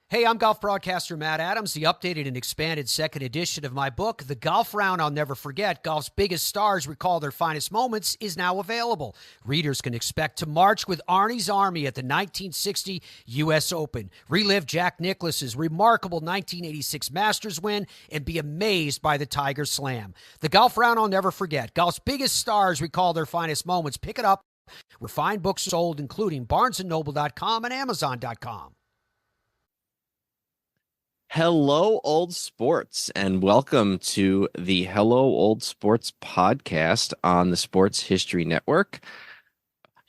Hey, I'm golf broadcaster Matt Adams. The updated and expanded second edition of my book, The Golf Round I'll Never Forget, Golf's Biggest Stars Recall Their Finest Moments, is now available. Readers can expect to march with Arnie's Army at the 1960 U.S. Open, relive Jack Nicklaus's remarkable 1986 Masters win, and be amazed by the Tiger Slam. The Golf Round I'll Never Forget, Golf's Biggest Stars Recall Their Finest Moments. Pick it up where fine books are sold, including BarnesandNoble.com and Amazon.com. Hello, old sports, and welcome to the Hello, Old Sports podcast on the Sports History Network.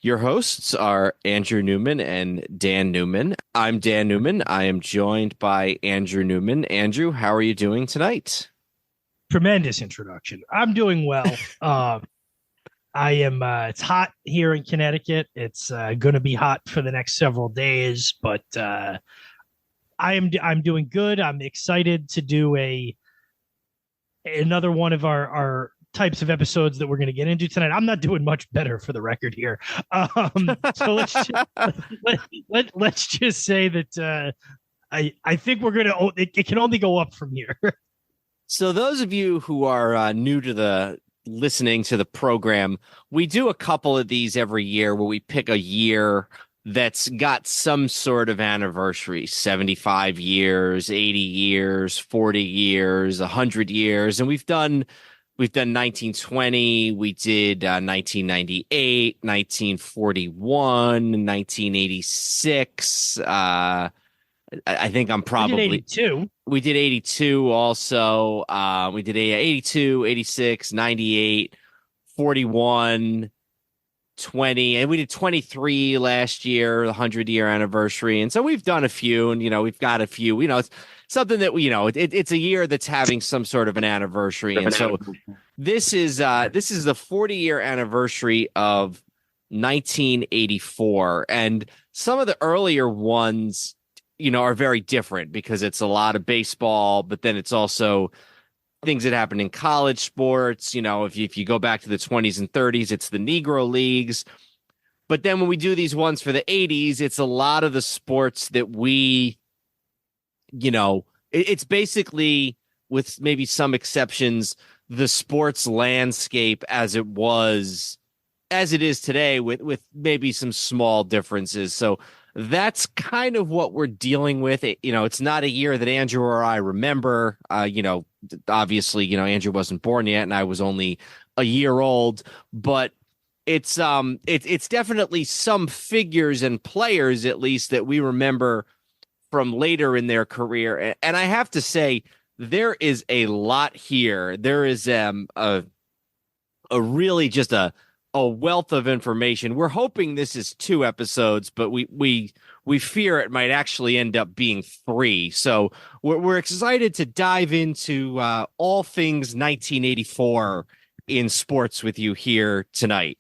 Your hosts are Andrew Newman and Dan Newman. I'm Dan Newman. I am joined by Andrew Newman. Andrew, how are you doing tonight? Tremendous introduction. I'm doing well. I am. It's hot here in Connecticut. It's going to be hot for the next several days, but I'm doing good. I'm excited to do another one of our types of episodes that we're going to get into tonight. I'm not doing much better, for the record here. So let's just say that I think we're going to. It can only go up from here. So those of you who are new to the listening to the program, we do a couple of these every year where we pick a year that's got some sort of anniversary, 75 years, 80 years, 40 years, 100 years. And we've done 1920, we did 1998, 1941, 1986. I think I'm probably... We did 82. We did 82 also. We did 82, 86, 98, 41... 20, and we did 23 last year, the 100-year anniversary. And so we've done a few, and, we've got a few, it's something that we, it's a year that's having some sort of an anniversary. And so this is the 40-year anniversary of 1984. And some of the earlier ones, are very different because it's a lot of baseball, but then it's also things that happen in college sports. If you go back to the 20s and 30s, it's the Negro Leagues. But then when we do these ones for the 80s, it's a lot of the sports that we, it's basically, with maybe some exceptions, the sports landscape as it is today, with maybe some small differences. So that's kind of what we're dealing with. It's not a year that Andrew or I remember. Obviously, Andrew wasn't born yet, and I was only a year old. But it's definitely some figures and players, at least, that we remember from later in their career. And I have to say, there is a lot here. There is a really just a wealth of information. We're hoping this is 2 episodes, but we fear it might actually end up being 3. So we're excited to dive into all things 1984 in sports with you here tonight.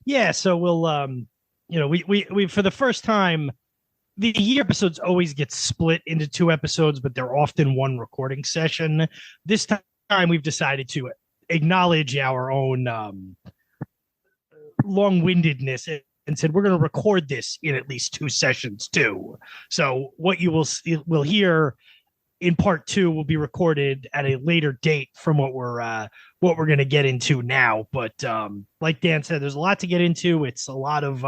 Yeah, so we'll we for the first time, the year episodes always get split into 2 episodes, but they're often one recording session. This time we've decided to acknowledge our own long-windedness and said we're going to record this in at least 2 sessions too. So what you will hear in part 2 will be recorded at a later date from what we're going to get into now. But like Dan said, there's a lot to get into. It's a lot of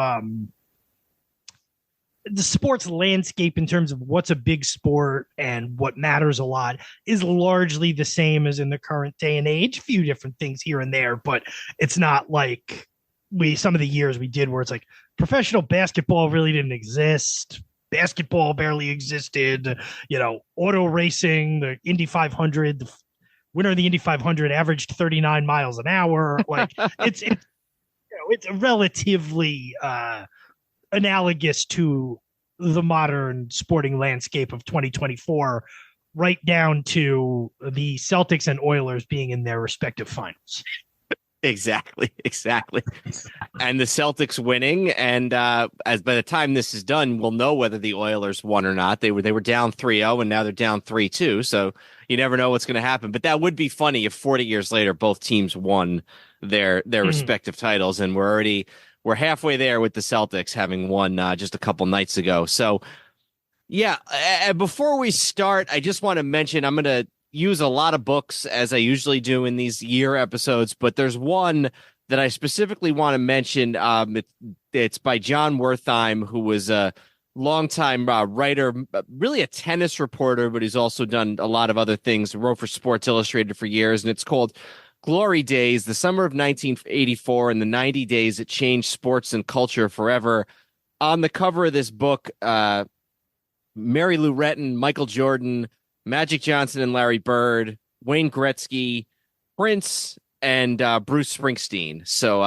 the sports landscape in terms of what's a big sport and what matters a lot is largely the same as in the current day and age. A few different things here and there, but it's not like some of the years we did where it's like professional basketball really didn't exist. Basketball barely existed. Auto racing, the Indy 500, the winner of the Indy 500 averaged 39 miles an hour. Like it's relatively analogous to the modern sporting landscape of 2024, right down to the Celtics and Oilers being in their respective finals. Exactly. And the Celtics winning, and as by the time this is done, we'll know whether the Oilers won or not. They were down 3-0, and now they're down 3-2, so you never know what's going to happen. But that would be funny if 40 years later both teams won their respective titles, and we're halfway there with the Celtics having won just a couple nights ago. So Yeah. Before we start, I just want to mention I'm going to use a lot of books as I usually do in these year episodes, but there's one that I specifically want to mention. It's by John Wertheim, who was a longtime writer, really a tennis reporter, but he's also done a lot of other things. Wrote for Sports Illustrated for years, and it's called Glory Days, the summer of 1984 and the 90 days that changed sports and culture forever. On the cover of this book, Mary Lou Retton, Michael Jordan, Magic Johnson and Larry Bird, Wayne Gretzky, Prince, and Bruce Springsteen. So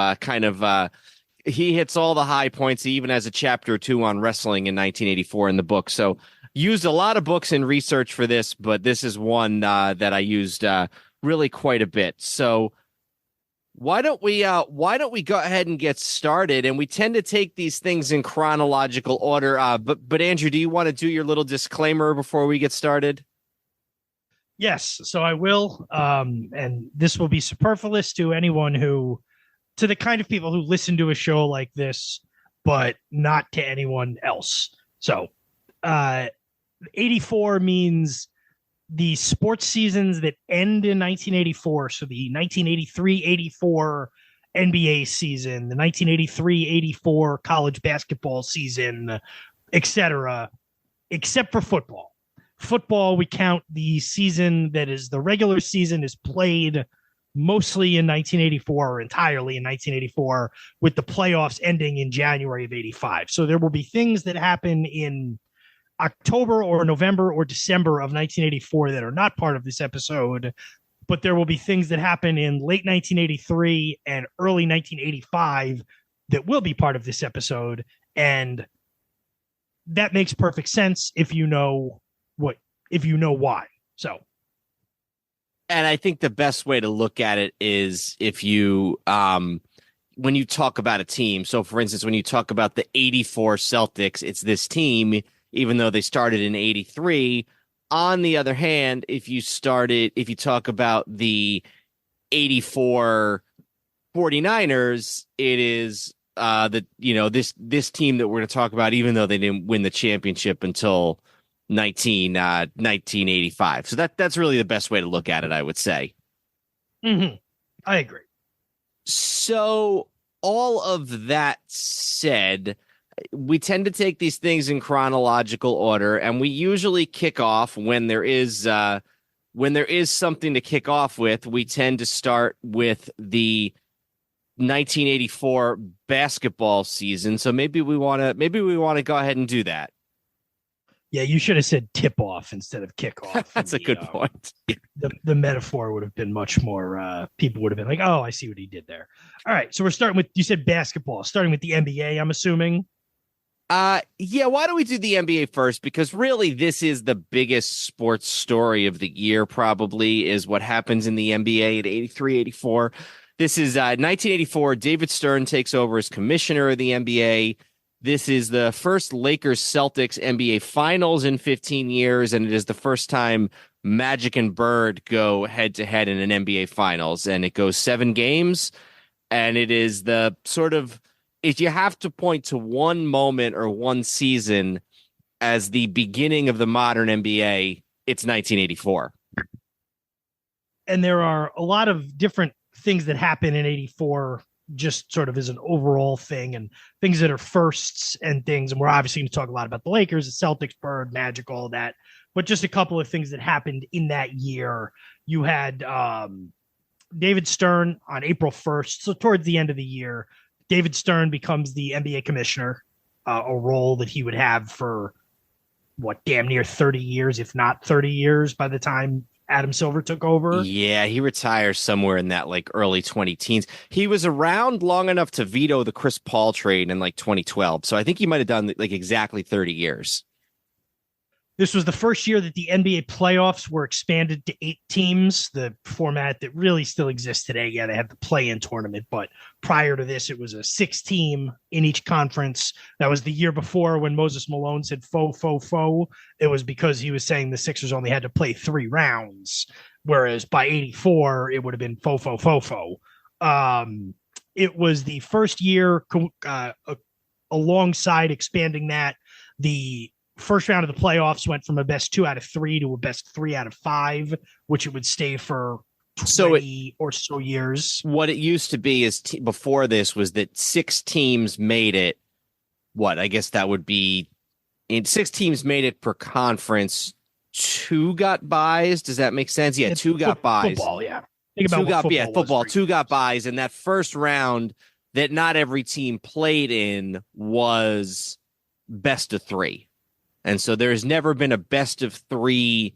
he hits all the high points. He even has a chapter or two on wrestling in 1984 in the book. So used a lot of books in research for this, but this is one that I used really quite a bit. So why don't we go ahead and get started? And we tend to take these things in chronological order. But Andrew, do you want to do your little disclaimer before we get started? Yes, so I will. And this will be superfluous to the kind of people who listen to a show like this, but not to anyone else. So 84 means the sports seasons that end in 1984. So the 1983-84 NBA season, the 1983-84 college basketball season, etc., except for football. Football, we count the season that is the regular season is played mostly in 1984 or entirely in 1984, with the playoffs ending in January of 85. So there will be things that happen in October or November or December of 1984 that are not part of this episode, but there will be things that happen in late 1983 and early 1985 that will be part of this episode. And that makes perfect sense if you know why. So, and I think the best way to look at it is if you when you talk about a team. So for instance, when you talk about the 84 Celtics, it's this team, even though they started in 83. On the other hand, if you talk about the 84 49ers, it is this team that we're going to talk about, even though they didn't win the championship until 1985. So that's really the best way to look at it, I would say. Mm-hmm. I agree. So all of that said, we tend to take these things in chronological order, and we usually kick off when there is something to kick off with. We tend to start with the 1984 basketball season. So maybe we want to go ahead and do that. Yeah, you should have said tip off instead of kickoff. That's a good point. The metaphor would have been much more, people would have been like, oh, I see what he did there. All right, so we're starting with, you said basketball, starting with the NBA, I'm assuming. Yeah, why don't we do the NBA first? Because really this is the biggest sports story of the year, probably, is what happens in the NBA at 83-84. This is 1984. David Stern takes over as commissioner of the NBA. This is the first Lakers-Celtics NBA Finals in 15 years, and it is the first time Magic and Bird go head-to-head in an NBA Finals, and it goes 7 games, and it is the sort of, if you have to point to one moment or one season as the beginning of the modern NBA, it's 1984. And there are a lot of different things that happen in 84, just sort of as an overall thing, and things that are firsts and things. And we're obviously going to talk a lot about the Lakers, the Celtics, Bird, Magic, all that. But just a couple of things that happened in that year. You had David Stern on April 1st. So towards the end of the year, David Stern becomes the NBA commissioner, a role that he would have for damn near 30 years, if not 30 years by the time Adam Silver took over. Yeah, he retires somewhere in that early 2010s. He was around long enough to veto the Chris Paul trade in 2012. So I think he might have done exactly 30 years. This was the first year that the NBA playoffs were expanded to 8 teams, the format that really still exists today. Yeah, they have the play-in tournament, but prior to this, it was a 6-team in each conference. That was the year before when Moses Malone said faux. It was because he was saying the Sixers only had to play 3 rounds, whereas by 84, it would have been faux. It was the first year alongside expanding that, the first round of the playoffs went from a best 2 out of 3 to a best 3 out of 5, which it would stay for 20 or so years. What it used to be is before this was that 6 teams made it. What I guess that would be, in 6 teams made it per conference. 2 got buys. Does that make sense? Yeah, 2 got buys. Football, yeah. Think about football. 2 got buys, and that first round that not every team played in was best of 3. And so there's never been a best of 3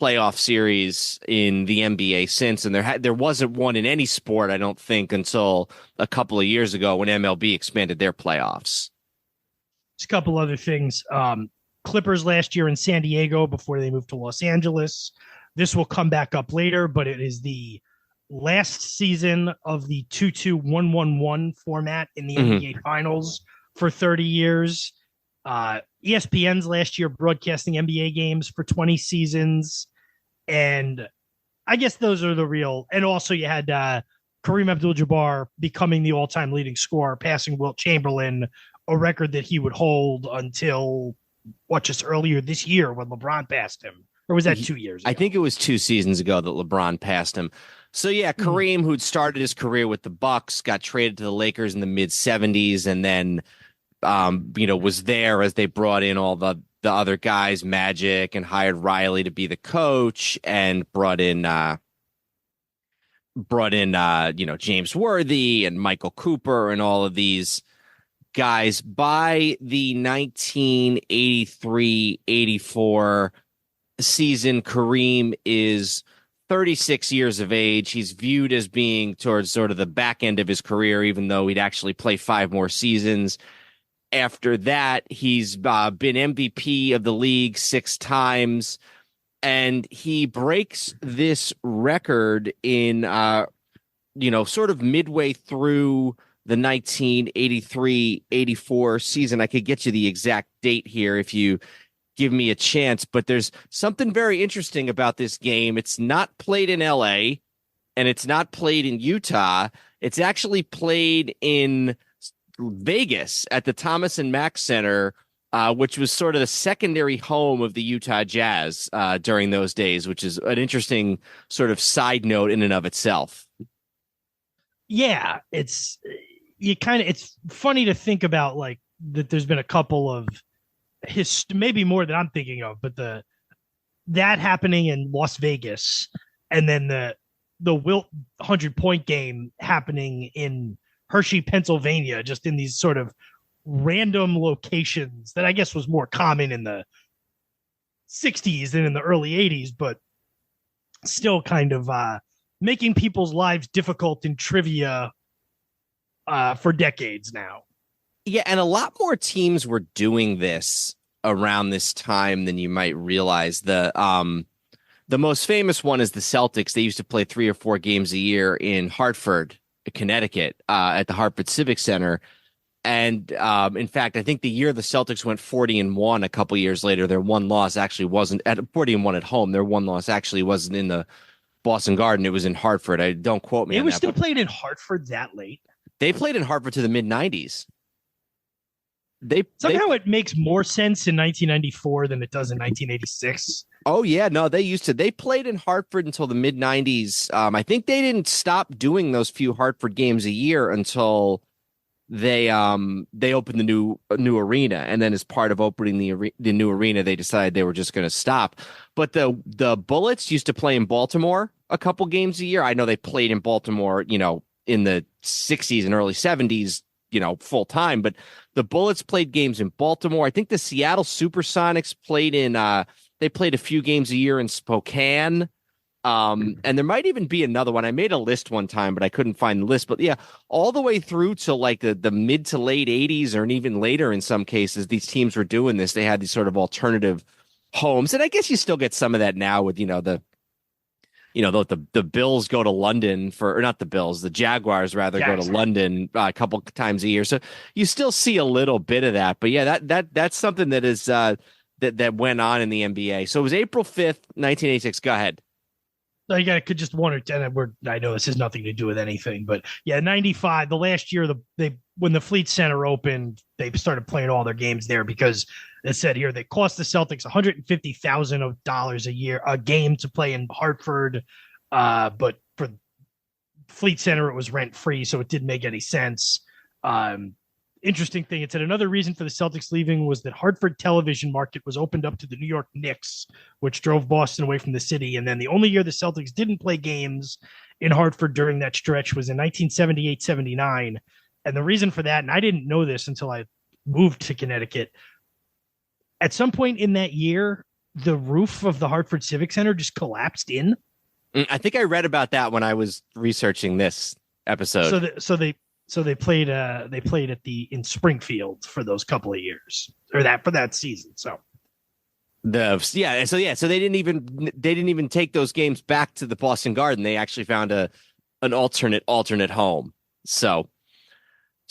playoff series in the NBA since, and there wasn't one in any sport, I don't think, until a couple of years ago when MLB expanded their playoffs. Just a couple other things. Clippers last year in San Diego before they moved to Los Angeles. This will come back up later, but it is the last season of the 2-2-1-1-1 format in the NBA Finals for 30 years. ESPN's last year broadcasting NBA games for 20 seasons. And I guess those are the real. And also you had Kareem Abdul-Jabbar becoming the all-time leading scorer, passing Wilt Chamberlain, a record that he would hold until just earlier this year when LeBron passed him. Or was that 2 years ago? I think it was 2 seasons ago that LeBron passed him. So yeah, Kareem, who'd started his career with the Bucks, got traded to the Lakers in the mid 70s, and then was there as they brought in all the other guys, Magic, and hired Riley to be the coach, and brought in James Worthy and Michael Cooper and all of these guys. By the 1983-84 season, Kareem is 36 years of age. He's viewed as being towards sort of the back end of his career, even though he'd actually play 5 more seasons. After that, he's been MVP of the league 6 times, and he breaks this record in, sort of midway through the 1983-84 season. I could get you the exact date here if you give me a chance, but there's something very interesting about this game. It's not played in LA, and it's not played in Utah. It's actually played in Vegas at the Thomas and Mack Center, which was sort of the secondary home of the Utah Jazz during those days, which is an interesting sort of side note in and of itself. Yeah, it's funny to think about, like, that there's been a couple of maybe more than I'm thinking of, but that happening in Las Vegas, and then the Wilt 100-point game happening in Hershey, Pennsylvania, just in these sort of random locations that I guess was more common in the 60s than in the early 80s, but still kind of making people's lives difficult in trivia for decades now. Yeah, and a lot more teams were doing this around this time than you might realize. The most famous one is the Celtics. They used to play 3 or 4 games a year in Hartford, Connecticut, at the Hartford Civic Center. And in fact, I think the year the Celtics went 40-1, a couple years later, their one loss actually wasn't at 40-1 at home. Their one loss actually wasn't in the Boston Garden. It was in Hartford. Don't quote me on that. It was still played in Hartford that late. They played in Hartford to the mid 90s. It makes more sense in 1994 than it does in 1986. Oh yeah, no, they played in Hartford until the mid 90s. I think they didn't stop doing those few Hartford games a year until they opened the new arena, and then as part of opening the new arena, they decided they were just going to stop. But the Bullets used to play in Baltimore a couple games a year. I know they played in Baltimore, in the 60s and early 70s, full time, but the Bullets played games in Baltimore. I think the Seattle Supersonics played they played a few games a year in Spokane. And there might even be another one. I made a list one time, but I couldn't find the list. But yeah, all the way through to like the mid to late 80s, or even later in some cases, these teams were doing this. They had these sort of alternative homes. And I guess you still get some of that now with, the Bills go to London or not the Bills, the Jaguars rather go to London a couple times a year. So you still see a little bit of that. But yeah, that's something that is that went on in the NBA. So it was April 5th, 1986. Go ahead. I could just one or ten. I know this has nothing to do with anything, but yeah, 95, the last year, when the Fleet Center opened, they started playing all their games there because it said here they cost the Celtics $150,000 a game to play in Hartford. But for Fleet Center, it was rent free, so it didn't make any sense. Interesting thing, it said another reason for the Celtics leaving was that Hartford television market was opened up to the New York Knicks, which drove Boston away from the city. And then the only year the Celtics didn't play games in Hartford during that stretch was in 1978-79. And the reason for that, and I didn't know this until I moved to Connecticut, at some point in that year, the roof of the Hartford Civic Center just collapsed in. I think I read about that when I was researching this episode. So they played in Springfield for those couple of years, or for that season. So they didn't even take those games back to the Boston Garden. They actually found an alternate home. So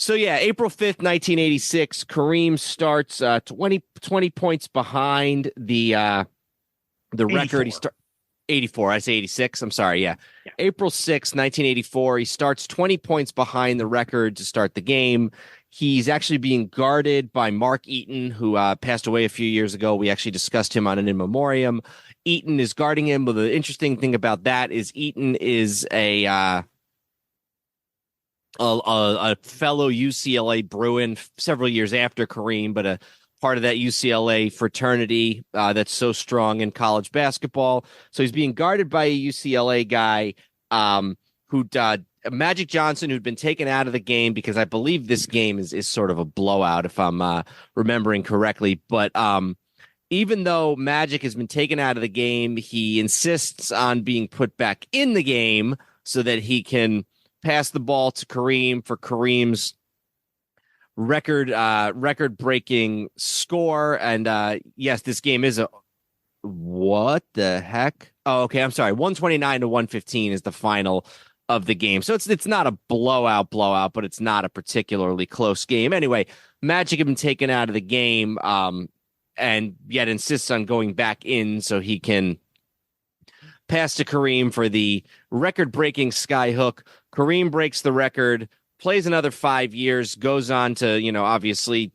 yeah, April 5th, 1986, Kareem starts 20 points behind the record. 84. I say 86. I'm sorry. Yeah. April 6th, 1984. He starts 20 points behind the record to start the game. He's actually being guarded by Mark Eaton, who passed away a few years ago. We actually discussed him on an in memoriam. Eaton is guarding him. But the interesting thing about that is Eaton is a fellow UCLA Bruin several years after Kareem, but a part of that UCLA fraternity that's so strong in college basketball. So he's being guarded by a UCLA guy who Magic Johnson, who'd been taken out of the game because I believe this game is sort of a blowout, if I'm remembering correctly. But even though Magic has been taken out of the game, he insists on being put back in the game so that he can pass the ball to Kareem for Kareem's record-breaking score. And yes, this game is what the heck? Oh, okay. I'm sorry. 129-115 is the final of the game. So it's not a blowout, but it's not a particularly close game. Anyway, Magic had been taken out of the game, and yet insists on going back in so he can pass to Kareem for the record-breaking skyhook. Kareem breaks the record, plays another 5 years, goes on to, obviously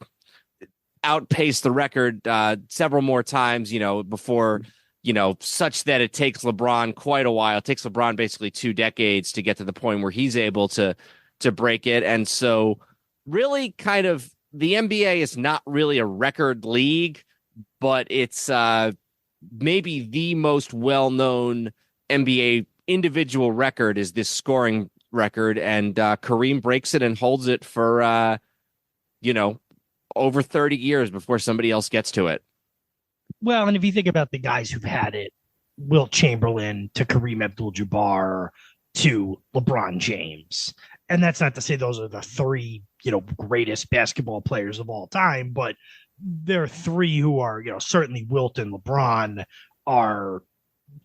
outpace the record several more times, before, such that it takes LeBron quite a while. It takes LeBron basically 2 decades to get to the point where he's able to break it. And so really kind of the NBA is not really a record league, but it's maybe the most well-known NBA individual record is this scoring record, and Kareem breaks it and holds it for over 30 years before somebody else gets to it. Well, and if you think about the guys who've had it, Wilt Chamberlain to Kareem Abdul-Jabbar to LeBron James, and that's not to say those are the 3 greatest basketball players of all time, but there are 3 who are certainly Wilt and LeBron are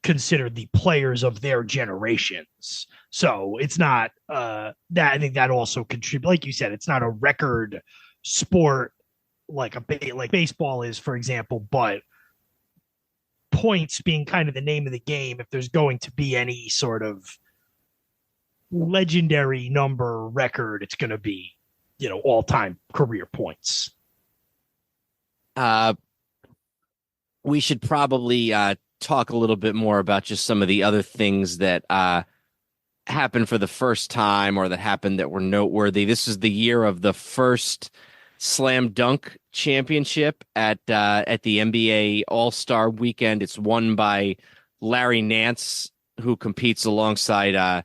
considered the players of their generations. So it's not that I think that also contributes. Like you said, it's not a record sport like baseball is, for example, but points being kind of the name of the game. If there's going to be any sort of legendary number record, it's going to be all-time career points. We should probably talk a little bit more about just some of the other things that happened for the first time or that happened that were noteworthy. This is the year of the first slam dunk championship at the NBA All-Star Weekend. It's won by Larry Nance, who competes alongside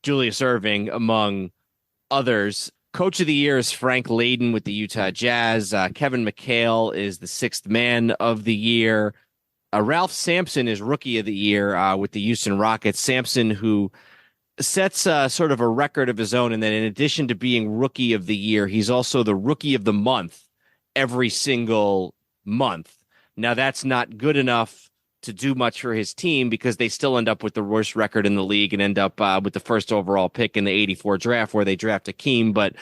Julius Erving, among others. Coach of the year is Frank Layden with the Utah Jazz. Kevin McHale is the 6th man of the year. Ralph Sampson is rookie of the year with the Houston Rockets. Sampson, who sets sort of a record of his own, and then in addition to being rookie of the year, he's also the rookie of the month every single month. Now, that's not good enough to do much for his team because they still end up with the worst record in the league and end up with the first overall pick in the 84 draft where they draft Hakeem. But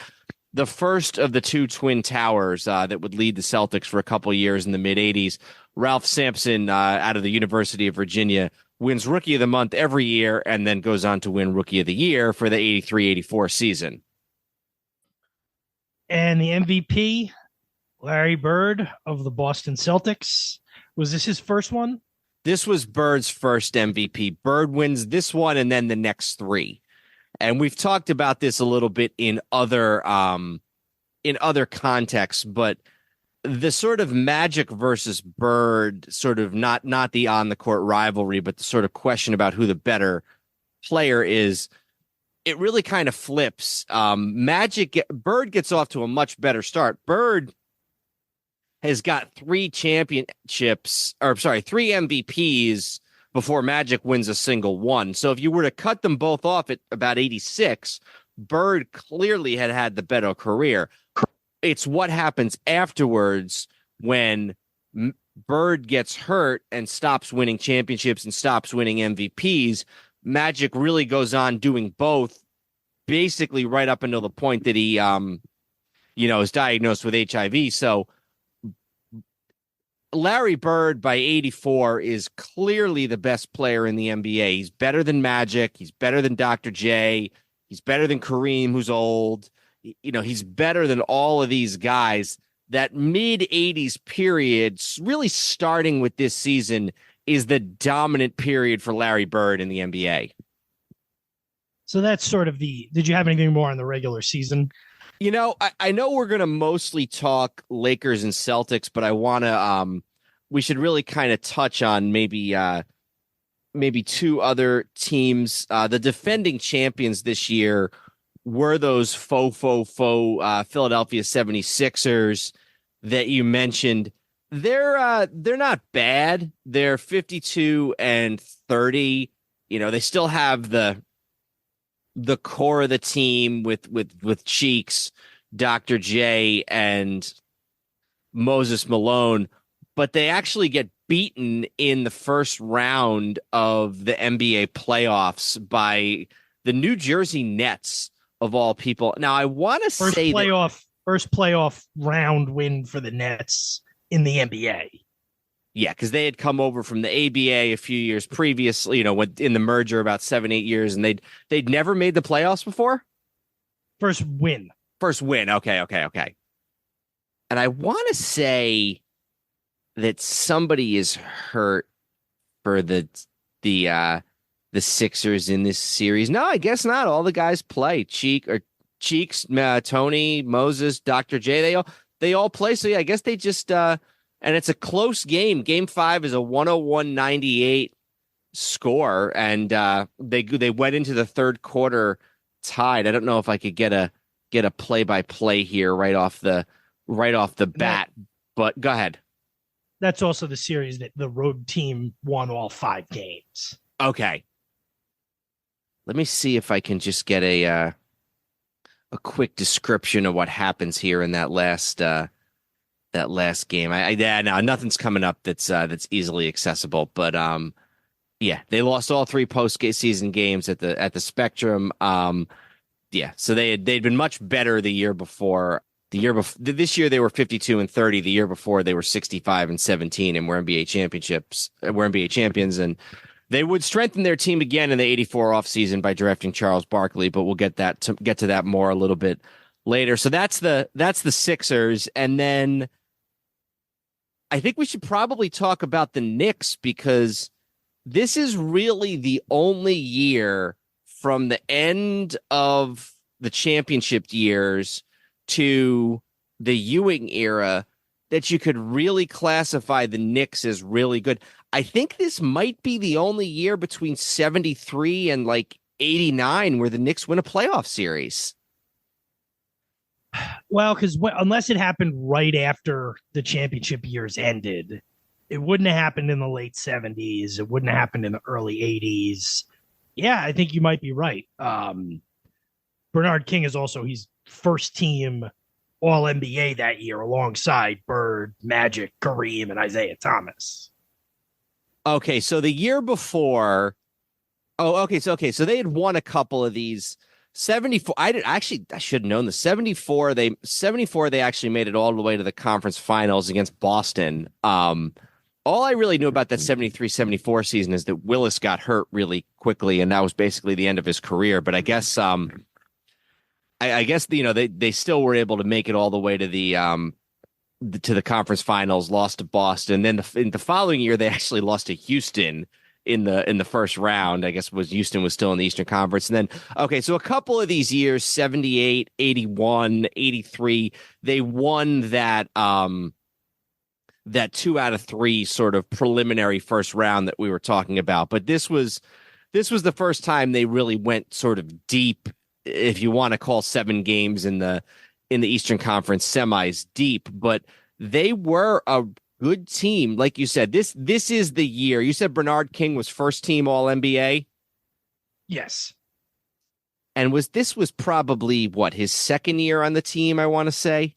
the first of the 2 Twin Towers that would lead the Celtics for a couple years in the mid-'80s, Ralph Sampson out of the University of Virginia wins Rookie of the Month every year, and then goes on to win Rookie of the Year for the 83-84 season. And the MVP, Larry Bird of the Boston Celtics. Was this his first one? This was Bird's first MVP. Bird wins this one and then the next three. And we've talked about this a little bit in other contexts, but the sort of Magic versus Bird, sort of not the on the court rivalry, but the sort of question about who the better player is, it really kind of flips. Bird gets off to a much better start. Bird has got three MVPs before Magic wins a single one. So if you were to cut them both off at about 86, Bird clearly had the better career. It's what happens afterwards when Bird gets hurt and stops winning championships and stops winning MVPs. Magic really goes on doing both, basically right up until the point that he, is diagnosed with HIV. So Larry Bird by 84 is clearly the best player in the NBA. He's better than Magic. He's better than Dr. J. He's better than Kareem, who's old. He's better than all of these guys. That mid-80s period, really starting with this season, is the dominant period for Larry Bird in the NBA. So that's sort of did you have anything more on the regular season? I know we're going to mostly talk Lakers and Celtics, but I want to, we should really kind of touch on maybe two other teams. The defending champions this year were those faux Philadelphia 76ers that you mentioned. They're not bad. They're 52-30. They still have the core of the team with Cheeks, Dr. J, and Moses Malone, but they actually get beaten in the first round of the NBA playoffs by the New Jersey Nets, of all people. Now, I want to say first playoff round win for the Nets in the NBA. Yeah, because they had come over from the ABA a few years previously, in the merger about 7-8 years, and they'd never made the playoffs before. First win. Okay. And I want to say that somebody is hurt for the Sixers in this series. No, I guess not. All the guys play. Cheeks, Tony, Moses, Dr. J. They all play. So yeah, I guess they just and it's a close game. Game 5 is a 101-98 score, and they went into the third quarter tied. I don't know if I could get a play-by-play here right off the bat, but go ahead. That's also the series that the road team won all 5 games. Okay. Let me see if I can just get a quick description of what happens here in that last game. No, nothing's coming up that's easily accessible, but yeah, they lost all 3 post-season games at the Spectrum. Yeah, so they'd been much better the year before. This year they were 52-30. The year before they were 65-17 and were NBA champions, and they would strengthen their team again in the 84 offseason by drafting Charles Barkley, but we'll get to that more a little bit later. So that's the Sixers, and then I think we should probably talk about the Knicks, because this is really the only year from the end of the championship years to the Ewing era that you could really classify the Knicks as really good. I think this might be the only year between 73 and 89 where the Knicks win a playoff series. Well, because unless it happened right after the championship years ended, it wouldn't have happened in the late 70s. It wouldn't have happened in the early 80s. Yeah, I think you might be right. Bernard King is also he's first team All NBA that year alongside Bird, Magic, Kareem, and Isaiah Thomas. Okay, so the year before, so they had won a couple of these. 74, I should have known the 74. They actually made it all the way to the conference finals against Boston. All I really knew about that 73-74 season is that Willis got hurt really quickly, and that was basically the end of his career. But I guess I guess they still were able to make it all the way to the conference finals, lost to Boston. Then in the following year, they actually lost to Houston in the first round. I guess Houston was still in the Eastern Conference. And then, okay, so a couple of these years, 78, 81, 83, they won that 2 out of 3 sort of preliminary first round that we were talking about. But this was the first time they really went sort of deep, if you want to call 7 games in the Eastern Conference semis deep. But they were a good team. Like you said, this is the year. You said Bernard King was first team All-NBA? Yes. And this was probably, his second year on the team, I want to say?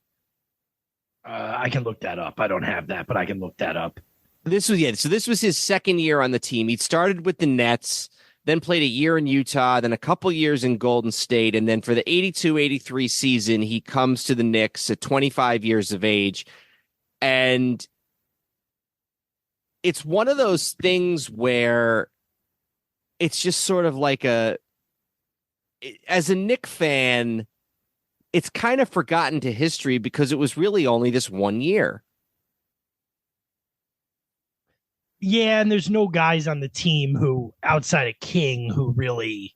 I can look that up. I don't have that, but I can look that up. So this was his second year on the team. He'd started with the Nets, then played a year in Utah, then a couple years in Golden State, and then for the 82-83 season, he comes to the Knicks at 25 years of age. And it's one of those things where it's just sort of like as a Knicks fan, it's kind of forgotten to history because it was really only this one year. Yeah, and there's no guys on the team who, outside of King, who really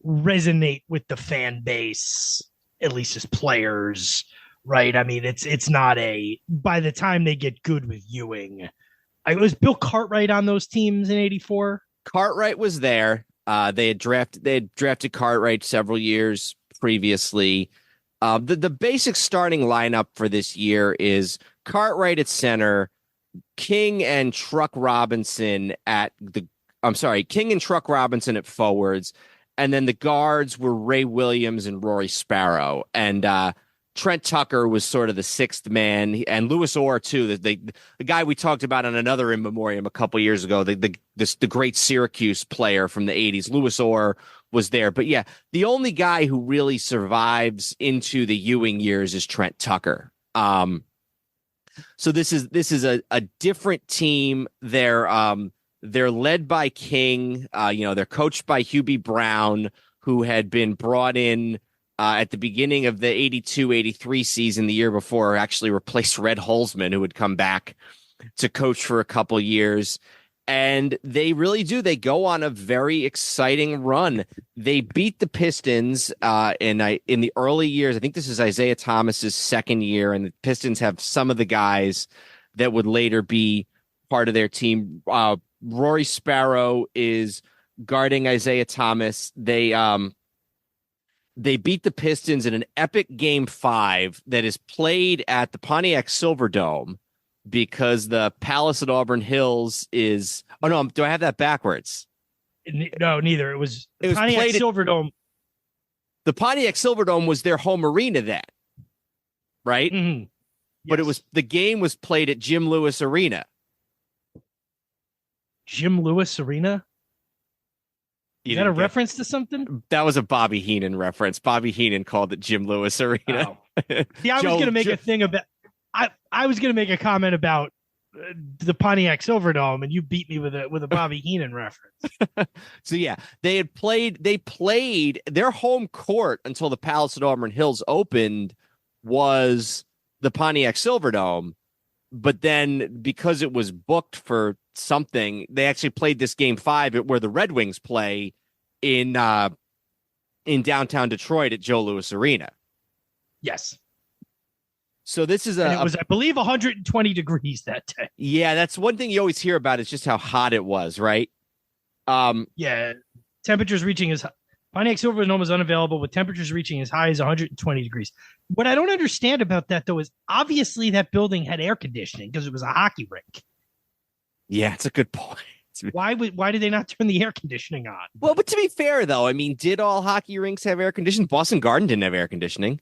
resonate with the fan base, at least as players, right? I mean, it's not by the time they get good with Ewing. Was Bill Cartwright on those teams in 84? Cartwright was there. They had drafted Cartwright several years previously. The basic starting lineup for this year is Cartwright at center, King and Truck Robinson at forwards, and then the guards were Ray Williams and Rory Sparrow, and Trent Tucker was sort of the sixth man, and Louis Orr too, the guy we talked about on another in memoriam a couple years ago, the great Syracuse player from the 80s. Louis Orr was there, but yeah, the only guy who really survives into the Ewing years is Trent Tucker. So this is a different team. They're led by King. They're coached by Hubie Brown, who had been brought in at the beginning of the 82-83 season, the year before, actually replaced Red Holzman, who would come back to coach for a couple years. And they really do. They go on a very exciting run. They beat the Pistons in the early years. I think this is Isaiah Thomas's second year, and the Pistons have some of the guys that would later be part of their team. Rory Sparrow is guarding Isaiah Thomas. They beat the Pistons in an epic Game 5 that is played at the Pontiac Silverdome, because the Palace at Auburn Hills is... Oh, no, do I have that backwards? No, neither. It was Pontiac Silverdome. The Pontiac Silverdome was their home arena then, right? Mm-hmm. But Yes. the game was played at Jim Lewis Arena. Jim Lewis Arena? Is that a reference to something? That was a Bobby Heenan reference. Bobby Heenan called it Jim Lewis Arena. Oh. Yeah, I was going to make a thing about... I was going to make a comment about the Pontiac Silverdome, and you beat me with a Bobby Heenan reference. So yeah, they played their home court until the Palace at Auburn Hills opened was the Pontiac Silverdome, but then because it was booked for something, they actually played this Game 5 where the Red Wings play in downtown Detroit at Joe Louis Arena. Yes. So this is it was, I believe, 120 degrees that day. Yeah, that's one thing you always hear about is just how hot it was, right? Yeah, temperatures reaching as Pontiac Silverdome was unavailable with temperatures reaching as high as 120 degrees. What I don't understand about that, though, is obviously that building had air conditioning because it was a hockey rink. Yeah, it's a good point. Why did they not turn the air conditioning on? Well, but to be fair, though, I mean, did all hockey rinks have air conditioning? Boston Garden didn't have air conditioning.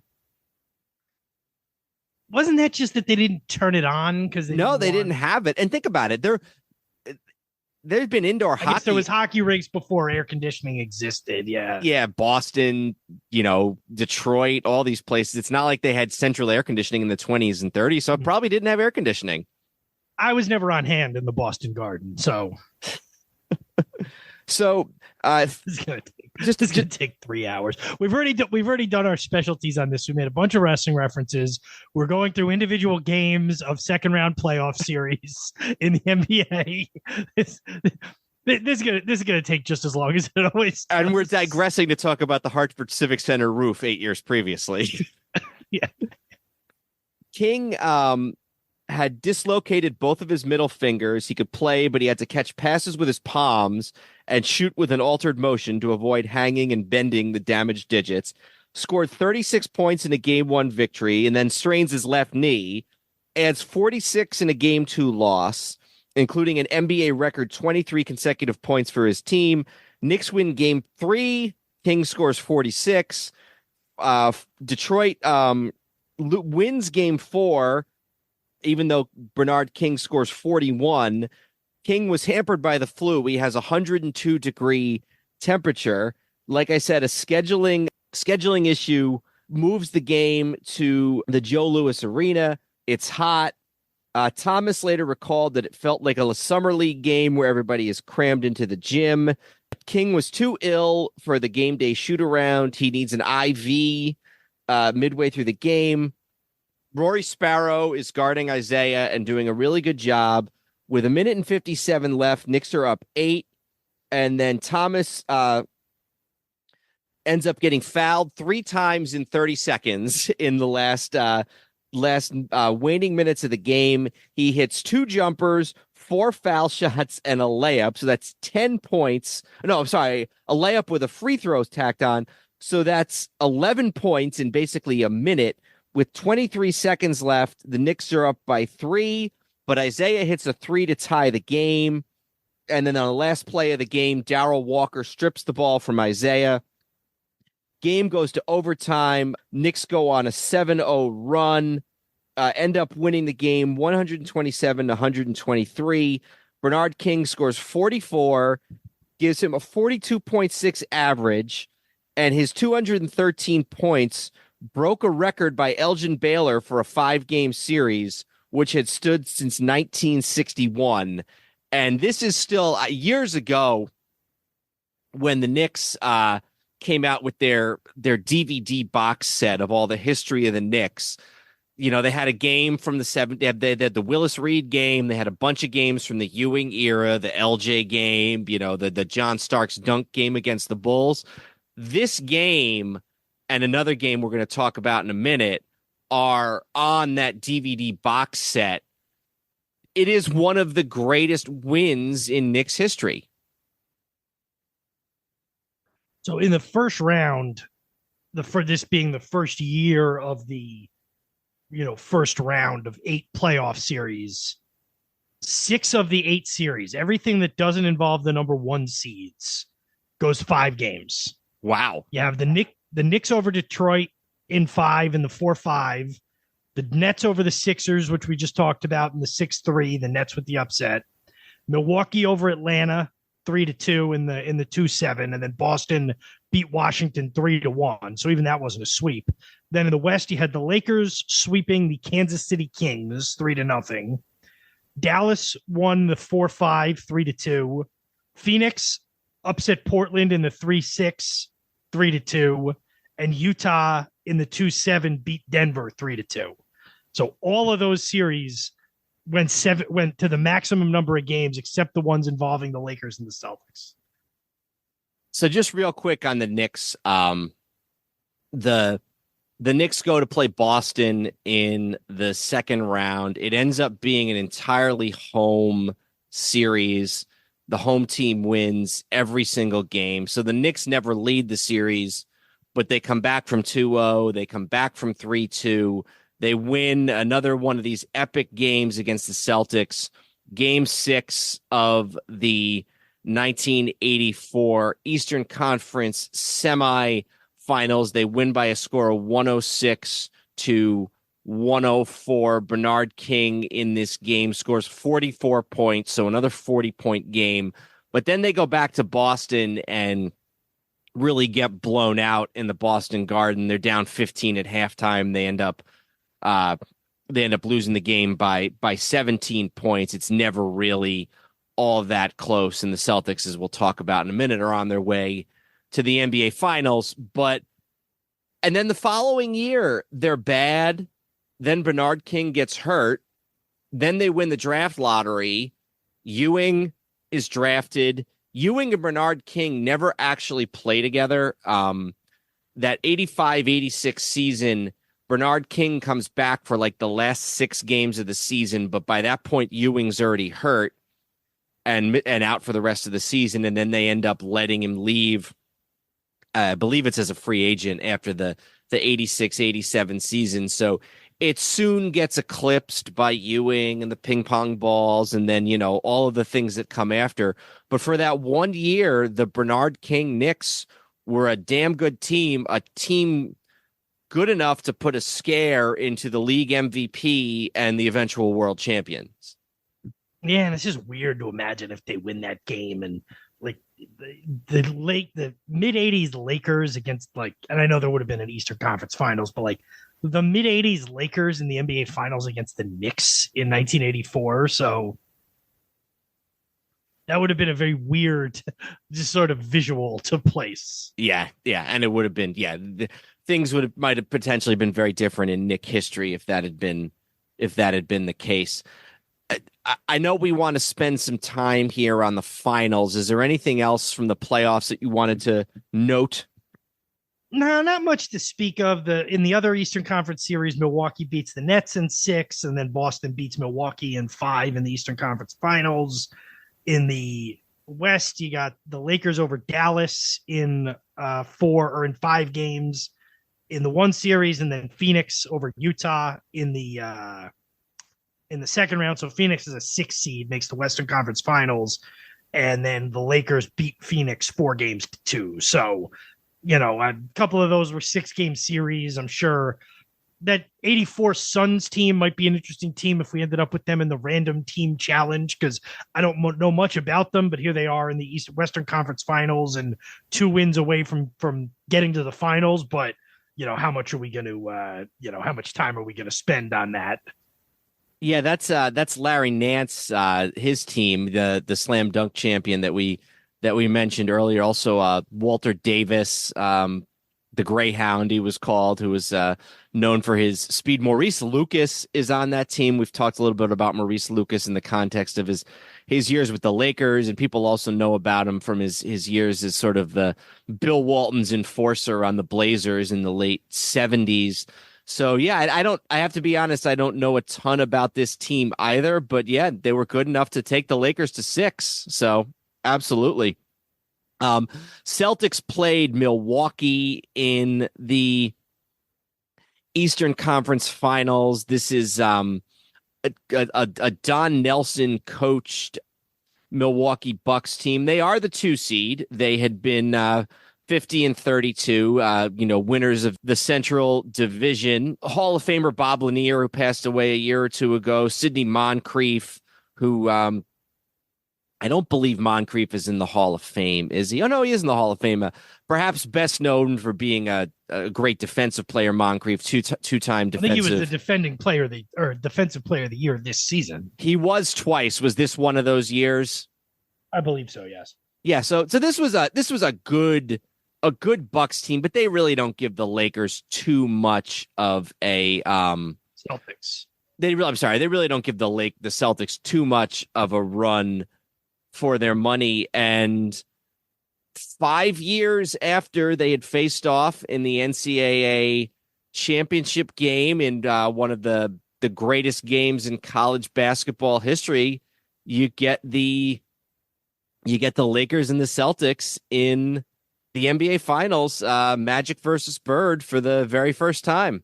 Wasn't that just that they didn't turn it on because they didn't have it. And think about it, there's been indoor hockey. I guess there was hockey rinks before air conditioning existed. Yeah, Boston, Detroit, all these places. It's not like they had central air conditioning in the 20s and 30s, so it probably didn't have air conditioning. I was never on hand in the Boston Garden, so So it's gonna take 3 hours. We've already done our specialties on this. We made a bunch of wrestling references. We're going through individual games of second round playoff series in the NBA. This is gonna take just as long as it always does. And we're digressing to talk about the Hartford Civic Center roof 8 years previously. Yeah. King had dislocated both of his middle fingers. He could play, but he had to catch passes with his palms and shoot with an altered motion to avoid hanging and bending the damaged digits. Scored 36 points in a Game 1 victory and then strains his left knee. Adds 46 in a Game 2 loss, including an NBA record 23 consecutive points for his team. Knicks win Game 3. King scores 46. Detroit wins Game 4. Even though Bernard King scores 41, King was hampered by the flu. He has a 102-degree temperature. Like I said, a scheduling issue moves the game to the Joe Louis Arena. It's hot. Thomas later recalled that it felt like a summer league game where everybody is crammed into the gym. King was too ill for the game day shoot-around. He needs an IV midway through the game. Rory Sparrow is guarding Isaiah and doing a really good job. With 1:57 left, Knicks are up 8. And then Thomas ends up getting fouled 3 times in 30 seconds in the last waning minutes of the game. He hits 2 jumpers, 4 foul shots, and a layup. So that's 10 points. No, I'm sorry, a layup with a free throw tacked on. So that's 11 points in basically a minute. With 23 seconds left, the Knicks are up by 3, but Isaiah hits a 3 to tie the game. And then on the last play of the game, Darrell Walker strips the ball from Isaiah. Game goes to overtime. Knicks go on a 7-0 run, end up winning the game 127-123. Bernard King scores 44, gives him a 42.6 average, and his 213 points broke a record by Elgin Baylor for a 5-game series, which had stood since 1961. And this is still years ago when the Knicks came out with their DVD box set of all the history of the Knicks. You know, they had a game from the 70s. They had the Willis Reed game. They had a bunch of games from the Ewing era, the LJ game, you know, the John Starks dunk game against the Bulls. This game and another game we're going to talk about in a minute are on that DVD box set. It is one of the greatest wins in Knicks history. So in the first round, for this being the first year of the, first round of 8 playoff series, 6 of the 8 series, everything that doesn't involve the number 1 seeds, goes 5 games. Wow. You have the Knicks over Detroit in 5 in the 4-5. The Nets over the Sixers, which we just talked about, in the 6-3. The Nets with the upset. Milwaukee over Atlanta 3-2 in the 2-7, and then Boston beat Washington 3-1. So even that wasn't a sweep. Then in the West, you had the Lakers sweeping the Kansas City Kings 3-0. Dallas won the 4-5 3-2. Phoenix upset Portland in the 3-6 3-2, and Utah in the 2-7 beat Denver 3-2. So all of those series went to the maximum number of games, except the ones involving the Lakers and the Celtics. So just real quick on the Knicks, the Knicks go to play Boston in the second round. It ends up being an entirely home series. The home team wins every single game. So the Knicks never lead the series, but they come back from 2-0. They come back from 3-2. They win another one of these epic games against the Celtics. Game 6 of the 1984 Eastern Conference semifinals. They win by a score of 106-104. Bernard King in this game scores 44 points, so another 40-point game. But then they go back to Boston and really get blown out in the Boston Garden. They're down 15 at halftime. They end up they end up losing the game by 17 points. It's never really all that close. And the Celtics, as we'll talk about in a minute, are on their way to the NBA Finals. And then the following year, they're bad. Then Bernard King gets hurt. Then they win the draft lottery. Ewing is drafted. Ewing and Bernard King never actually play together. That 85-86 season, Bernard King comes back for like the last 6 games of the season, but by that point, Ewing's already hurt and out for the rest of the season, and then they end up letting him leave. I believe it's as a free agent after the 86-87 season. So it soon gets eclipsed by Ewing and the ping pong balls and then, all of the things that come after. But for that 1 year, the Bernard King Knicks were a damn good team, a team good enough to put a scare into the league MVP and the eventual world champions. Yeah, and it's just weird to imagine if they win that game and like the mid 80s Lakers against and I know there would have been an Eastern Conference Finals, but the mid 80s Lakers in the NBA Finals against the Knicks in 1984. So that would have been a very weird, just sort of visual to place. Yeah, and it would have been things might have potentially been very different in Knick history if that had been the case. I know we want to spend some time here on the finals. Is there anything else from the playoffs that you wanted to note? No, not much to speak of. In the other Eastern Conference series, Milwaukee beats the Nets in 6, and then Boston beats Milwaukee in 5 in the Eastern Conference Finals. In the West, you got the Lakers over Dallas in 5 games in the one series, and then Phoenix over Utah in the second round. So Phoenix is a 6 seed, makes the Western Conference Finals, and then the Lakers beat Phoenix 4-2. So, a couple of those were 6-game series. I'm sure that 84 Suns team might be an interesting team if we ended up with them in the random team challenge, because I don't know much about them, but here they are in the Western Conference Finals and 2 wins away from getting to the finals. But, how much are we going to, how much time are we going to spend on that? Yeah, that's Larry Nance, his team, the slam dunk champion that we mentioned earlier. Also, Walter Davis, the Greyhound, he was called, who was known for his speed. Maurice Lucas is on that team. We've talked a little bit about Maurice Lucas in the context of his years with the Lakers, and people also know about him from his years as sort of the Bill Walton's enforcer on the Blazers in the late 70s. So, yeah, I have to be honest, I don't know a ton about this team either, but yeah, they were good enough to take the Lakers to 6. So, absolutely. Celtics played Milwaukee in the Eastern Conference Finals. This is a Don Nelson coached Milwaukee Bucks team. They are the 2 seed. They had been 50-32, winners of the Central Division. Hall of Famer Bob Lanier, who passed away a year or 2 ago. Sidney Moncrief, who I don't believe Moncrief is in the Hall of Fame, is he? Oh, no, he is in the Hall of Fame. Perhaps best known for being a great defensive player, Moncrief, two-time defensive. I think he was the defensive player of the year this season. He was twice. Was this one of those years? I believe so, yes. Yeah, so this was a good Bucks team, but they really don't give the Lakers too much of a Celtics. They really don't give the Celtics too much of a run for their money. And 5 years after they had faced off in the NCAA championship game in one of the greatest games in college basketball history, you get the Lakers and the Celtics in the NBA Finals, Magic versus Bird, for the very first time.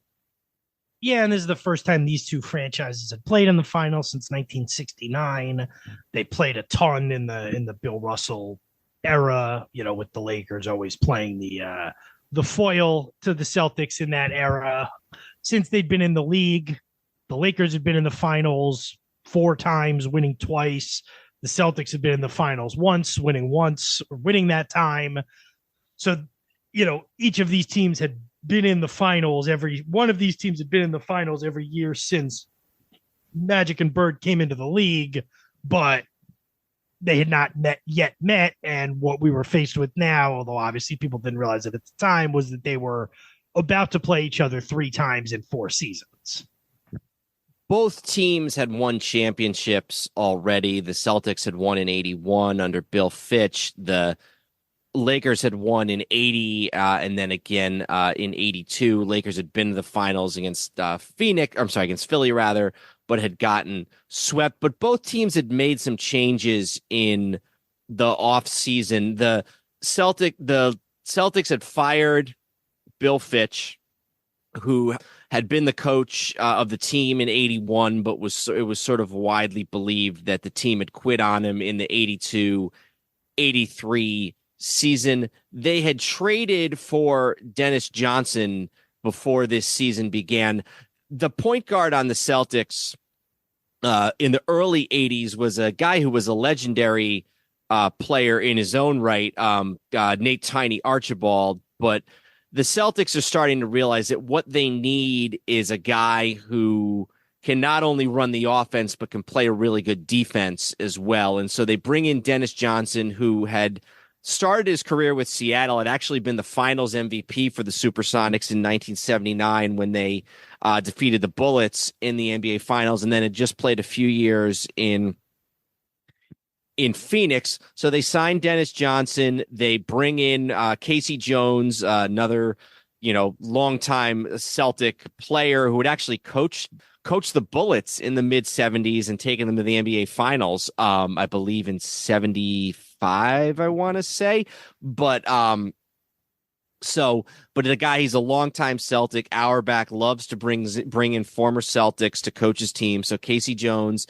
Yeah, and this is the first time these 2 franchises had played in the finals since 1969. They played a ton in the Bill Russell era, with the Lakers always playing the foil to the Celtics in that era. Since they'd been in the league, the Lakers had been in the finals 4 times, winning twice. The Celtics had been in the finals once, winning that time. So, each of these teams had been in the finals. Every one of these teams had been in the finals every year since Magic and Bird came into the league, but they had not met. And what we were faced with now, although obviously people didn't realize it at the time, was that they were about to play each other 3 times in 4 seasons. Both teams had won championships already. The Celtics had won in 81 under Bill Fitch. The Lakers had won in 80 and then again in 82. Lakers had been to the finals against against Philly rather, but had gotten swept. But both teams had made some changes in the offseason. The Celtics had fired Bill Fitch, who had been the coach of the team in 81, but it was sort of widely believed that the team had quit on him in the 82-83 season. They had traded for Dennis Johnson before this season began. The point guard on the Celtics in the early 80s was a guy who was a legendary player in his own right, Nate Tiny Archibald, but the Celtics are starting to realize that what they need is a guy who can not only run the offense, but can play a really good defense as well. And so they bring in Dennis Johnson, who had started his career with Seattle, had actually been the finals MVP for the Supersonics in 1979 when they defeated the Bullets in the NBA Finals, and then had just played a few years in Phoenix. So they signed Dennis Johnson. They bring in Casey Jones, another, longtime Celtic player who had actually coached the Bullets in the mid 70s and taken them to the NBA Finals, I believe in 75, I want to say. But the guy, he's a longtime Celtic. Auerbach loves to bring in former Celtics to coach his team. So Casey Jones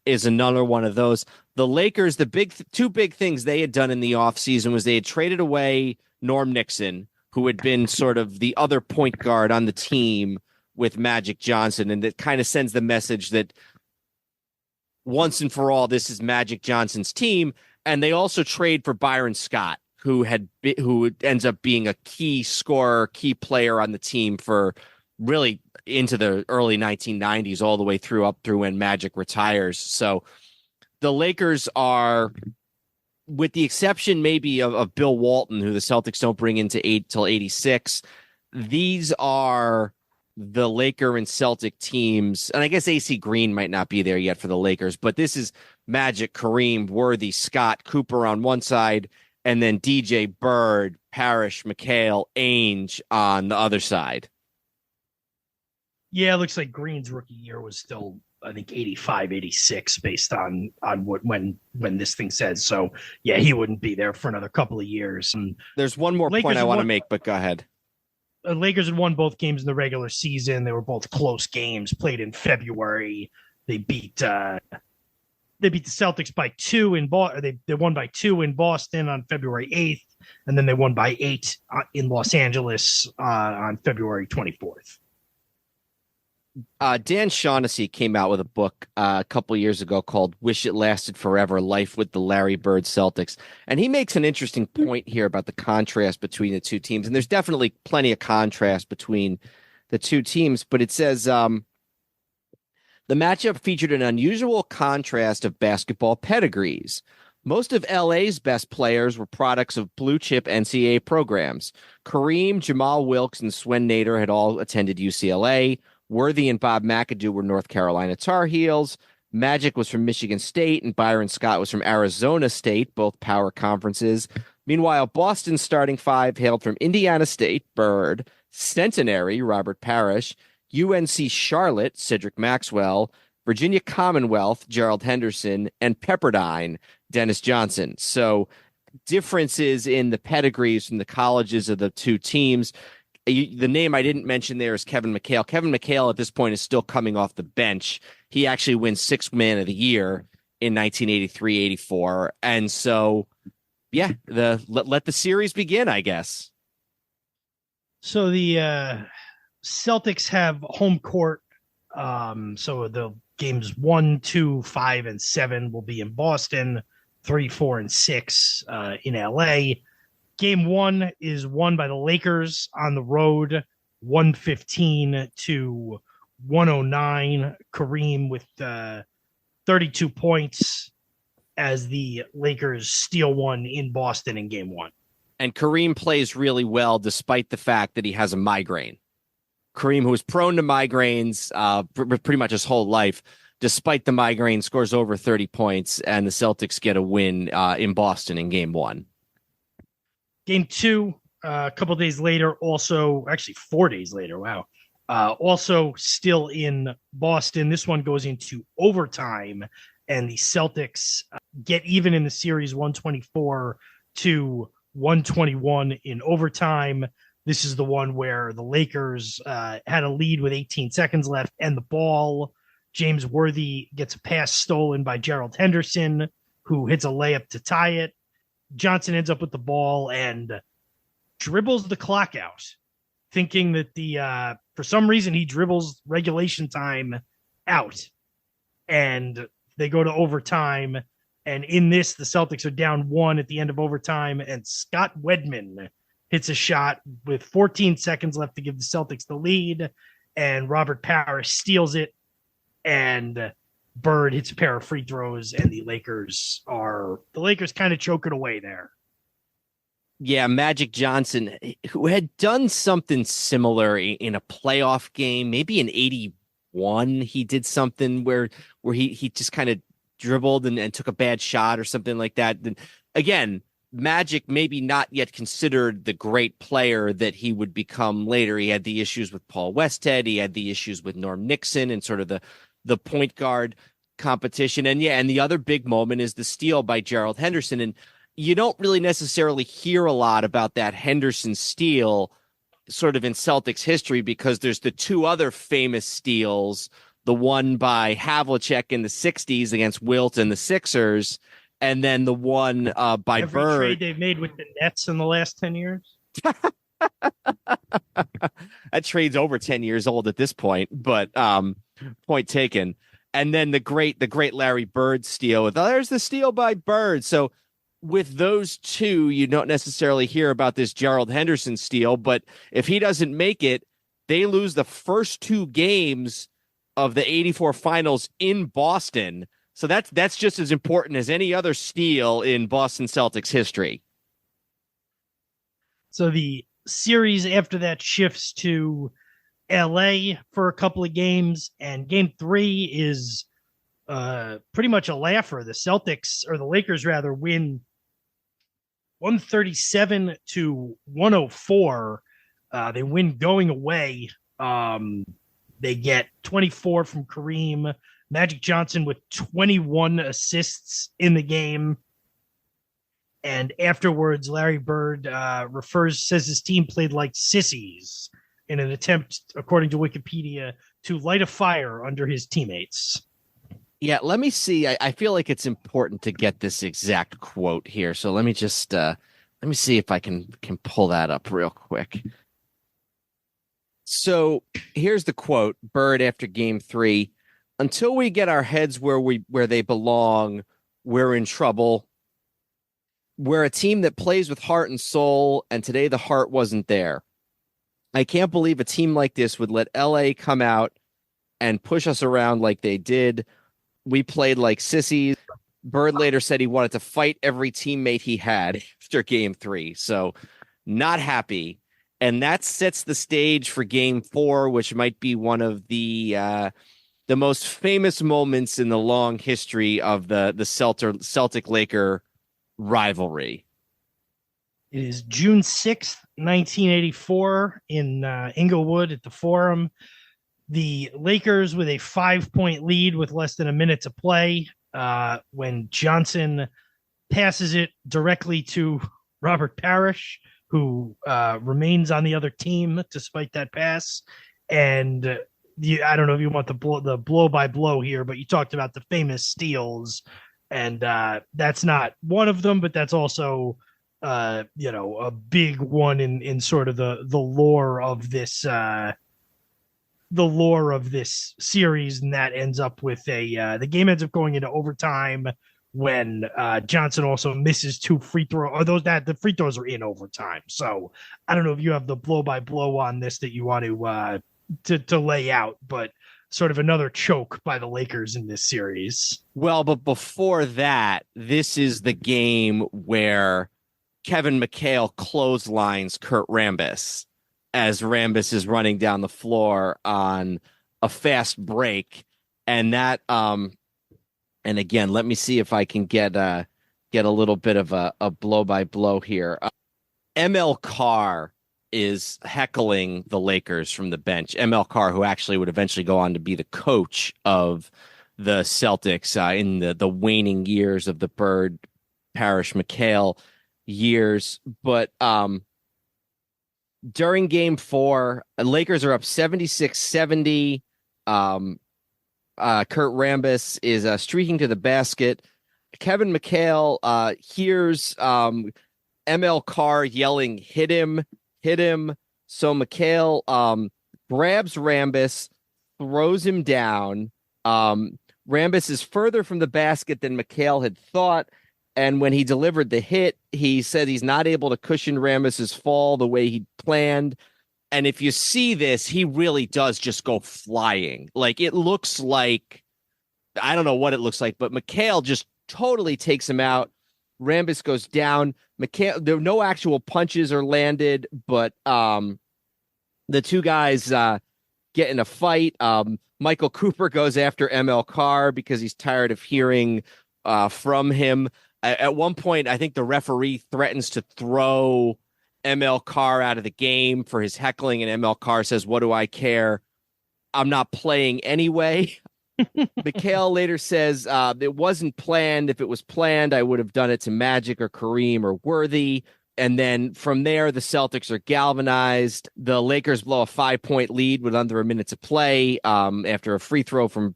is another one of those. The Lakers, the two big things they had done in the offseason was they had traded away Norm Nixon, who had been sort of the other point guard on the team with Magic Johnson, and that kind of sends the message that once and for all, this is Magic Johnson's team. And they also trade for Byron Scott, who ends up being a key scorer, key player on the team for really into the early 1990s, all the way up through when Magic retires. So the Lakers are, with the exception maybe of Bill Walton, who the Celtics don't bring into till 86, these are the Laker and Celtic teams. And I guess AC Green might not be there yet for the Lakers, but this is Magic, Kareem, Worthy, Scott, Cooper on one side, and then DJ, Bird, Parrish, McHale, Ainge on the other side. Yeah, it looks like Green's rookie year was still, I think, 85, 86 based on when this thing says. So, yeah, he wouldn't be there for another couple of years. And there's one more point I want to make, but go ahead. Lakers had won both games in the regular season. They were both close games, played in February. They beat the Celtics by 2 in Boston. They won by 2 in Boston on February 8th, and then they won by 8 in Los Angeles on February 24th. Dan Shaughnessy came out with a book a couple years ago called Wish It Lasted Forever, Life with the Larry Bird Celtics. And he makes an interesting point here about the contrast between the two teams. And there's definitely plenty of contrast between the two teams. But it says the matchup featured an unusual contrast of basketball pedigrees. Most of LA's best players were products of blue-chip NCAA programs. Kareem, Jamal Wilkes, and Swen Nader had all attended UCLA. Worthy and Bob McAdoo were North Carolina Tar Heels. Magic was from Michigan State, and Byron Scott was from Arizona State, both power conferences. Meanwhile, Boston's starting 5 hailed from Indiana State, Bird, Centenary, Robert Parrish, UNC Charlotte, Cedric Maxwell, Virginia Commonwealth, Gerald Henderson, and Pepperdine, Dennis Johnson. So differences in the pedigrees from the colleges of the two teams. The name I didn't mention there is Kevin McHale. Kevin McHale at this point is still coming off the bench. He actually wins 6th Man of the Year in 1983-84. And so, yeah, let the series begin, I guess. So the Celtics have home court. So the games 1, 2, 5, and 7 will be in Boston. 3, 4, and 6 in LA. Game 1 is won by the Lakers on the road, 115-104. 109. Kareem with 32 points as the Lakers steal one in Boston in game one. And Kareem plays really well despite the fact that he has a migraine. Kareem, who was prone to migraines pretty much his whole life, despite the migraine, scores over 30 points, and the Celtics get a win in Boston in game one. Game two, a couple days later, also, actually 4 days later, wow. Also still in Boston. This one goes into overtime, and the Celtics get even in the series 124 to 121 in overtime. This is the one where the Lakers had a lead with 18 seconds left and the ball. James Worthy gets a pass stolen by Gerald Henderson, who hits a layup to tie it. Johnson ends up with the ball and dribbles the clock out, thinking that for some reason he dribbles regulation time out. And they go to overtime. And in this, the Celtics are down one at the end of overtime, and Scott Wedman hits a shot with 14 seconds left to give the Celtics the lead, and Robert Parrish steals it, and Bird hits a pair of free throws, and the Lakers kind of choke it away there. Yeah, Magic Johnson, who had done something similar in a playoff game, maybe in 81, he did something where he just kind of dribbled and took a bad shot or something like that. Then again, Magic maybe not yet considered the great player that he would become later. He had the issues with Paul Westhead. He had the issues with Norm Nixon and sort of the point guard competition. And the other big moment is the steal by Gerald Henderson. And you don't really necessarily hear a lot about that Henderson steal sort of in Celtics history, because there's the two other famous steals, the one by Havlicek in the 60s against Wilt and the Sixers, and then the one by Every Bird. trade they've made with the Nets in the last 10 years. That trade's over 10 years old at this point, but point taken. And then the great Larry Bird steal. There's the steal by Bird. So with those two, you don't necessarily hear about this Gerald Henderson steal, but if he doesn't make it, they lose the first two games of the 84 finals in Boston. So that's just as important as any other steal in Boston Celtics history. So the series after that shifts to LA for a couple of games, and game three is pretty much a laugher. The Celtics, or the Lakers rather, win 137 to 104. They win going away. They get 24 from Kareem. Magic Johnson with 21 assists in the game. And afterwards, Larry Bird says his team played like sissies in an attempt, according to Wikipedia, to light a fire under his teammates. Yeah, let me see. I feel like it's important to get this exact quote here. So let me just let me see if I can pull that up real quick. So here's the quote, Bird after game three. Until we get our heads where they belong, we're in trouble. We're a team that plays with heart and soul, and today the heart wasn't there. I can't believe a team like this would let LA come out and push us around like they did. We played like sissies. Bird later said he wanted to fight every teammate he had after game three. So not happy. And that sets the stage for game four, which might be one of the most famous moments in the long history of the Celtic Laker rivalry. It is June 6th, 1984 in Inglewood at the Forum. The Lakers with a 5-point lead with less than a minute to play when Johnson passes it directly to Robert Parrish, who remains on the other team despite that pass. And I don't know if you want the blow by blow here, but you talked about the famous steals, and that's not one of them, but that's also a big one in sort of the lore of this series, and that ends up with the game ends up going into overtime when Johnson also misses two free throws, or the free throws are in overtime. So I don't know if you have the blow by blow on this that you want to lay out, but sort of another choke by the Lakers in this series. Well, but before that, this is the game where Kevin McHale clotheslines Kurt Rambis as Rambis is running down the floor on a fast break. And that, and again, let me see if I can get a little bit of a blow by blow here. ML Carr is heckling the Lakers from the bench. ML Carr, who actually would eventually go on to be the coach of the Celtics in the waning years of the Bird, Parrish, McHale years. But during game 4, Lakers are up 76-70. Kurt Rambis is streaking to the basket. Kevin McHale hears ML Carr yelling, hit him. So McHale grabs Rambis, throws him down. Rambis is further from the basket than McHale had thought. And when he delivered the hit, he said he's not able to cushion Rambis's fall the way he planned. And if you see this, he really does just go flying. Like, it looks like, I don't know what it looks like, but McHale just totally takes him out. Rambis goes down. There no actual punches are landed, but the two guys get in a fight. Michael Cooper goes after ML Carr because he's tired of hearing from him. At one point, I think the referee threatens to throw ML Carr out of the game for his heckling, and ML Carr says, "What do I care? I'm not playing anyway." McHale later says it wasn't planned. If it was planned, I would have done it to Magic or Kareem or Worthy. And then from there, the Celtics are galvanized. The Lakers blow a 5-point lead with under a minute to play after a free throws from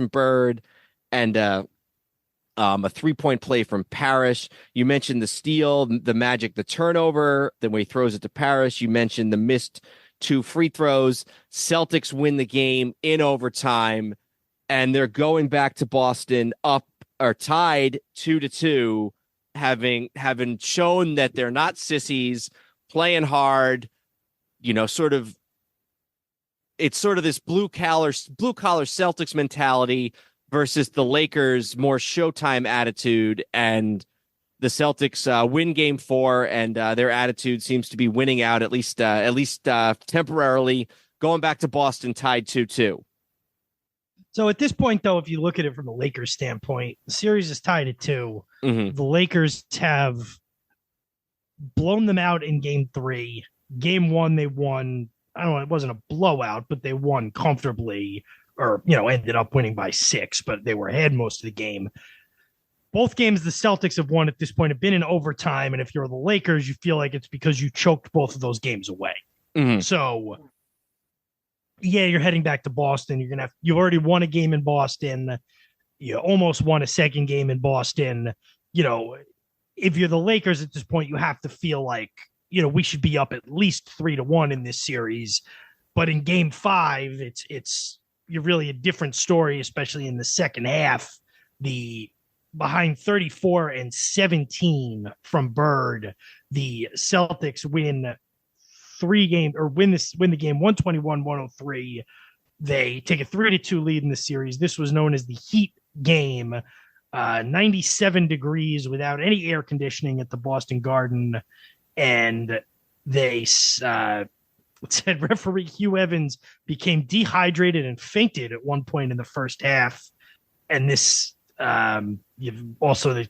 Bird and a 3-point play from Parrish. You mentioned the steal, the Magic, the turnover. Then when he throws it to Parrish, you mentioned the missed 2 free throws. Celtics win the game in overtime. And they're going back to Boston up or tied 2-2, having shown that they're not sissies, playing hard, it's sort of this blue collar Celtics mentality versus the Lakers' more Showtime attitude. And the Celtics win game 4, and their attitude seems to be winning out at least temporarily, going back to Boston tied 2-2. So at this point, though, if you look at it from the Lakers standpoint, the series is tied at 2. Mm-hmm. The Lakers have blown them out in game 3. Game 1, they won. I don't know, it wasn't a blowout, but they won comfortably, or, ended up winning by 6, but they were ahead most of the game. Both games the Celtics have won at this point have been in overtime. And if you're the Lakers, you feel like it's because you choked both of those games away. Mm-hmm. So, yeah, you're heading back to Boston. You already won a game in Boston. You almost won a second game in Boston. If you're the Lakers at this point, you have to feel like, we should be up at least 3-1 in this series. But in game 5, you're really a different story, especially in the second half. Behind 34-17 from Bird, the Celtics win the game 121-103. They take a 3-2 lead in the series. This was known as the Heat game. 97 degrees without any air conditioning at the Boston Garden, and they said referee Hugh Evans became dehydrated and fainted at one point in the first half. And this you've also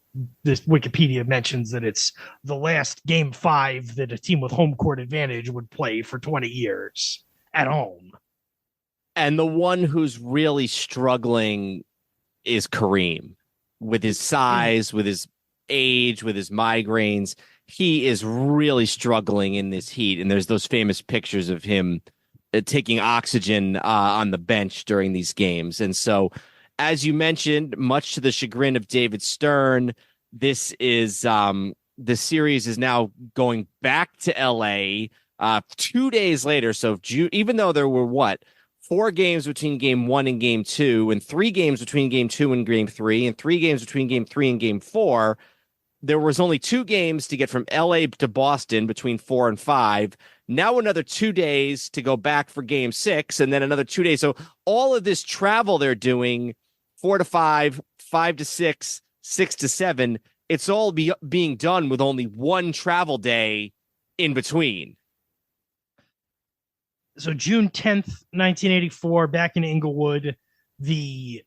this Wikipedia mentions that it's the last game 5 that a team with home court advantage would play for 20 years at home. And the one who's really struggling is Kareem, with his size, with his age, with his migraines. He is really struggling in this heat. And there's those famous pictures of him taking oxygen on the bench during these games. And so, as you mentioned, much to the chagrin of David Stern, this series is now going back to LA 2 days later. So even though there were 4 games between game 1 and game 2, and 3 games between game 2 and game 3, and 3 games between game 3 and game 4, there was only 2 games to get from LA to Boston between 4 and 5. Now another 2 days to go back for game 6, and then another 2 days. So all of this travel they're doing, 4 to 5, 5 to 6, 6 to 7, it's all being done with only one travel day in between. So June 10th, 1984, back in Inglewood, the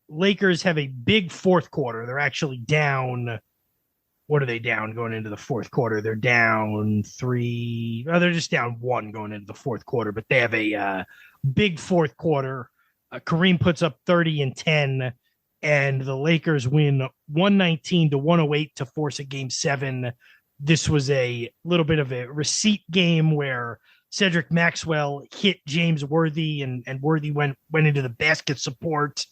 Lakers have a big fourth quarter. They're actually down. What are they down going into the fourth quarter? They're down 3. They're just down 1 going into the fourth quarter, but they have a big fourth quarter. Kareem puts up 30 and 10, and the Lakers win 119-108 to force a game 7. This was a little bit of a receipt game where Cedric Maxwell hit James Worthy, and Worthy went into the basket support.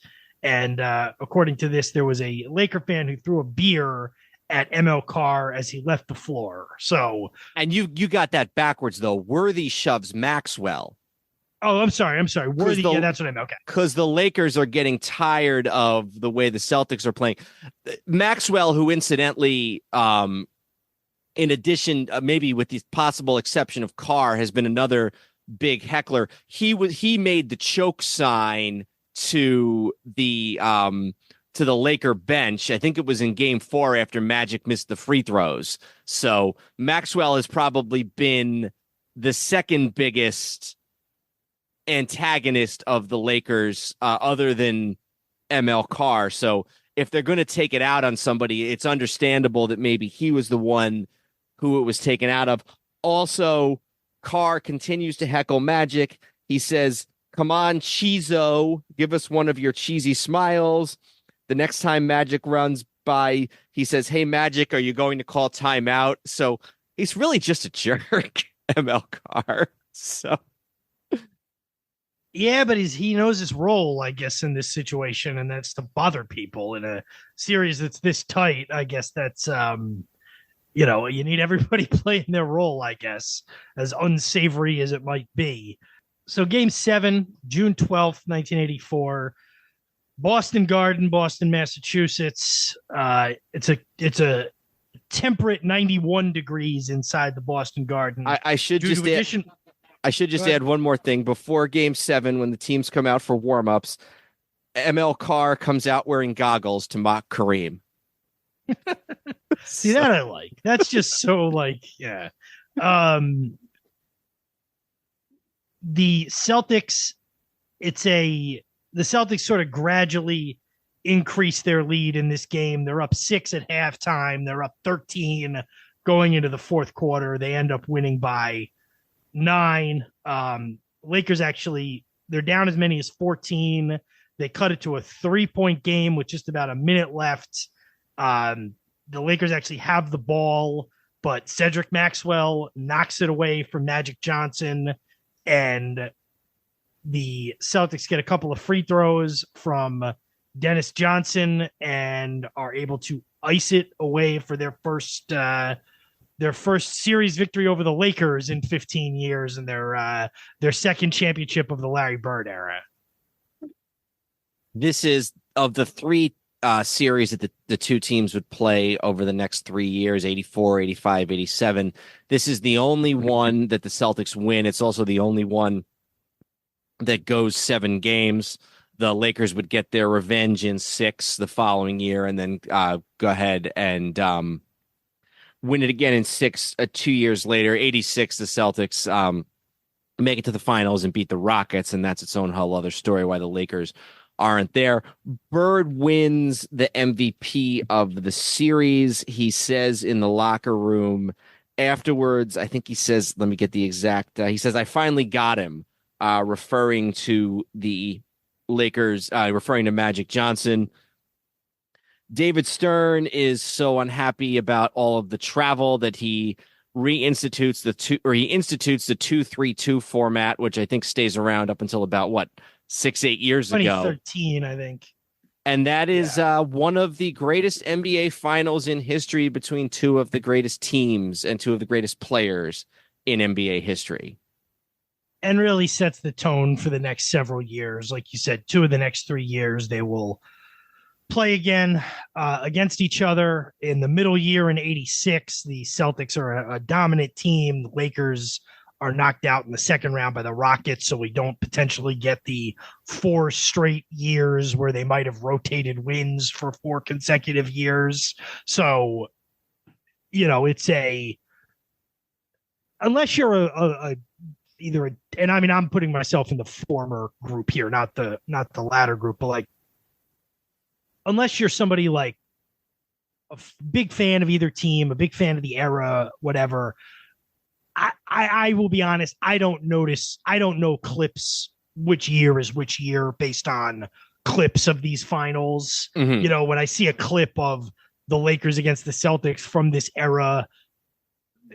And according to this, there was a Laker fan who threw a beer at ML Carr as he left the floor. So, and you got that backwards though. Worthy shoves Maxwell. Oh, I'm sorry. Worthy. Yeah, that's what I meant. Okay. Because the Lakers are getting tired of the way the Celtics are playing. Maxwell, who incidentally, in addition, maybe with the possible exception of Carr, has been another big heckler. He made the choke sign to the Laker bench. I think it was in game 4 after Magic missed the free throws. So Maxwell has probably been the second biggest antagonist of the Lakers, other than ML Carr. So if they're going to take it out on somebody, it's understandable that maybe he was the one who it was taken out of. Also, Carr continues to heckle Magic. He says, "Come on, Cheezo, give us one of your cheesy smiles." The next time Magic runs by, he says, "Hey, Magic, are you going to call timeout?" So he's really just a jerk, ML Carr. So yeah, but he knows his role, I guess, in this situation, and that's to bother people in a series that's this tight. I guess that's you need everybody playing their role, I guess, as unsavory as it might be. So game 7, June 12th, 1984, Boston Garden, Boston, Massachusetts. It's a temperate 91 degrees inside the Boston Garden. I should just add one more thing before game 7, when the teams come out for warmups. ML Carr comes out wearing goggles to mock Kareem. See, that I like. That's just so yeah. The Celtics, the Celtics sort of gradually increase their lead in this game. They're up 6 at halftime. They're up 13 going into the fourth quarter. They end up winning by 9. Lakers actually, they're down as many as 14. They cut it to a 3-point game with just about a minute left. The Lakers actually have the ball, but Cedric Maxwell knocks it away from Magic Johnson, and the Celtics get a couple of free throws from Dennis Johnson and are able to ice it away for their first series victory over the Lakers in 15 years and their second championship of the Larry Bird era. This is of the 3 series that the 2 teams would play over the next 3 years, 84, 85, 87. This is the only one that the Celtics win. It's also the only one that goes 7 games. The Lakers would get their revenge in 6 the following year, and then go ahead and win it again in 6 2 years later. 86, the Celtics make it to the finals and beat the Rockets, and that's its own whole other story why the Lakers aren't there. Bird wins the MVP of the series. He says in the locker room afterwards, I think he says, let me get the exact, he says, "I finally got him," referring to the Lakers, referring to Magic Johnson. David Stern is so unhappy about all of the travel that he institutes the 2-3-2 format, which I think stays around up until about 6-8 years ago. 2013, I think. And that is one of the greatest NBA finals in history between 2 of the greatest teams and 2 of the greatest players in NBA history. And really sets the tone for the next several years. Like you said, 2 of the next 3 years, they will play again against each other in the middle year in 86. The Celtics are a dominant team. The Lakers are knocked out in the second round by the Rockets, so we don't potentially get the 4 straight years where they might have rotated wins for 4 consecutive years. So, it's unless you're and I mean, I'm putting myself in the former group here, not the latter group, but like, unless you're somebody like a big fan of either team, a big fan of the era, whatever, I will be honest, I don't know clips which year is which year based on clips of these finals. Mm-hmm. When I see a clip of the Lakers against the Celtics from this era,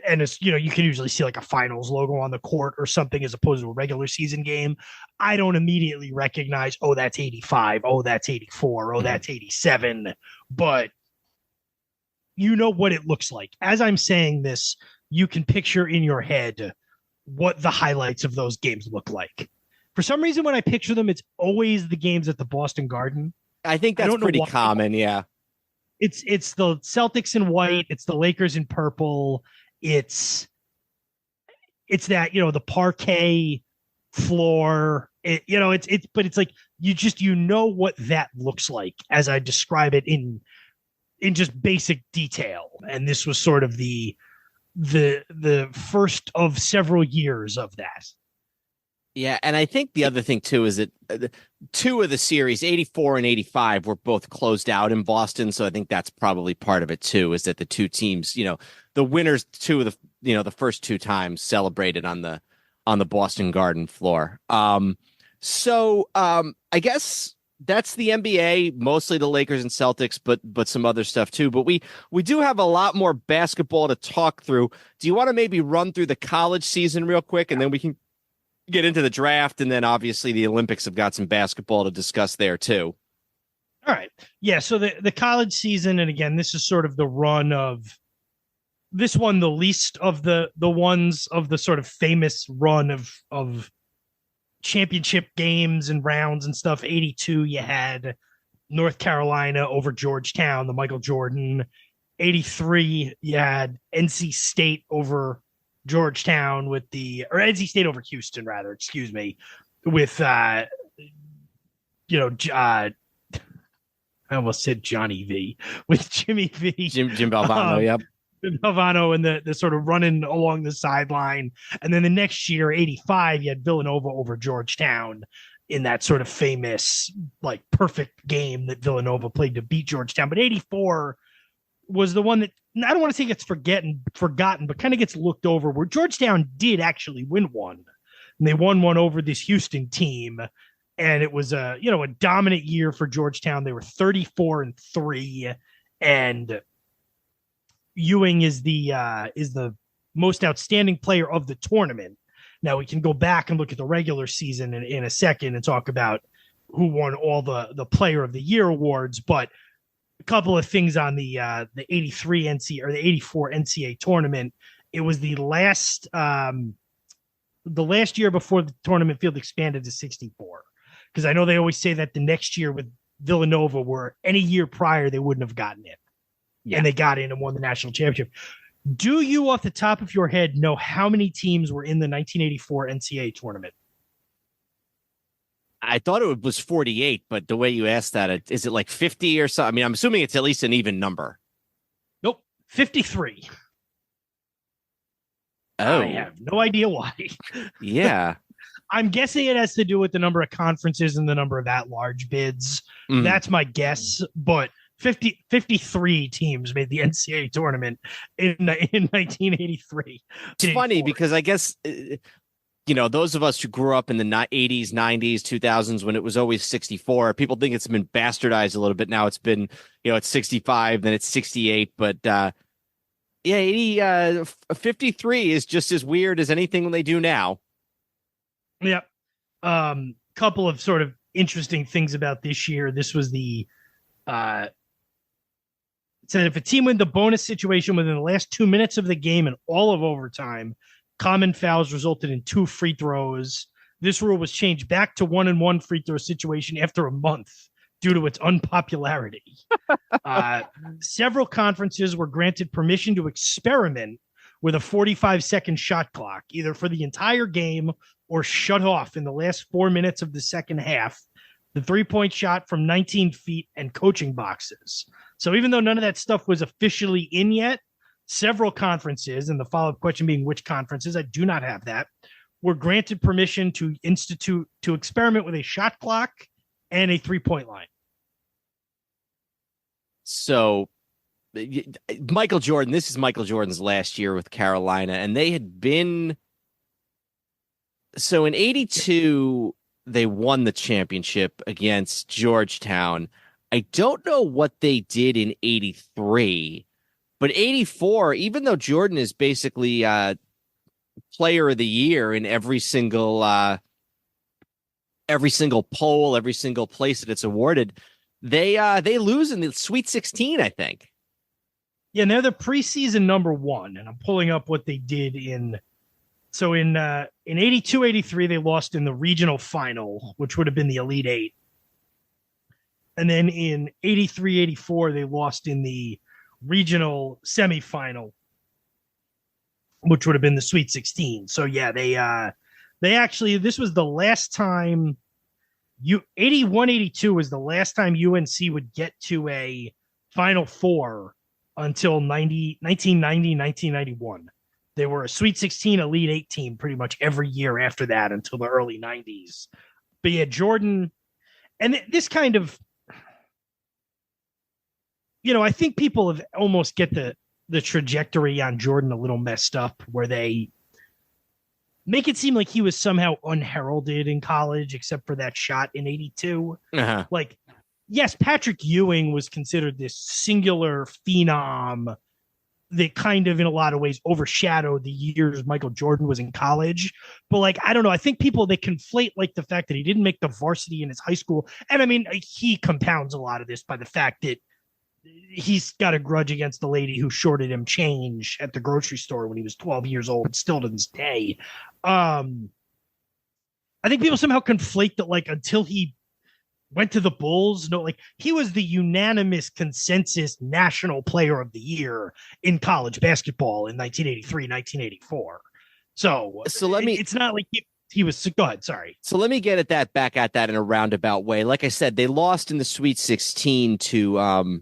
and it's, you can usually see like a finals logo on the court or something as opposed to a regular season game. I don't immediately recognize, oh, that's 85. Oh, that's 84. Oh, that's 87. But you know what it looks like. As I'm saying this, you can picture in your head what the highlights of those games look like. For some reason, when I picture them, it's always the games at the Boston Garden. I think that's pretty common. Yeah. It's the Celtics in white. It's the Lakers in purple. It's that, the parquet floor. But it's like, you know what that looks like as I describe it in just basic detail. And this was sort of the first of several years of that. Yeah, and I think the other thing too is that 2 of the series, 84 and 85, were both closed out in Boston. So I think that's probably part of it too, is that the 2 teams, the winners 2 of the first 2 times celebrated on the Boston Garden floor. So I guess that's the NBA, mostly the Lakers and Celtics, but some other stuff too. But we do have a lot more basketball to talk through. Do you want to maybe run through the college season real quick, and then we can get into the draft, and then obviously the Olympics have got some basketball to discuss there too. All right. Yeah. So the college season, and again, this is sort of the run of this one, the least of the ones of the sort of famous run of championship games and rounds and stuff. 82, you had North Carolina over Georgetown, the Michael Jordan. 83, you had NC State over Georgetown or NC State over Houston, rather, excuse me, with I almost said Johnny V, with Jimmy V. Jim Valvano, yep. Jim Valvano and the sort of running along the sideline. And then the next year, 85, you had Villanova over Georgetown in that sort of famous, like, perfect game that Villanova played to beat Georgetown. But 84 was the one that, I don't want to say gets forgotten, but kind of gets looked over, where Georgetown did actually win one. And they won one over this Houston team. And it was a dominant year for Georgetown. They were 34-3, and Ewing is the most outstanding player of the tournament. Now we can go back and look at the regular season in a second and talk about who won all the player of the year awards, but a couple of things on the 83 NCAA or the 84 NCAA tournament. It was the last year before the tournament field expanded to 64. Because I know they always say that the next year with Villanova, where any year prior they wouldn't have gotten it. Yeah. And they got in and won the national championship. Do you, off the top of your head, know how many teams were in the 1984 NCAA tournament? I thought it was 48, but the way you asked that, is it like 50 or so? I mean, I'm assuming it's at least an even number. Nope, 53. Oh. I have no idea why. Yeah. I'm guessing it has to do with the number of conferences and the number of at-large bids. Mm. That's my guess, but 53 teams made the NCAA tournament in 1983. It's funny because I guess, those of us who grew up in the 80s, 90s, 2000s, when it was always 64, people think it's been bastardized a little bit. Now it's been, it's 65, then it's 68. But 53 is just as weird as anything they do now. Yeah. Couple of sort of interesting things about this year. This was it said if a team win the bonus situation within the last 2 minutes of the game and all of overtime, common fouls resulted in 2 free throws. This rule was changed back to 1-and-1 free throw situation after a month due to its unpopularity. Several conferences were granted permission to experiment with a 45-second shot clock, either for the entire game or shut off in the last 4 minutes of the second half, the three-point shot from 19 feet, and coaching boxes. So even though none of that stuff was officially in yet, several conferences, and the follow-up question being which conferences, I do not have that, were granted permission to experiment with a shot clock and a three-point line. So Michael Jordan, this is Michael Jordan's last year with Carolina, and they had been, so in 82, they won the championship against Georgetown. I don't know what they did in 83, but 84, even though Jordan is basically player of the year in every single poll, every single place that it's awarded, they lose in the Sweet 16, I think. Yeah, and they're the preseason number one, and I'm pulling up what they did in 82, 83, they lost in the regional final, which would have been the Elite Eight. And then in 83, 84, they lost in the regional semifinal, which would have been the Sweet 16. So yeah, they actually, this was the last time 81, 82 was the last time UNC would get to a Final Four until 1990, 1991. They were a Sweet 16 Elite Eight team pretty much every year after that until the early 90s. But yeah, Jordan, and this kind of, I think people have almost get the trajectory on Jordan a little messed up, where they make it seem like he was somehow unheralded in college, except for that shot in 82. Uh-huh. Like, yes, Patrick Ewing was considered this singular phenom that kind of, in a lot of ways, overshadowed the years Michael Jordan was in college. But, like, I don't know. I think people, they conflate, like, the fact that he didn't make the varsity in his high school. And, I mean, he compounds a lot of this by the fact that he's got a grudge against the lady who shorted him change at the grocery store when he was 12 years old, still to this day. I think people somehow conflate that, like, until he went to the Bulls, he was the unanimous consensus national player of the year in college basketball in 1983, 1984. So it's not like he was, go ahead, sorry. So let me get back at that in a roundabout way. Like I said, they lost in the Sweet 16 to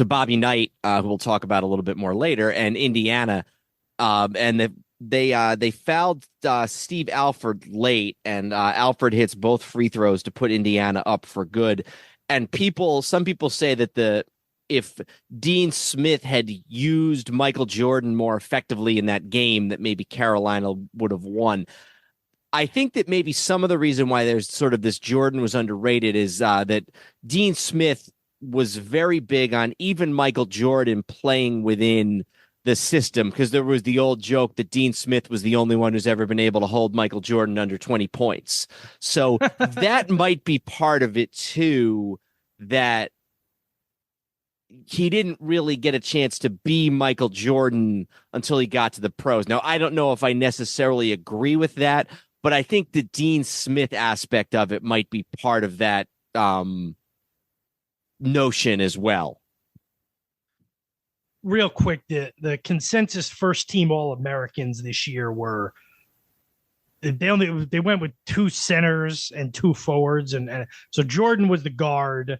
Bobby Knight, who we'll talk about a little bit more later, and Indiana. And they fouled Steve Alford late, and Alford hits both free throws to put Indiana up for good. And some people say that if Dean Smith had used Michael Jordan more effectively in that game, that maybe Carolina would have won. I think that maybe some of the reason why there's sort of this Jordan was underrated is that Dean Smith was very big on even Michael Jordan playing within the system, because there was the old joke that Dean Smith was the only one who's ever been able to hold Michael Jordan under 20 points. So that might be part of it too, that he didn't really get a chance to be Michael Jordan until he got to the pros. Now, I don't know if I necessarily agree with that, but I think the Dean Smith aspect of it might be part of that notion as well. Real quick, the consensus first team All-Americans this year were they went with two centers and two forwards, and so Jordan was the guard.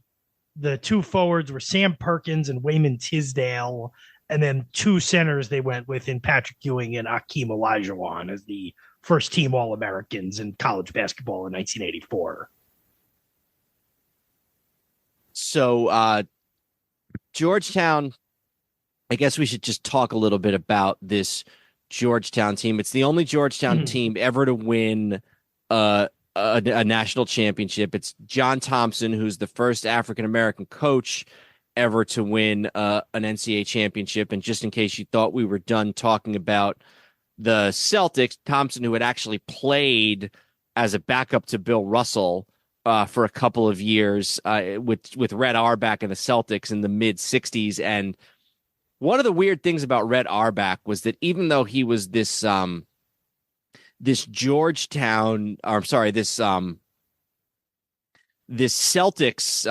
The two forwards were Sam Perkins and Wayman Tisdale, and then two centers they went with in Patrick Ewing and Akeem Olajuwon as the first team All-Americans in college basketball in 1984. So Georgetown, I guess we should just talk a little bit about this Georgetown team. It's the only Georgetown team ever to win a national championship. It's John Thompson, who's the first African-American coach ever to win an NCAA championship. And just in case you thought we were done talking about the Celtics, Thompson, who had actually played as a backup to Bill Russell for a couple of years with Red Auerbach and the Celtics in the mid-'60s. And one of the weird things about Red Auerbach was that even though he was this this Celtics,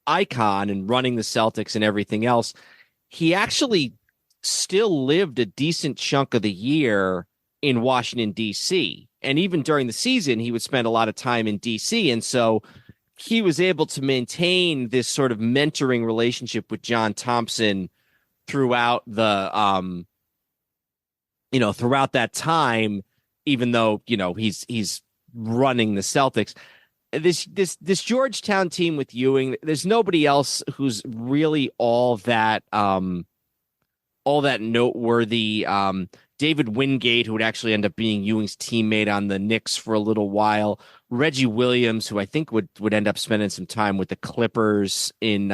icon and running the Celtics and everything else, he actually still lived a decent chunk of the year in Washington, D.C. And even during the season, he would spend a lot of time in D.C. And so he was able to maintain this sort of mentoring relationship with John Thompson throughout throughout that time, even though, he's running the Celtics. This Georgetown team with Ewing, there's nobody else who's really all that noteworthy. David Wingate, who would actually end up being Ewing's teammate on the Knicks for a little while. Reggie Williams, who I think would end up spending some time with the Clippers in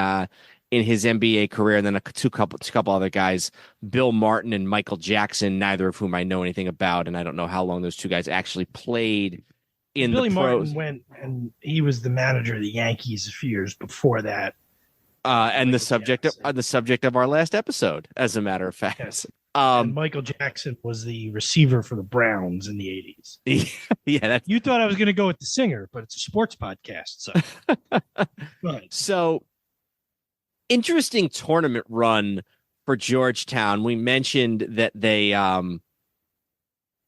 his NBA career, and then a couple other guys, Bill Martin and Michael Jackson, neither of whom I know anything about, and I don't know how long those two guys actually played in Billy the pros. Martin went, and he was the manager of the Yankees a few years before that. And the subject of our last episode, as a matter of fact. Yes. And Michael Jackson was the receiver for the Browns in the 80s. Yeah, you thought I was going to go with the singer, but it's a sports podcast. So, So interesting tournament run for Georgetown. We mentioned that they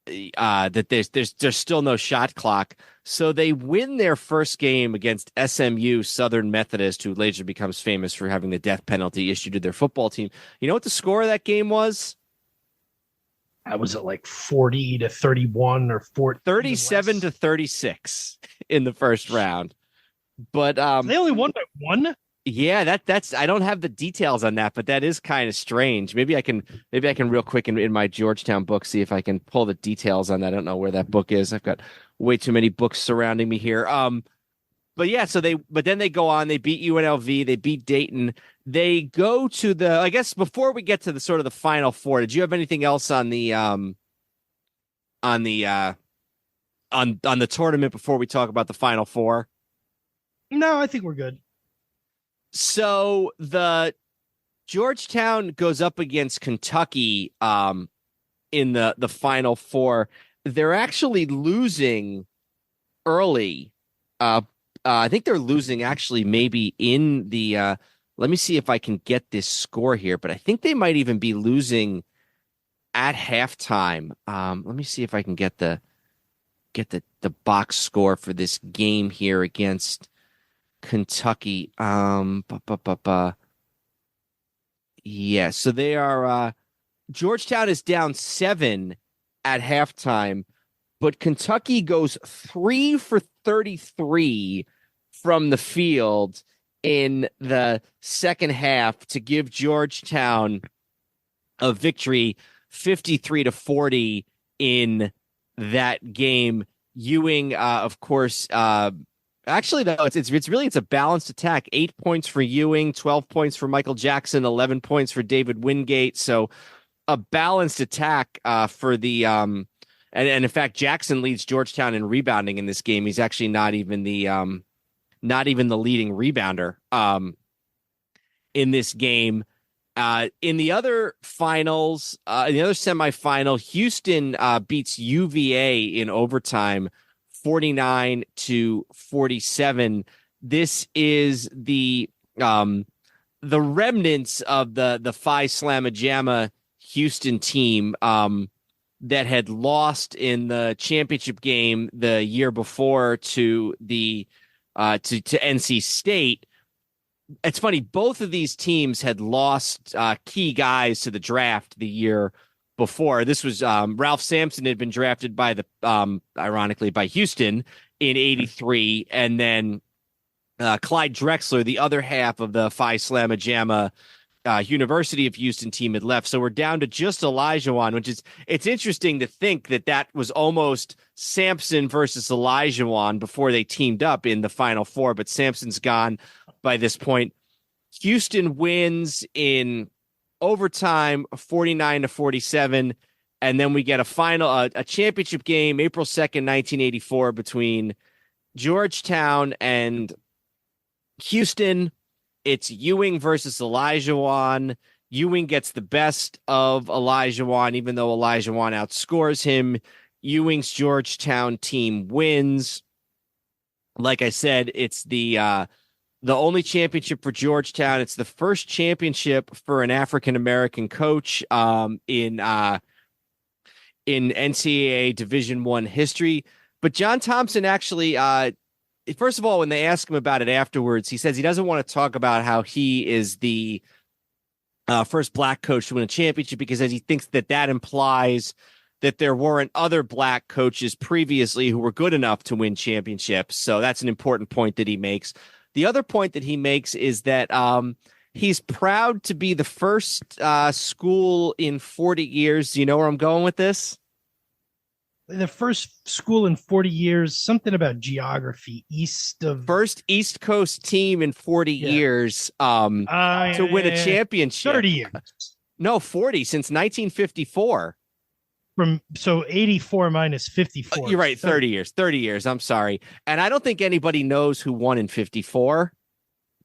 that there's still no shot clock. So they win their first game against SMU Southern Methodist, who later becomes famous for having the death penalty issued to their football team. You know what the score of that game was? Was it like 40-31 or 37-36 in the first round? But they only won by one. Yeah, that's I don't have the details on that, but that is kind of strange. Maybe I can real quick in my Georgetown book see if I can pull the details on that. I don't know where that book is. I've got way too many books surrounding me here. But yeah, but then they go on, they beat UNLV, they beat Dayton. They go to I guess before we get to the sort of the Final Four, did you have anything else on the tournament before we talk about the Final Four? No, I think we're good. So the Georgetown goes up against Kentucky in the Final Four. They're actually losing early. I think they're losing actually maybe in the let me see if I can get this score here, but I think they might even be losing at halftime. Let me see if I can get the box score for this game here against Kentucky. Yeah, so they are Georgetown is down 7 at halftime, but Kentucky goes 3 for 33 from the field in the second half to give Georgetown a victory 53-40 in that game. Ewing, of course, actually, no, it's a balanced attack. 8 points for Ewing, 12 points for Michael Jackson, 11 points for David Wingate. So a balanced attack for the and in fact, Jackson leads Georgetown in rebounding in this game. He's actually not even the leading rebounder in this game. In the other finals, in the other semifinal, Houston beats UVA in overtime, 49-47. This is the remnants of the Phi Slamma Jamma Houston team that had lost in the championship game the year before to the to NC State. It's funny, both of these teams had lost key guys to the draft the year before. This was Ralph Sampson had been drafted by ironically by Houston in '83, and then Clyde Drexler, the other half of the Phi Slamma Jamma University of Houston team, had left. So we're down to just Olajuwon, which it's interesting to think that was almost Sampson versus Olajuwon before they teamed up in the Final Four, but Sampson's gone by this point. Houston wins in overtime 49-47, and then we get a championship game April 2nd, 1984 between Georgetown and Houston. It's Ewing versus Olajuwon. Ewing gets the best of Olajuwon, even though Olajuwon outscores him. Ewing's Georgetown team wins. like I said, it's the only championship for Georgetown. It's the first championship for an African American coach in NCAA Division I history. But John Thompson actually, first of all, when they ask him about it afterwards, he says he doesn't want to talk about how he is the first black coach to win a championship because he thinks that implies that there weren't other black coaches previously who were good enough to win championships. So that's an important point that he makes. The other point that he makes is that he's proud to be the first school in 40 years. Do you know where I'm going with this? The first school in 40 years, something about geography east of first East Coast team in 40 years to win a championship. 30 years. No, 40 since 1954. So 84 minus 54. You're right, 30 years. 30 years. I'm sorry. And I don't think anybody knows who won in 54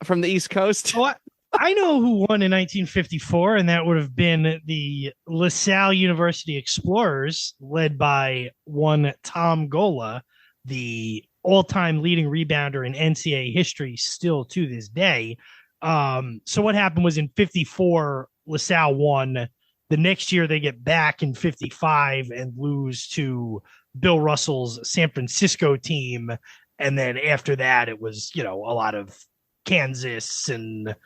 from the East Coast. Oh, I know who won in 1954, and that would have been the LaSalle University Explorers, led by one Tom Gola, the all-time leading rebounder in NCAA history still to this day. So what happened was in 54, LaSalle won. The next year they get back in 55 and lose to Bill Russell's San Francisco team. And then after that, it was, a lot of Kansas and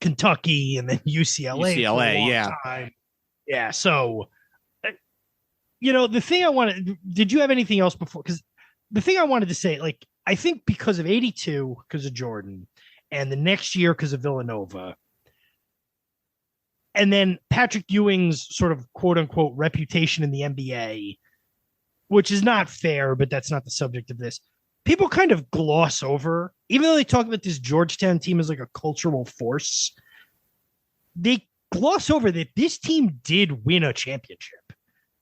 Kentucky and then UCLA. Yeah. Time. Yeah. So, the thing I wanted, did you have anything else before? Because the thing I wanted to say, I think because of 82, because of Jordan, and the next year because of Villanova, and then Patrick Ewing's sort of quote unquote reputation in the NBA, which is not fair, but that's not the subject of this. People kind of gloss over, even though they talk about this Georgetown team as like a cultural force, they gloss over that this team did win a championship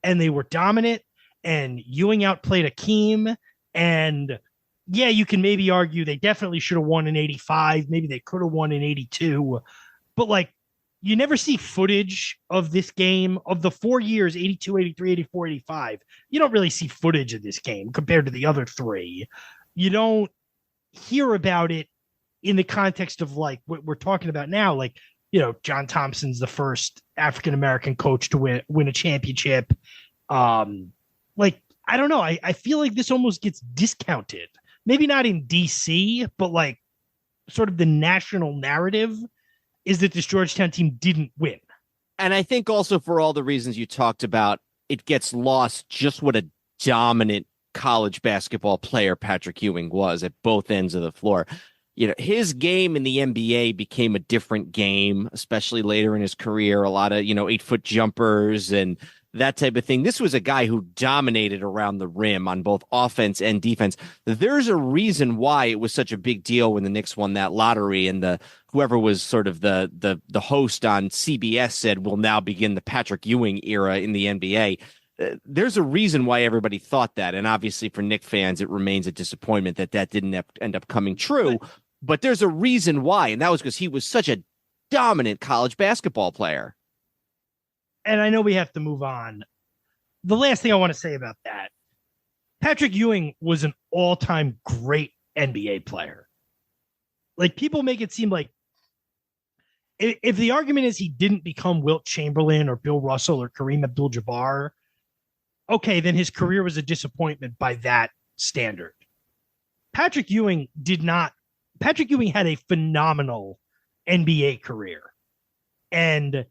and they were dominant, and Ewing outplayed Akeem. And yeah, you can maybe argue they definitely should have won in 85. Maybe they could have won in 82, but you never see footage of this game of the 4 years, 82, 83, 84, 85. You don't really see footage of this game compared to the other three. You don't hear about it in the context of what we're talking about now. John Thompson's the first African-American coach to win a championship. I don't know. I feel like this almost gets discounted. Maybe not in DC, but sort of the national narrative is that this Georgetown team didn't win. And I think also for all the reasons you talked about, it gets lost just what a dominant college basketball player Patrick Ewing was at both ends of the floor. His game in the NBA became a different game, especially later in his career. A lot of, 8-foot jumpers and that type of thing. This was a guy who dominated around the rim on both offense and defense. There's a reason why it was such a big deal when the Knicks won that lottery, and whoever was sort of the host on CBS said, "We'll now begin the Patrick Ewing era in the NBA." There's a reason why everybody thought that, and obviously for Knicks fans, it remains a disappointment that didn't end up coming true. But there's a reason why, and that was because he was such a dominant college basketball player. And I know we have to move on. The last thing I want to say about that, Patrick Ewing was an all-time great NBA player. People make it seem like if the argument is he didn't become Wilt Chamberlain or Bill Russell or Kareem Abdul-Jabbar, okay, then his career was a disappointment by that standard. Patrick Ewing had a phenomenal NBA career. And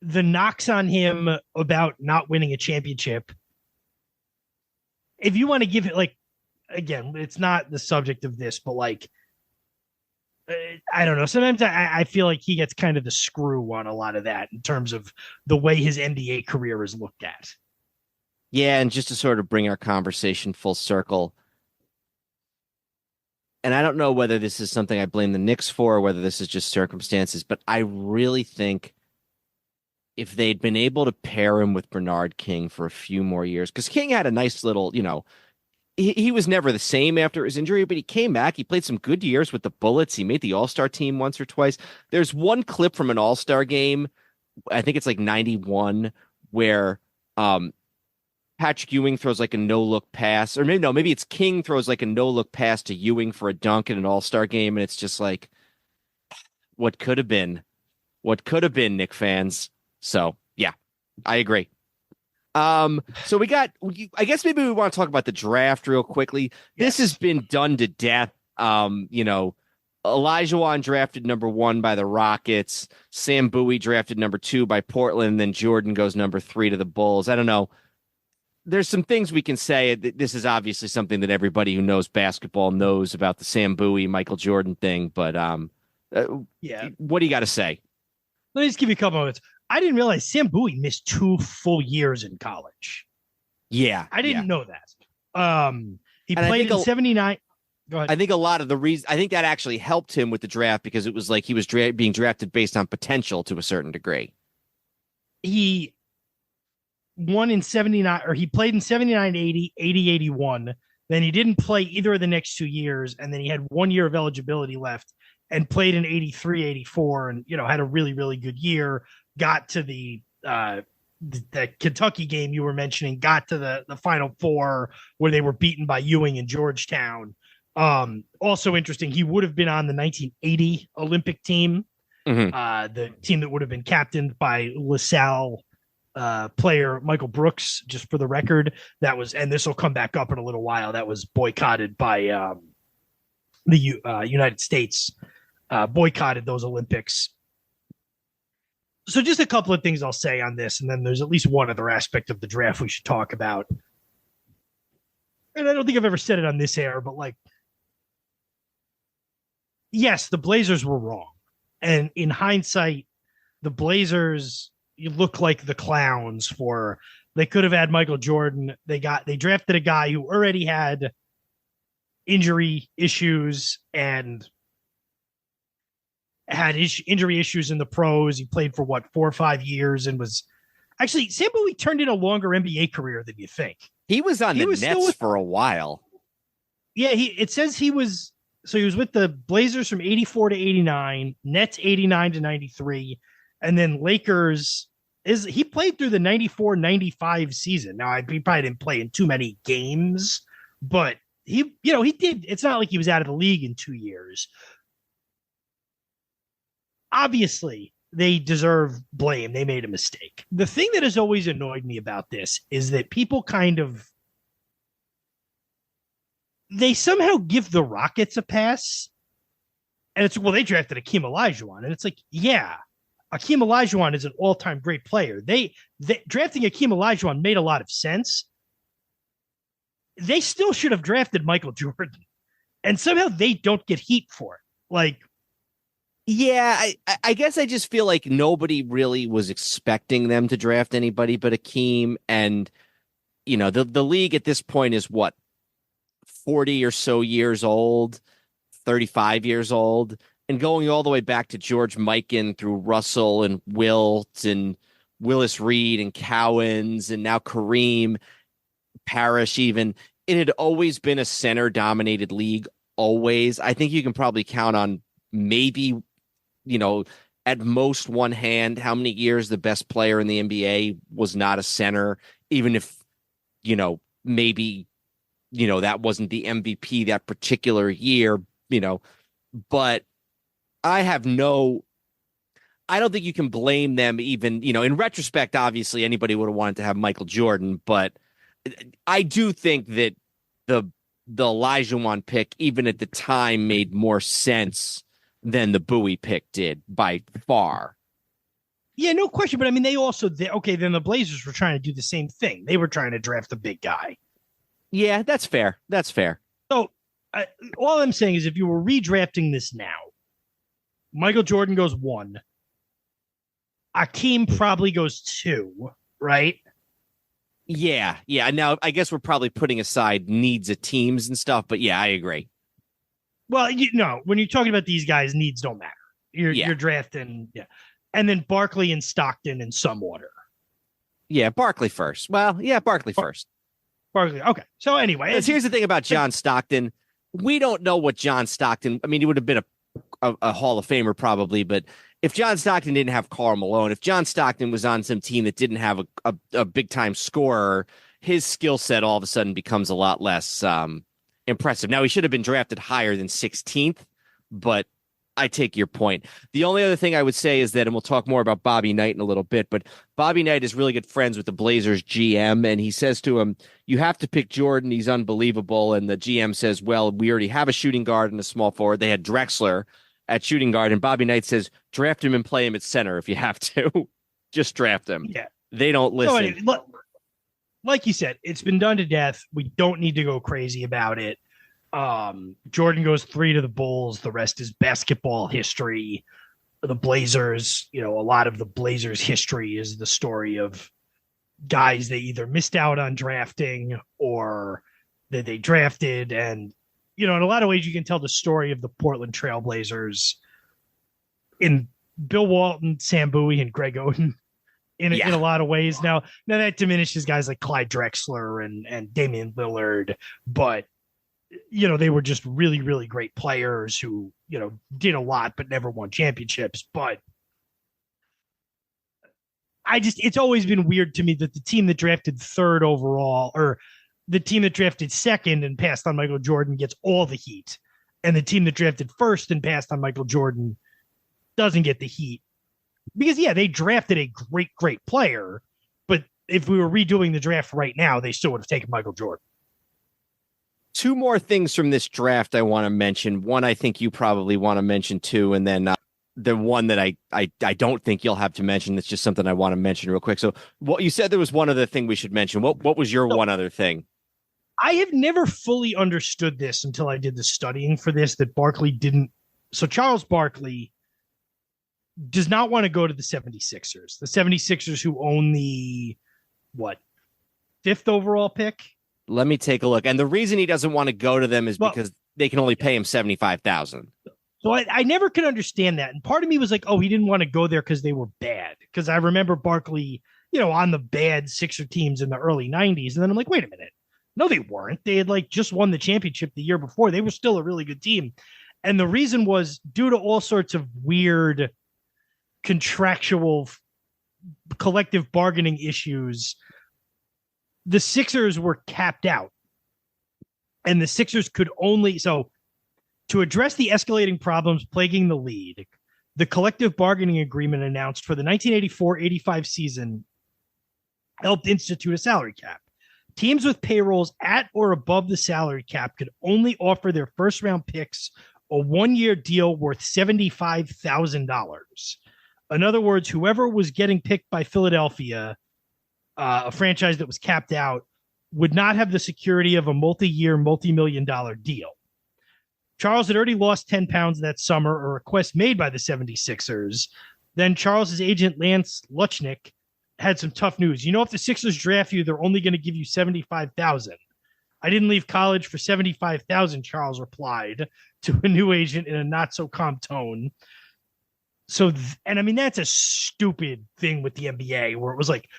the knocks on him about not winning a championship, if you want to give it again, it's not the subject of this, but I don't know. Sometimes I feel like he gets kind of the screw on a lot of that in terms of the way his NBA career is looked at. Yeah. And just to sort of bring our conversation full circle, and I don't know whether this is something I blame the Knicks for or whether this is just circumstances, but I really think if they'd been able to pair him with Bernard King for a few more years, because King had a nice little, he was never the same after his injury, but he came back. He played some good years with the Bullets. He made the All-Star team once or twice. There's one clip from an All-Star game, I think it's 91, where Patrick Ewing throws like a no-look pass, or maybe it's King throws like a no-look pass to Ewing for a dunk in an All-Star game, and it's just like, what could have been, Knick fans. So yeah, I agree. So I guess maybe we want to talk about the draft real quickly. This has been done to death. Olajuwon drafted number 1 by the Rockets. Sam Bowie drafted number 2 by Portland. And then Jordan goes number 3 to the Bulls. I don't know. There's some things we can say. This is obviously something that everybody who knows basketball knows about the Sam Bowie, Michael Jordan thing. But what do you got to say? Let me just give you a couple moments. I didn't realize Sam Bowie missed 2 full years in college. Yeah. I didn't know that. He played in 79. Go ahead. I think a lot of the reason, I think that actually helped him with the draft because it was like he was being drafted based on potential to a certain degree. He won in 79, or he played in 79, 80, 80, 81. Then he didn't play either of the next 2 years. And then he had 1 year of eligibility left and played in 83, 84 and, had a really, really good year. Got to the Kentucky game you were mentioning, got to the Final Four where they were beaten by Ewing and Georgetown. Also interesting, he would have been on the 1980 Olympic team, the team that would have been captained by LaSalle player Michael Brooks, just for the record. That was, and this will come back up in a little while, that was boycotted by the United States, boycotted those Olympics. So just a couple of things I'll say on this, and then there's at least one other aspect of the draft we should talk about. And I don't think I've ever said it on this air, but yes, the Blazers were wrong. And in hindsight, the Blazers, you look like the clowns they could have had Michael Jordan. They drafted a guy who already had injury issues and had injury issues in the pros. He played for 4 or 5 years and was actually, Sam Bowie turned in a longer NBA career than you think. He was on the Nets for a while. Yeah, it says he was with the Blazers from 84 to 89, Nets 89 to 93, and then Lakers he played through the 94-95 season. Now, he probably didn't play in too many games, but he did. It's not like he was out of the league in 2 years. Obviously, they deserve blame. They made a mistake. The thing that has always annoyed me about this is that people they somehow give the Rockets a pass. And it's, well, they drafted Akeem Olajuwon. And it's like, yeah, Akeem Olajuwon is an all-time great player. They drafting Akeem Olajuwon made a lot of sense. They still should have drafted Michael Jordan. And somehow they don't get heat for it. Yeah, I guess I just feel like nobody really was expecting them to draft anybody but Akeem. And, the league at this point is 40 or so years old, 35 years old, and going all the way back to George Mikan through Russell and Wilt and Willis Reed and Cowens and now Kareem, Parrish even. It had always been a center-dominated league, always. I think you can probably count on maybe at most one hand how many years the best player in the NBA was not a center, even if, maybe, that wasn't the MVP that particular year, but I don't think you can blame them even, in retrospect, obviously anybody would have wanted to have Michael Jordan, but I do think that the Olajuwon pick, even at the time, made more sense than the Bowie pick did by far. Yeah, no question. But I mean, then the Blazers were trying to do the same thing. They were trying to draft a big guy. Yeah, that's fair. So all I'm saying is if you were redrafting this now, Michael Jordan goes 1. Akeem probably goes 2, right? Yeah. Now, I guess we're probably putting aside needs of teams and stuff, but yeah, I agree. Well, when you're talking about these guys, needs don't matter. You're drafting, and then Barkley and Stockton in some order. Yeah, Barkley first. Well, yeah, Barkley first. Barkley. Okay. So anyway, here's the thing about John Stockton. We don't know what John Stockton. I mean, he would have been a Hall of Famer probably, but if John Stockton didn't have Karl Malone, if John Stockton was on some team that didn't have a big time scorer, his skill set all of a sudden becomes a lot less impressive. Now, he should have been drafted higher than 16th, but I take your point. The only other thing I would say is that, and we'll talk more about Bobby Knight in a little bit, but Bobby Knight is really good friends with the Blazers GM, and he says to him, you have to pick Jordan. He's unbelievable. And the GM says, well, we already have a shooting guard and a small forward. They had Drexler at shooting guard, and Bobby Knight says, draft him and play him at center if you have to. Just draft him. Yeah. They don't listen. So anyway, like you said, it's been done to death. We don't need to go crazy about it. Jordan goes 3 to the Bulls. The rest is basketball history. The Blazers, a lot of the Blazers history is the story of guys they either missed out on drafting or that they drafted. And, in a lot of ways you can tell the story of the Portland Trail Blazers in Bill Walton, Sam Bowie, and Greg Oden in a lot of ways. Now that diminishes guys like Clyde Drexler and Damian Lillard, but they were just really, really great players who, did a lot, but never won championships. But it's always been weird to me that the team that drafted 3rd overall, or the team that drafted 2nd and passed on Michael Jordan, gets all the heat. And the team that drafted 1st and passed on Michael Jordan doesn't get the heat. Because, they drafted a great, great player. But if we were redoing the draft right now, they still would have taken Michael Jordan. 2 more things from this draft I want to mention. One I think you probably want to mention too, and then the one that I don't think you'll have to mention. It's just something I want to mention real quick. So, what you said, there was one other thing we should mention. What was your one other thing? I have never fully understood this until I did the studying for this, that Barkley didn't. So Charles Barkley does not want to go to the 76ers. The 76ers, who own the 5th overall pick. Let me take a look. And the reason he doesn't want to go to them is because they can only pay him $75,000. So I never could understand that. And part of me was like, oh, he didn't want to go there because they were bad. Because I remember Barkley, on the bad Sixer teams in the early 90s. And then I'm like, wait a minute. No, they weren't. They had just won the championship the year before. They were still a really good team. And the reason was due to all sorts of weird contractual collective bargaining issues. The Sixers were capped out, and the Sixers could only, to address the escalating problems plaguing the league, the collective bargaining agreement announced for the 1984-85 season helped institute a salary cap. Teams with payrolls at or above the salary cap could only offer their first round picks a 1-year deal worth $75,000. In other words, whoever was getting picked by Philadelphia, a franchise that was capped out, would not have the security of a multi-year, multi-million-dollar deal. Charles had already lost 10 pounds that summer, a request made by the 76ers. Then Charles's agent, Lance Luchnick, had some tough news. If the Sixers draft you, they're only going to give you $75,000. I didn't leave college for $75,000, Charles replied to a new agent in a not-so-calm tone. So, that's a stupid thing with the NBA, where it was like,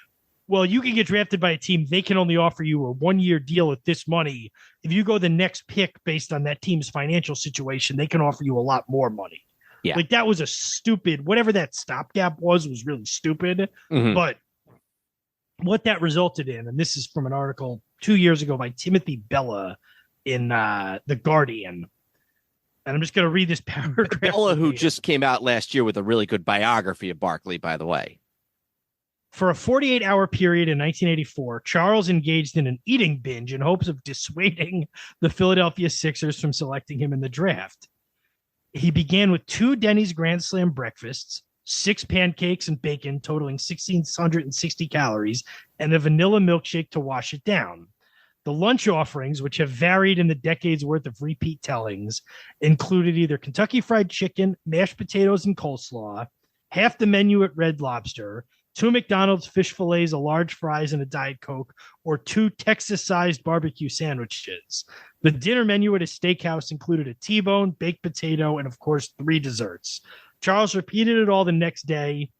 well, you can get drafted by a team. They can only offer you a 1-year deal at this money. If you go the next pick based on that team's financial situation, they can offer you a lot more money. Yeah. That was a stupid, whatever that stopgap was really stupid. Mm-hmm. But what that resulted in, and this is from an article 2 years ago by Timothy Bella in The Guardian. And I'm just going to read this paragraph. Bella, who just came out last year with a really good biography of Barkley, by the way. For a 48-hour period in 1984, Charles engaged in an eating binge in hopes of dissuading the Philadelphia Sixers from selecting him in the draft. He began with 2 Denny's Grand Slam breakfasts, 6 pancakes and bacon totaling 1,660 calories, and a vanilla milkshake to wash it down. The lunch offerings, which have varied in the decades worth of repeat tellings, included either Kentucky Fried Chicken, mashed potatoes and coleslaw, half the menu at Red Lobster, 2 McDonald's fish fillets, a large fries, and a Diet Coke, or 2 Texas-sized barbecue sandwiches. The dinner menu at a steakhouse included a T-bone, baked potato, and, of course, 3 desserts. Charles repeated it all the next day,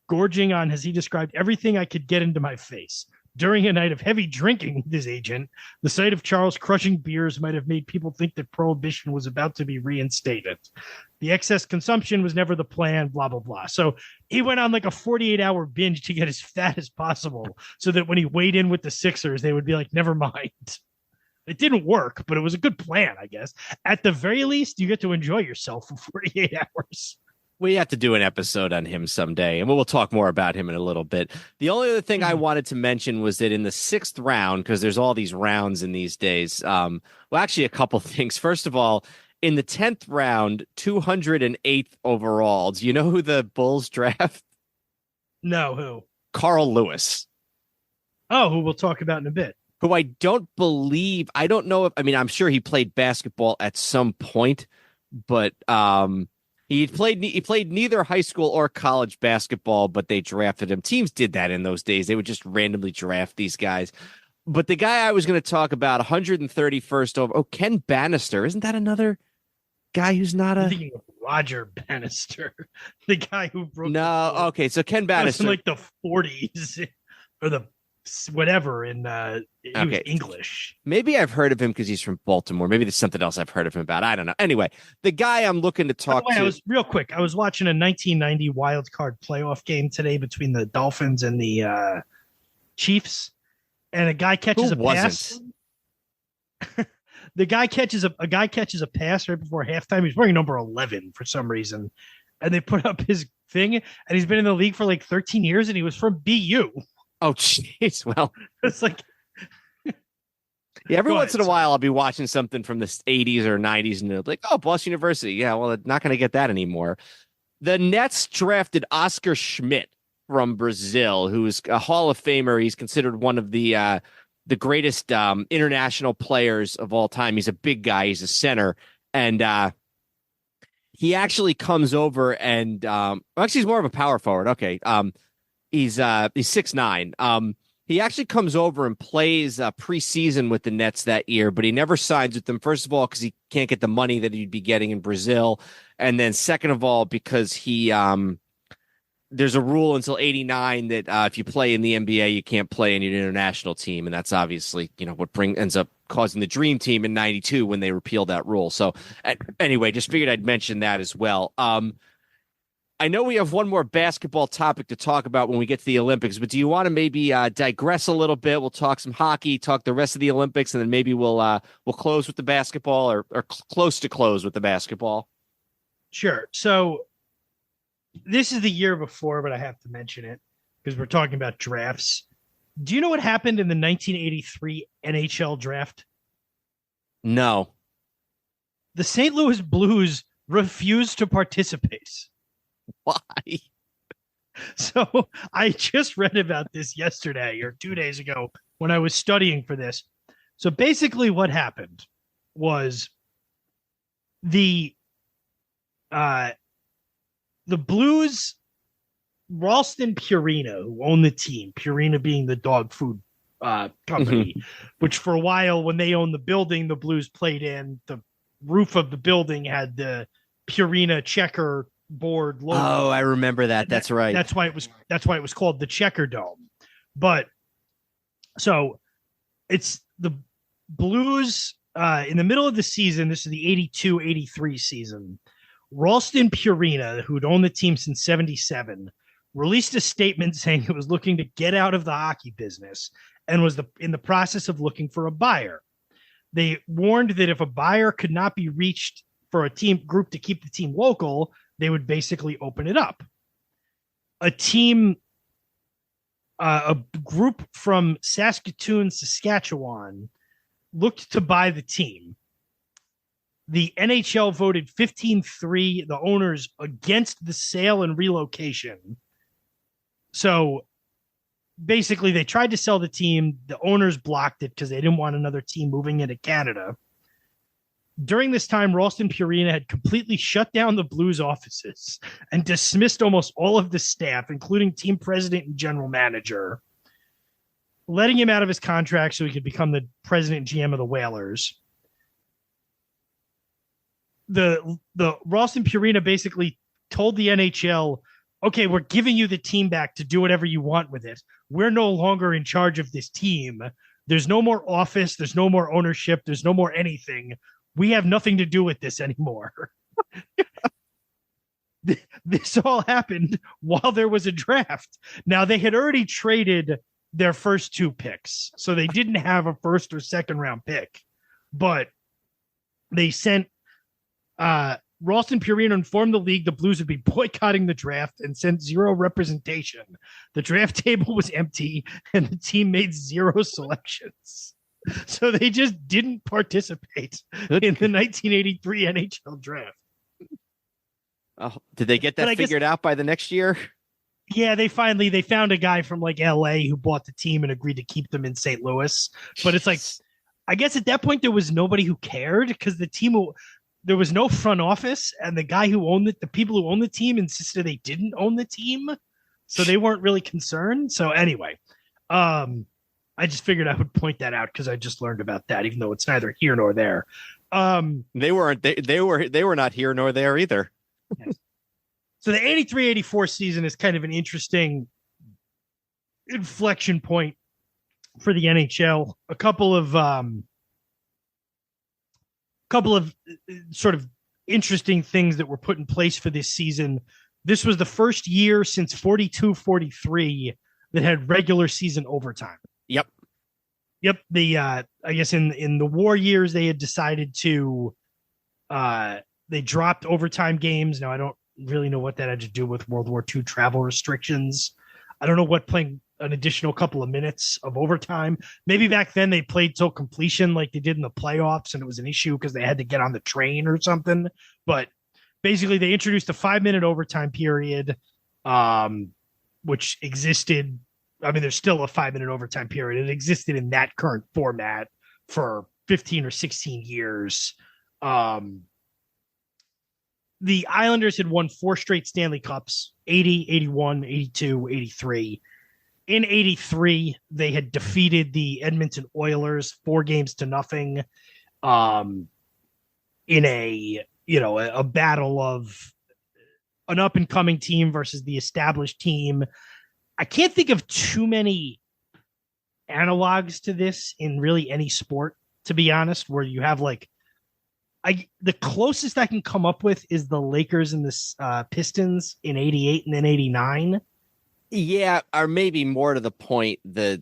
gorging on, as he described, everything I could get into my face. During a night of heavy drinking with his agent, the sight of Charles crushing beers might have made people think that prohibition was about to be reinstated. The excess consumption was never the plan, blah, blah, blah. So he went on like a 48-hour binge to get as fat as possible so that when he weighed in with the Sixers, they would be like, never mind. It didn't work, but it was a good plan, I guess. At the very least, you get to enjoy yourself for 48 hours. We have to do an episode on him someday, and we'll talk more about him in a little bit. The only other thing I wanted to mention was that in the 6th round, because there's all these rounds in these days, well, actually a couple things. First of all, in the 10th round, 208th overall, do you know who the Bulls draft? No, who? Carl Lewis. Oh, who we'll talk about in a bit. Who I don't know if, I mean, I'm sure he played basketball at some point, but he played neither high school or college basketball, but they drafted him. Teams did that in those days. They would just randomly draft these guys. But the guy I was going to talk about, 131st over. Oh, Ken Bannister. Isn't that another guy who's not I'm thinking of Roger Bannister, the guy who broke. No, okay. So Ken Bannister, in like the 40s or the whatever, in he was English. Maybe I've heard of him because he's from Baltimore. Maybe there's something else I've heard of him about. I don't know. Anyway, the guy I'm looking to talk to. I was watching a 1990 wild card playoff game today between the Dolphins and the Chiefs, and a guy catches a pass. The guy catches a pass right before halftime. He's wearing number 11 for some reason, and they put up his thing, and he's been in the league for like 13 years, and he was from BU. Oh, jeez. Well, it's like, yeah, every once in a while, I'll be watching something from the 80s or 90s, and they're like, oh, Boston University. Yeah, well, they're not going to get that anymore. The Nets drafted Oscar Schmidt from Brazil, who is a Hall of Famer. He's considered one of the greatest international players of all time. He's a big guy. He's a center. And he actually comes over and actually, he's more of a power forward. Okay. He's 6'9". He actually comes over and plays preseason with the Nets that year, but he never signs with them. First of all, because he can't get the money that he'd be getting in Brazil, and then second of all, because he there's a rule until '89 that if you play in the NBA, you can't play in your international team, and that's obviously what ends up causing the Dream Team in '92 when they repealed that rule. So anyway, just figured I'd mention that as well. I know we have one more basketball topic to talk about when we get to the Olympics, but do you want to maybe digress a little bit? We'll talk some hockey, talk the rest of the Olympics, and then maybe we'll close with the basketball or close to close with the basketball. Sure. So this is the year before, but I have to mention it because we're talking about drafts. Do you know what happened in the 1983 NHL draft? No. The St. Louis Blues refused to participate. Why? So I just read about this yesterday or 2 days ago when I was studying for this. So basically what happened was the Blues, Ralston Purina, who owned the team, Purina being the dog food company, which for a while when they owned the building, the Blues played in, the roof of the building had the Purina checker board logo. Oh, I remember that. That's right. That's why it was called the Checker Dome. But so it's the Blues in the middle of the season. This is the 82-83 season. Ralston Purina, who'd owned the team since 77, released a statement saying it was looking to get out of the hockey business and was in the process of looking for a buyer. They warned that if a buyer could not be reached for a team group to keep the team local, they would basically open it up. A group from Saskatoon, Saskatchewan, looked to buy the team. The NHL voted 15-3, the owners, against the sale and relocation. So basically, they tried to sell the team. The owners blocked it because they didn't want another team moving into Canada. During this time, Ralston Purina had completely shut down the Blues offices and dismissed almost all of the staff, including team president and general manager, letting him out of his contract so he could become the president and GM of the Whalers. The Ralston Purina basically told the NHL, okay, we're giving you the team back to do whatever you want with it. we're no longer in charge of this team. There's no more office. There's no more ownership. There's no more anything. We have nothing to do with this anymore. This all happened while there was a draft. Now, they had already traded their first 2 picks, so they didn't have a first or second round pick, but they sent Ralston Purino informed the league the Blues would be boycotting the draft and sent 0 representation. The draft table was empty and the team made 0 selections. So they just didn't participate in the 1983 NHL draft. Oh, did they get that figured out by the next year? Yeah, they found a guy from like LA who bought the team and agreed to keep them in St. Louis. But it's like, I guess at that point there was nobody who cared because there was no front office, and the guy who owned it, the people who owned the team insisted they didn't own the team. So they weren't really concerned. So anyway, I just figured I would point that out because I just learned about that, even though it's neither here nor there. They were not here nor there either. Yes. So the 83-84 season is kind of an interesting inflection point for the NHL. A couple of sort of interesting things that were put in place for this season. This was the first year since 42-43 that had regular season overtime. Yep. I guess in the war years they had decided to they dropped overtime games. Now I don't really know what that had to do with World War II travel restrictions. I don't know what playing an additional couple of minutes of overtime. Maybe back then they played till completion like they did in the playoffs and it was an issue because they had to get on the train or something. But basically they introduced a 5-minute overtime period, which existed. I mean, there's still a 5-minute overtime period. It existed in that current format for 15 or 16 years. The Islanders had won 4 straight Stanley Cups, 80, 81, 82, 83. In 83, they had defeated the Edmonton Oilers 4-0 in a battle of an up-and-coming team versus the established team. I can't think of too many analogs to this in really any sport, to be honest, where you have the closest I can come up with is the Lakers and the Pistons in 88 and then 89. Yeah, or maybe more to the point, the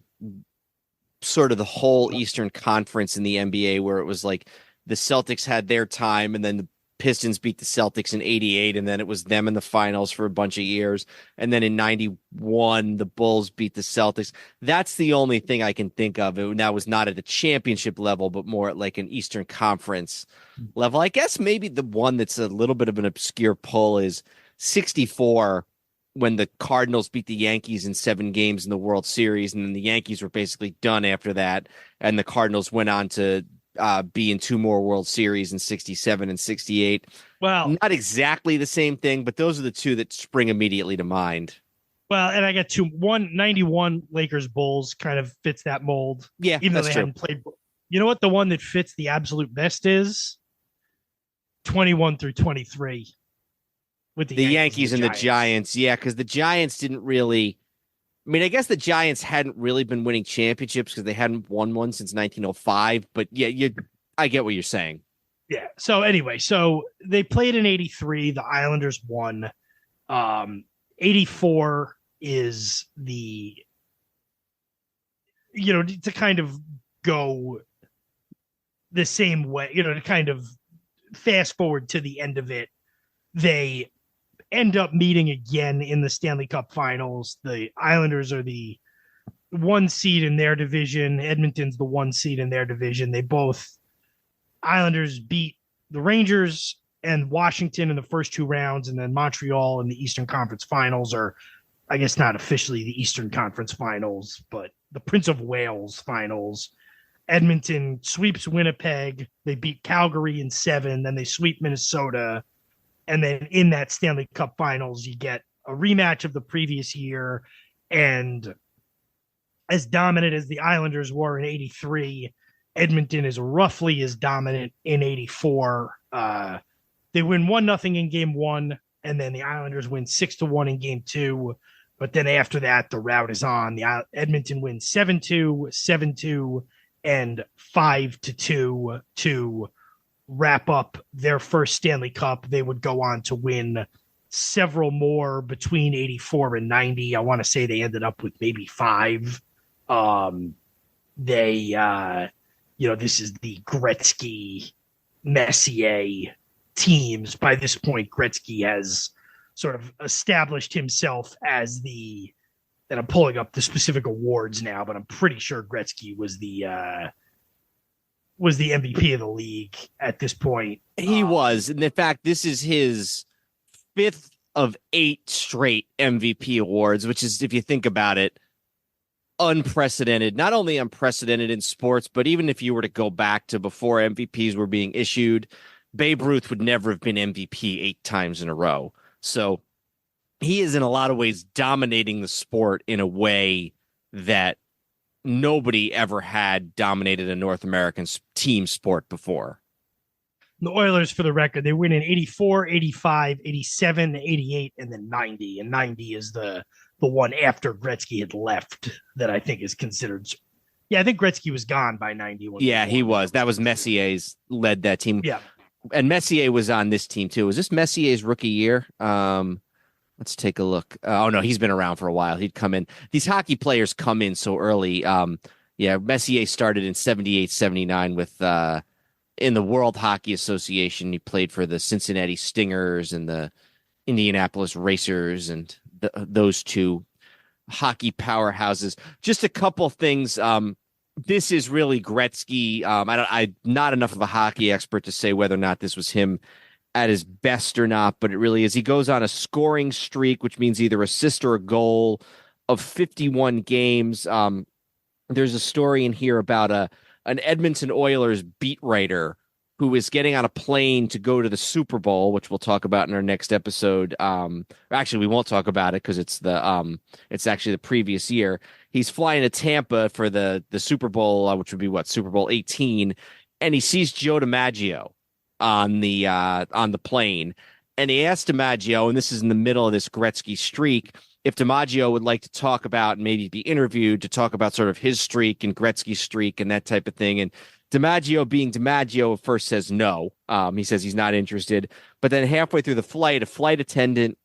sort of the whole Eastern Conference in the NBA where it was like the Celtics had their time and then the Pistons beat the Celtics in 88 and then it was them in the finals for a bunch of years. And then in 91, the Bulls beat the Celtics. That's the only thing I can think of. It now was not at the championship level, but more at like an Eastern Conference level. I guess maybe the one that's a little bit of an obscure pull is 64 when the Cardinals beat the Yankees in 7 games in the World Series. And then the Yankees were basically done after that. And the Cardinals went on to be in 2 more World Series in 67 and 68. Well, not exactly the same thing, but those are the 2 that spring immediately to mind. Well, and I got 2. 91 Lakers Bulls kind of fits that mold. Yeah, even though they true. hadn't played. You know what the one that fits the absolute best is? 21 through 23 with the Yankees and the Giants. Yeah, because the Giants didn't really. I mean, I guess the Giants hadn't really been winning championships because they hadn't won one since 1905. But yeah, I get what you're saying. Yeah. So anyway, they played in 83. The Islanders won. 84 is the, to kind of go the same way, to kind of fast forward to the end of it. They end up meeting again in the Stanley Cup Finals. The Islanders are the 1 seed in their division. Edmonton's the 1 seed in their division. Islanders beat the Rangers and Washington in the first 2 rounds, and then Montreal in the Eastern Conference Finals, or I guess not officially the Eastern Conference Finals, but the Prince of Wales Finals. Edmonton sweeps Winnipeg. They beat Calgary in 7. Then they sweep Minnesota. And then in that Stanley Cup Finals, you get a rematch of the previous year. And as dominant as the Islanders were in 83, Edmonton is roughly as dominant in 84. They win 1-0 in game 1, and then the Islanders win 6-1 in game 2. But then after that, the route is on. The Edmonton wins 7-2, 7-2, and 5-2 to wrap up their first Stanley Cup. They would go on to win several more between 84 and 90. I want to say they ended up with maybe 5. This is the Gretzky Messier teams. By this point, Gretzky has sort of established himself as and I'm pulling up the specific awards now, but I'm pretty sure Gretzky was the MVP of the league at this point. He was. And in fact, this is his 5th of 8 straight MVP awards, which is, if you think about it, unprecedented. Not only unprecedented in sports, but even if you were to go back to before MVPs were being issued, Babe Ruth would never have been MVP 8 times in a row. So he is in a lot of ways dominating the sport in a way that nobody ever had dominated a North American team sport before. The Oilers, for the record, they win in 84, 85, 87, 88, and then 90. And 90 is the one after Gretzky had left that I think is considered. Yeah, I think Gretzky was gone by 90. Yeah, he was. That was Messier's led that team. Yeah. And Messier was on this team too. Was this Messier's rookie year? Let's take a look. Oh no, he's been around for a while. He'd come in. These hockey players come in so early. Messier started in 78, 79 with in the World Hockey Association. He played for the Cincinnati Stingers and the Indianapolis Racers and those two hockey powerhouses. Just a couple things. This is really Gretzky. I'm not enough of a hockey expert to say whether or not this was him at his best or not, but it really is. He goes on a scoring streak, which means either assist or a goal of 51 games. There's a story in here about an Edmonton Oilers beat writer who is getting on a plane to go to the Super Bowl, which we'll talk about in our next episode. Actually, we won't talk about it because it's actually the previous year. He's flying to Tampa for the Super Bowl, which would be Super Bowl 18, and he sees Joe DiMaggio on the plane, and he asked DiMaggio, and this is in the middle of this Gretzky streak, if DiMaggio would like to talk about and maybe be interviewed to talk about sort of his streak and Gretzky's streak and that type of thing. And DiMaggio, being DiMaggio, first says no. He says he's not interested. But then halfway through the flight, a flight attendant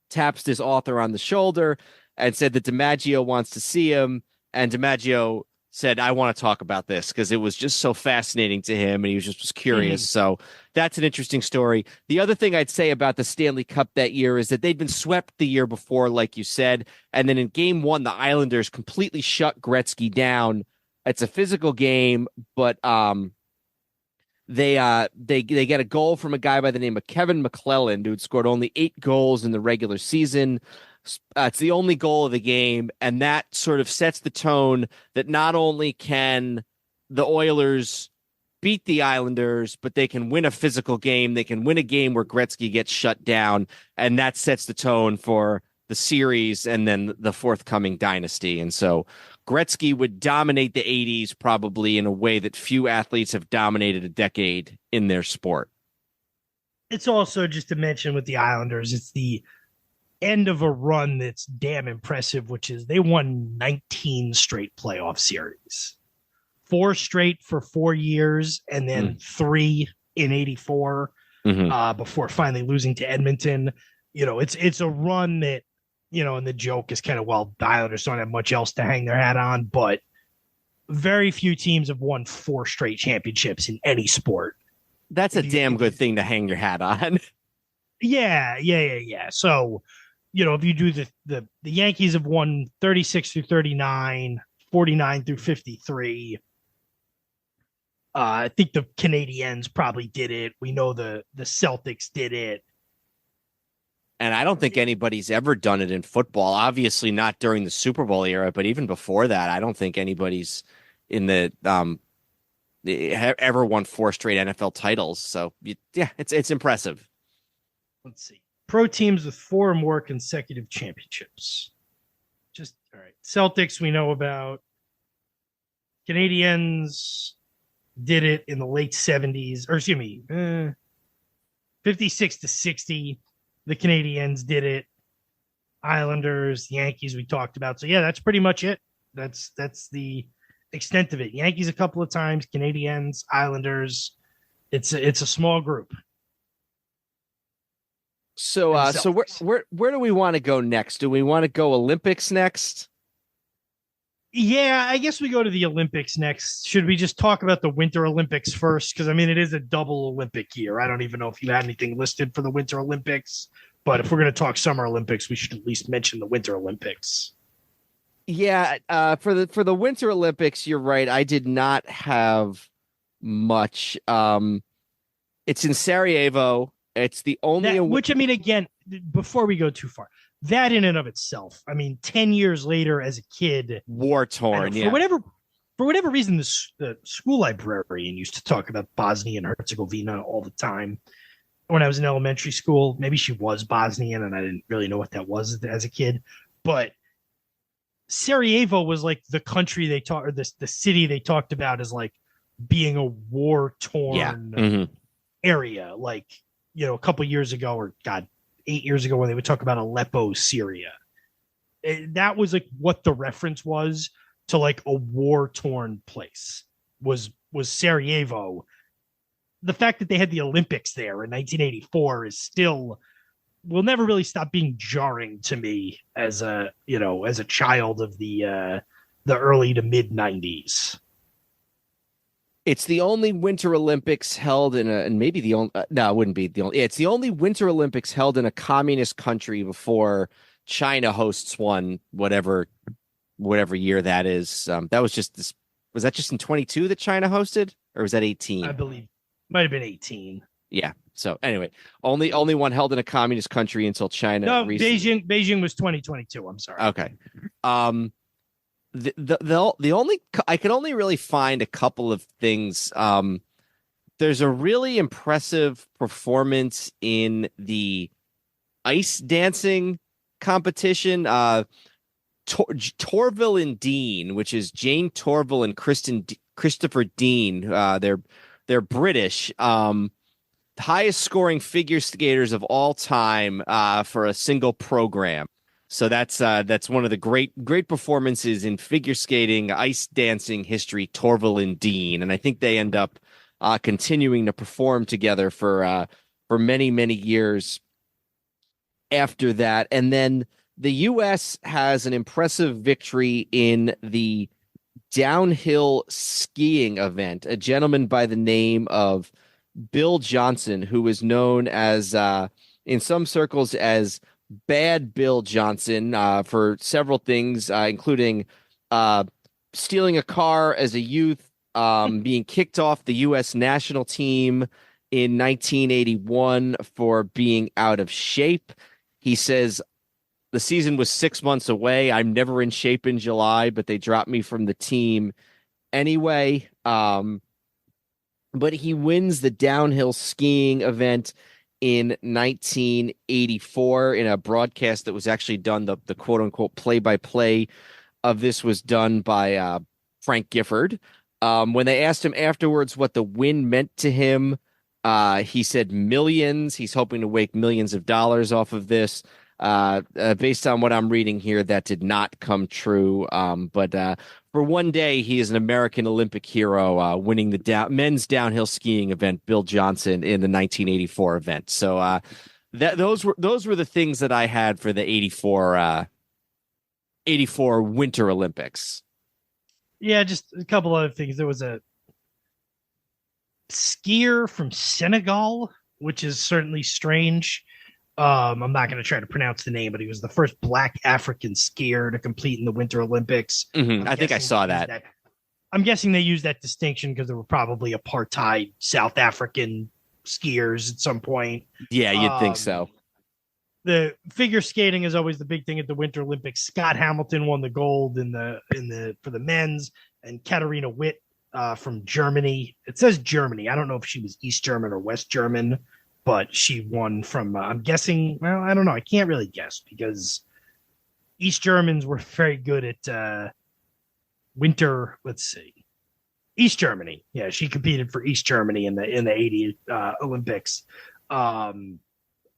taps this author on the shoulder and said that DiMaggio wants to see him. And DiMaggio said, I want to talk about this because it was just so fascinating to him and he was curious. So that's an interesting story. The other thing I'd say about the Stanley Cup that year is that they'd been swept the year before, like you said. And then in game 1, the Islanders completely shut Gretzky down. It's a physical game, but they get a goal from a guy by the name of Kevin McClelland, who had scored only 8 goals in the regular season. It's the only goal of the game, and that sort of sets the tone that not only can the Oilers beat the Islanders, but they can win a physical game. They can win a game where Gretzky gets shut down, and that sets the tone for the series and then the forthcoming dynasty. And so Gretzky would dominate the 80s probably in a way that few athletes have dominated a decade in their sport. It's also, just to mention with the Islanders, it's the end of a run that's damn impressive, which is they won 19 straight playoff series, 4 straight for 4 years, and then 3 in 84 before finally losing to Edmonton. It's a run that, and the joke is kind of, well, the Islanders don't have much else to hang their hat on, but very few teams have won 4 straight championships in any sport. That's a damn good thing to hang your hat on. Yeah. So, if you do the Yankees have won 36 through 39, 49 through 53. I think the Canadiens probably did it. We know the Celtics did it. And I don't think anybody's ever done it in football. Obviously not during the Super Bowl era, but even before that, I don't think anybody's in the ever won 4 straight NFL titles. So yeah, it's impressive. Let's see. Pro teams with 4 or more consecutive championships. Just all right. Celtics we know about. Canadiens did it in the late 70s, or excuse me, 56 to 60. The Canadiens did it. Islanders, Yankees we talked about. So yeah, that's pretty much it. That's the extent of it. Yankees a couple of times, Canadiens, Islanders. It's a small group. So And so Celtics. where do we want to go next? Do we want to go Olympics next? Yeah, I guess we go to the Olympics next. Should we just talk about the Winter Olympics first? Because I mean, it is a double Olympic year. I don't even know if you had anything listed for the Winter Olympics, but if we're going to talk Summer Olympics, we should at least mention the Winter Olympics. Yeah, for the Winter Olympics, you're right. I did not have much. It's in Sarajevo. It's the only Which I mean, again, before we go too far, that in and of itself, I mean, 10 years later, as a kid, war torn. Yeah, for whatever reason, the school librarian used to talk about Bosnia and Herzegovina all the time. When I was in elementary school, maybe she was Bosnian, and I didn't really know what that was as a kid, but Sarajevo was like the country they talked, or the city they talked about as like being a war torn area. Like, a couple years ago, or God, 8 years ago, when they would talk about Aleppo, Syria, that was like what the reference was to like a war torn place was Sarajevo. The fact that they had the Olympics there in 1984 is still will never really stop being jarring to me as a child of the early to mid 90s. It's the only Winter Olympics held and maybe the only, no, it wouldn't be the only, it's the only Winter Olympics held in a communist country before China hosts one, whatever year that is. That was just this, was that just in 22 that China hosted, or was that 18? I believe might have been 18. Yeah. So anyway, only one held in a communist country until China. No, Beijing was 2022. I'm sorry. Okay. The only, I could only really find a couple of things. There's a really impressive performance in the ice dancing competition. Torvill and Dean, which is Jane Torvill and Christopher Dean. They're British. Highest scoring figure skaters of all time for a single program. So that's one of the great performances in figure skating, ice dancing history, Torvill and Dean, and I think they end up continuing to perform together for many years after that. And then the U.S. has an impressive victory in the downhill skiing event. A gentleman by the name of Bill Johnson, who is known as in some circles as Bad Bill Johnson for several things, including stealing a car as a youth, being kicked off the U.S. national team in 1981 for being out of shape. He says, the season was 6 months away. I'm never in shape in July, but they dropped me from the team anyway. But he wins the downhill skiing event in 1984 in a broadcast that was actually done. The quote unquote play-by-play of this was done by Frank Gifford. When they asked him afterwards what the win meant to him, he said millions. He's hoping to make millions of dollars off of this. Based on what I'm reading here, that did not come true. But for one day, he is an American Olympic hero, winning the men's downhill skiing event, Bill Johnson, in the 1984 event. So those were the things that I had for the 84 Winter Olympics. Yeah, just a couple other things. There was a skier from Senegal, which is certainly strange. I'm not going to try to pronounce the name, but he was the first Black African skier to compete in the Winter Olympics. I think I saw that. I'm guessing they used that distinction because there were probably apartheid South African skiers at some point. Yeah, you'd think so. The figure skating is always the big thing at the Winter Olympics. Scott Hamilton won the gold for the men's, and Katharina Witt from Germany. It says Germany. I don't know if she was East German or West German, but she won from, I'm guessing, well, I don't know. I can't really guess because East Germans were very good at winter. Let's see. East Germany. Yeah, she competed for East Germany in the 80 Olympics.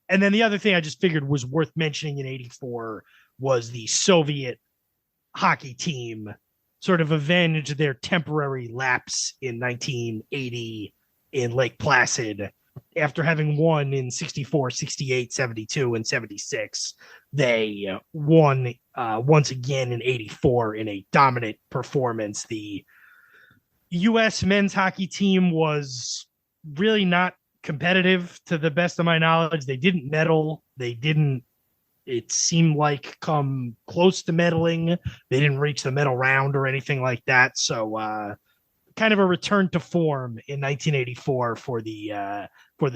And then the other thing I just figured was worth mentioning in 84 was the Soviet hockey team sort of avenged their temporary lapse in 1980 in Lake Placid after having won in 64, 68, 72, and 76. They won once again in 84 in a dominant performance. The U.S. men's hockey team was really not competitive to the best of my knowledge. They didn't medal. They didn't, it seemed like, come close to medaling. They didn't reach the medal round or anything like that. So kind of a return to form in 1984 for the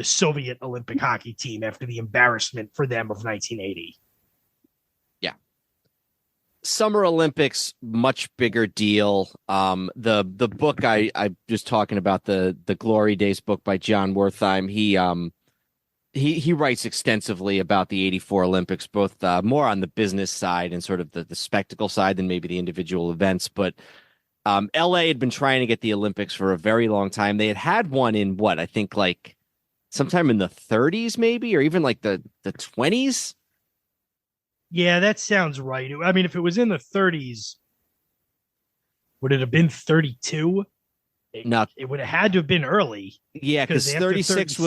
Soviet Olympic hockey team after the embarrassment for them of 1980. Yeah. Summer Olympics, much bigger deal. The book I was talking about, the Glory Days book by John Wertheim, he writes extensively about the 84 Olympics, both more on the business side and sort of the spectacle side than maybe the individual events. But LA had been trying to get the Olympics for a very long time. They had one in what, I think like sometime in the 30s, maybe, or even like the 20s. Yeah, that sounds right. I mean, if it was in the 30s, would it have been 32? No, it would have had to have been early. Yeah, because 36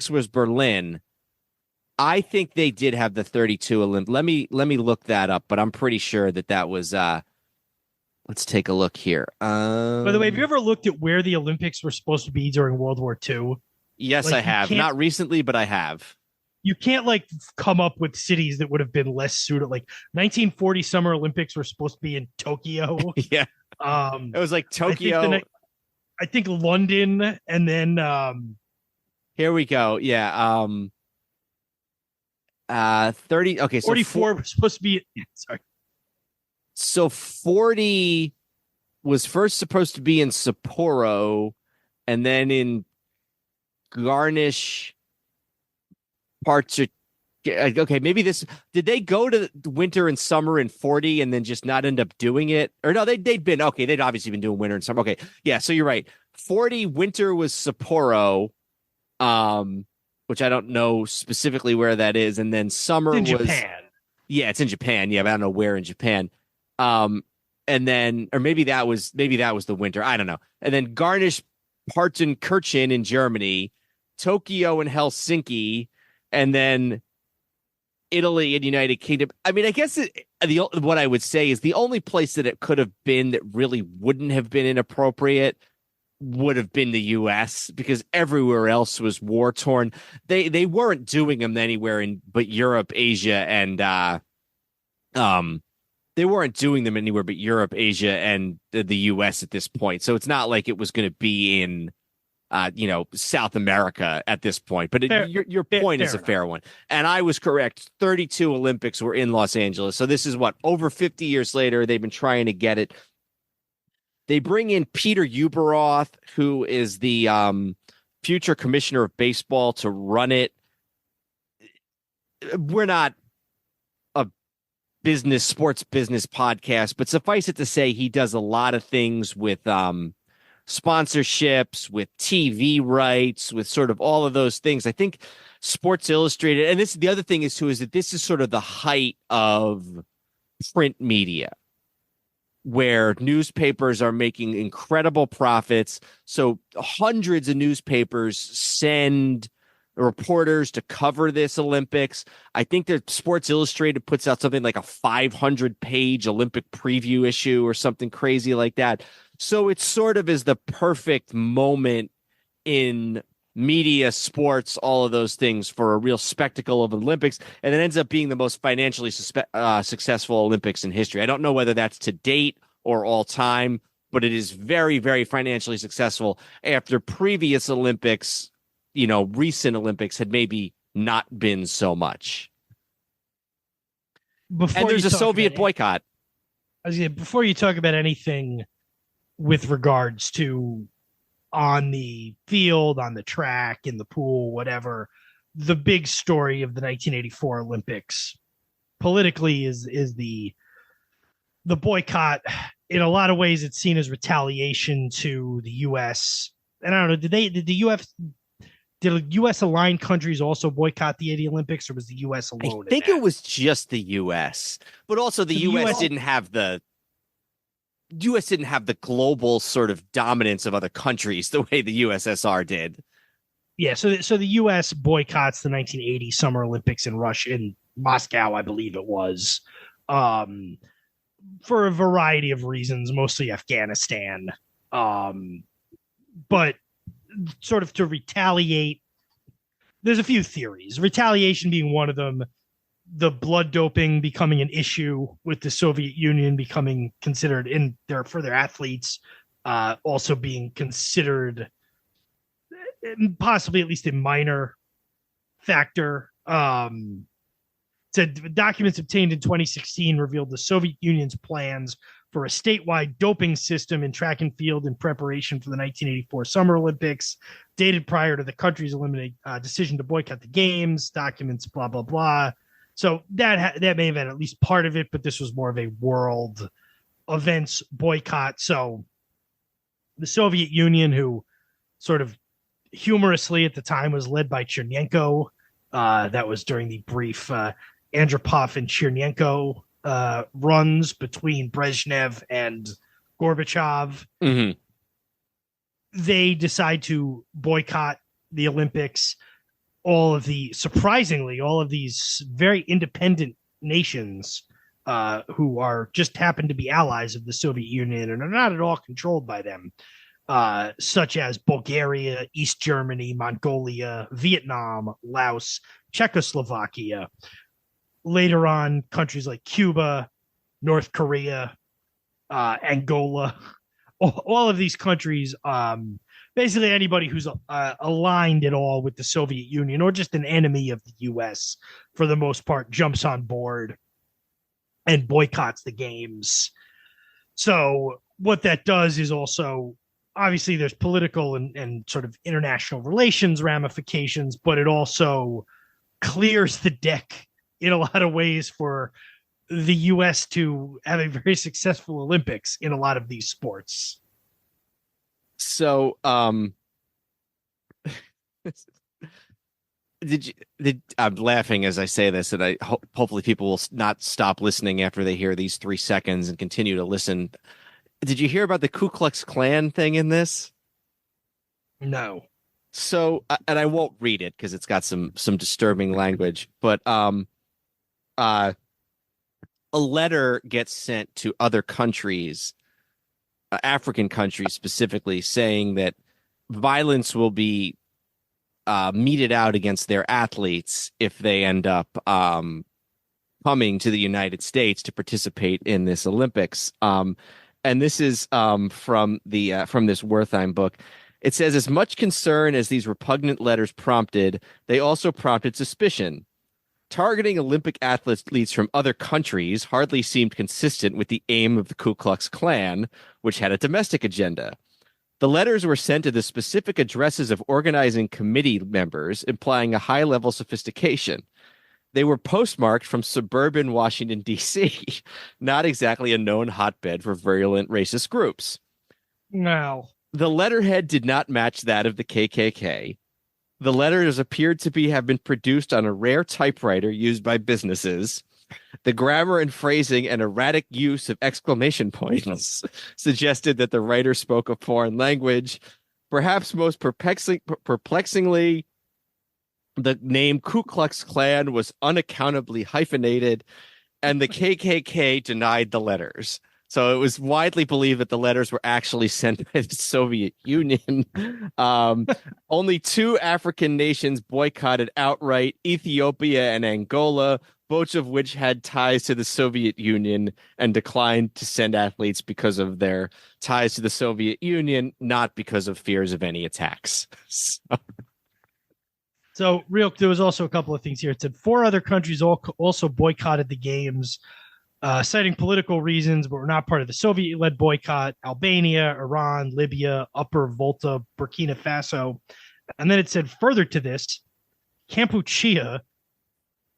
was Berlin. I think they did have the 32 Olymp. Let me look that up, but I'm pretty sure that was. Let's take a look here. By the way, have you ever looked at where the Olympics were supposed to be during World War II? Yes, I have. Not recently, but I have. You can't like come up with cities that would have been less suited. Like 1940 Summer Olympics were supposed to be in Tokyo. Yeah. It was like Tokyo. I think London, and then here we go. Yeah. 30. Okay, so 44 was supposed to be. Sorry. So 40 was first supposed to be in Sapporo, and then in Garnish parts of. Okay, maybe this. Did they go to winter and summer in 40 and then just not end up doing it? Or no, they'd been okay. They'd obviously been doing winter and summer. Okay, yeah. So you're right. 40 winter was Sapporo, which I don't know specifically where that is, and then summer was Japan. Yeah, it's in Japan. Yeah, but I don't know where in Japan. And then, or maybe that was the winter. I don't know. And then Garnish Partenkirchen in Germany, Tokyo and Helsinki, and then Italy and United Kingdom. I mean, I guess what I would say is the only place that it could have been that really wouldn't have been inappropriate would have been the U.S. because everywhere else was war torn. They weren't doing them anywhere but Europe, Asia, and they weren't doing them anywhere but Europe, Asia, and the U.S. at this point. So it's not like it was going to be in South America at this point. But your point is a fair one. And I was correct. 32 Olympics were in Los Angeles. So this is over 50 years later. They've been trying to get it. They bring in Peter Uberoth, who is the future commissioner of baseball, to run it. We're not a sports business podcast, but suffice it to say, he does a lot of things with sponsorships, with TV rights, with sort of all of those things. I think Sports Illustrated, and the other thing is that this is sort of the height of print media, where newspapers are making incredible profits. So hundreds of newspapers send reporters to cover this Olympics. I think that Sports Illustrated puts out something like a 500-page Olympic preview issue or something crazy like that. So it sort of is the perfect moment in media, sports, all of those things for a real spectacle of Olympics. And it ends up being the most financially successful Olympics in history. I don't know whether that's to date or all time, but it is very, very financially successful after previous Olympics, recent Olympics had maybe not been so much. And there's a Soviet boycott. Before you talk about anything with regards to on the field, on the track, in the pool, whatever, the big story of the 1984 Olympics politically is the boycott. In a lot of ways, it's seen as retaliation to the U.S. And I don't know, did did U.S. aligned countries also boycott the Olympics, or was the U.S. alone? I think it was just the U.S., but also the U.S. didn't have the global sort of dominance of other countries the way the USSR did. Yeah, so the U.S. boycotts the 1980 Summer Olympics in Russia, in Moscow, I believe it was, for a variety of reasons, mostly Afghanistan. But sort of to retaliate, there's a few theories. Retaliation being one of them, the blood doping becoming an issue with the Soviet Union becoming considered for their athletes, also being considered possibly at least a minor factor. Said documents obtained in 2016 revealed the Soviet Union's plans for a statewide doping system in track and field in preparation for the 1984 Summer Olympics, dated prior to the country's decision to boycott the games. Documents, blah blah blah. So that may have been at least part of it, but this was more of a world events boycott. So the Soviet Union, who sort of humorously at the time was led by Chernenko, that was during the brief Andropov and Chernenko runs between Brezhnev and Gorbachev. Mm-hmm. They decide to boycott the Olympics. Surprisingly, all of these very independent nations who happen to be allies of the Soviet Union and are not at all controlled by them, such as Bulgaria, East Germany, Mongolia, Vietnam, Laos, Czechoslovakia. Later on, countries like Cuba, North Korea, Angola, all of these countries, basically anybody who's aligned at all with the Soviet Union or just an enemy of the U.S., for the most part, jumps on board and boycotts the games. So what that does is also, obviously there's political and sort of international relations ramifications, but it also clears the deck in a lot of ways for the U.S. to have a very successful Olympics in a lot of these sports. So, I'm laughing as I say this, and hopefully people will not stop listening after they hear these 3 seconds and continue to listen. Did you hear about the Ku Klux Klan thing in this? No. So, and I won't read it because it's got some disturbing language, but a letter gets sent to other countries, African countries specifically, saying that violence will be meted out against their athletes if they end up coming to the United States to participate in this Olympics. And this is from this Wertheim book. It says, as much concern as these repugnant letters prompted, they also prompted suspicion. Targeting Olympic athletes from other countries hardly seemed consistent with the aim of the Ku Klux Klan, which had a domestic agenda. The letters were sent to the specific addresses of organizing committee members, implying a high-level sophistication. They were postmarked from suburban Washington, D.C., not exactly a known hotbed for virulent racist groups. No. The letterhead did not match that of the KKK. The letters appeared to have been produced on a rare typewriter used by businesses. The grammar and phrasing and erratic use of exclamation points suggested that the writer spoke a foreign language. Perhaps most perplexingly, the name Ku Klux Klan was unaccountably hyphenated, and the KKK denied the letters. So it was widely believed that the letters were actually sent by the Soviet Union. Only 2 African nations boycotted outright, Ethiopia and Angola, both of which had ties to the Soviet Union and declined to send athletes because of their ties to the Soviet Union, not because of fears of any attacks. So there was also a couple of things here. It said 4 other countries also boycotted the games, citing political reasons, but were not part of the Soviet-led boycott: Albania, Iran, Libya, Upper Volta, Burkina Faso. And then it said further to this, Kampuchea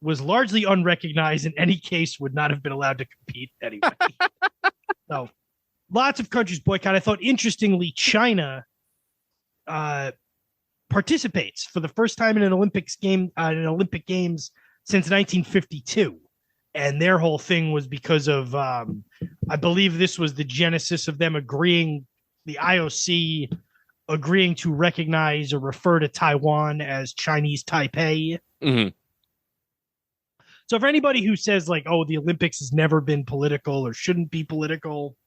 was largely unrecognized, in any case would not have been allowed to compete anyway. So lots of countries boycott. I thought, interestingly, China participates for the first time in an Olympic Games since 1952. And their whole thing was because of, I believe this was the genesis of them the IOC agreeing to recognize or refer to Taiwan as Chinese Taipei. Mm-hmm. So for anybody who says like, oh, the Olympics has never been political or shouldn't be political,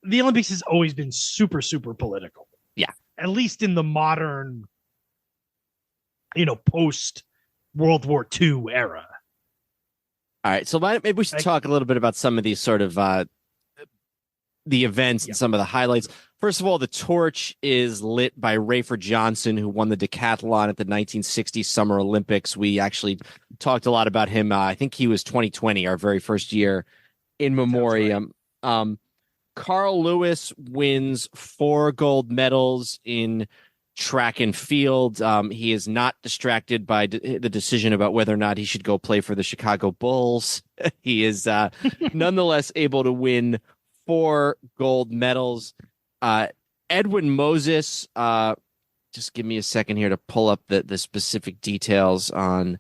the Olympics has always been super, super political. Yeah. At least in the modern, post World War II era. All right. So maybe we should talk a little bit about some of these sort of the events and some of the highlights. First of all, the torch is lit by Rayford Johnson, who won the decathlon at the 1960 Summer Olympics. We actually talked a lot about him. I think he was 2020, our very first year in memoriam. Right. Carl Lewis wins 4 gold medals in track and field. He is not distracted by the decision about whether or not he should go play for the Chicago Bulls. He is nonetheless able to win 4 gold medals. Edwin Moses, just give me a second here to pull up the specific details on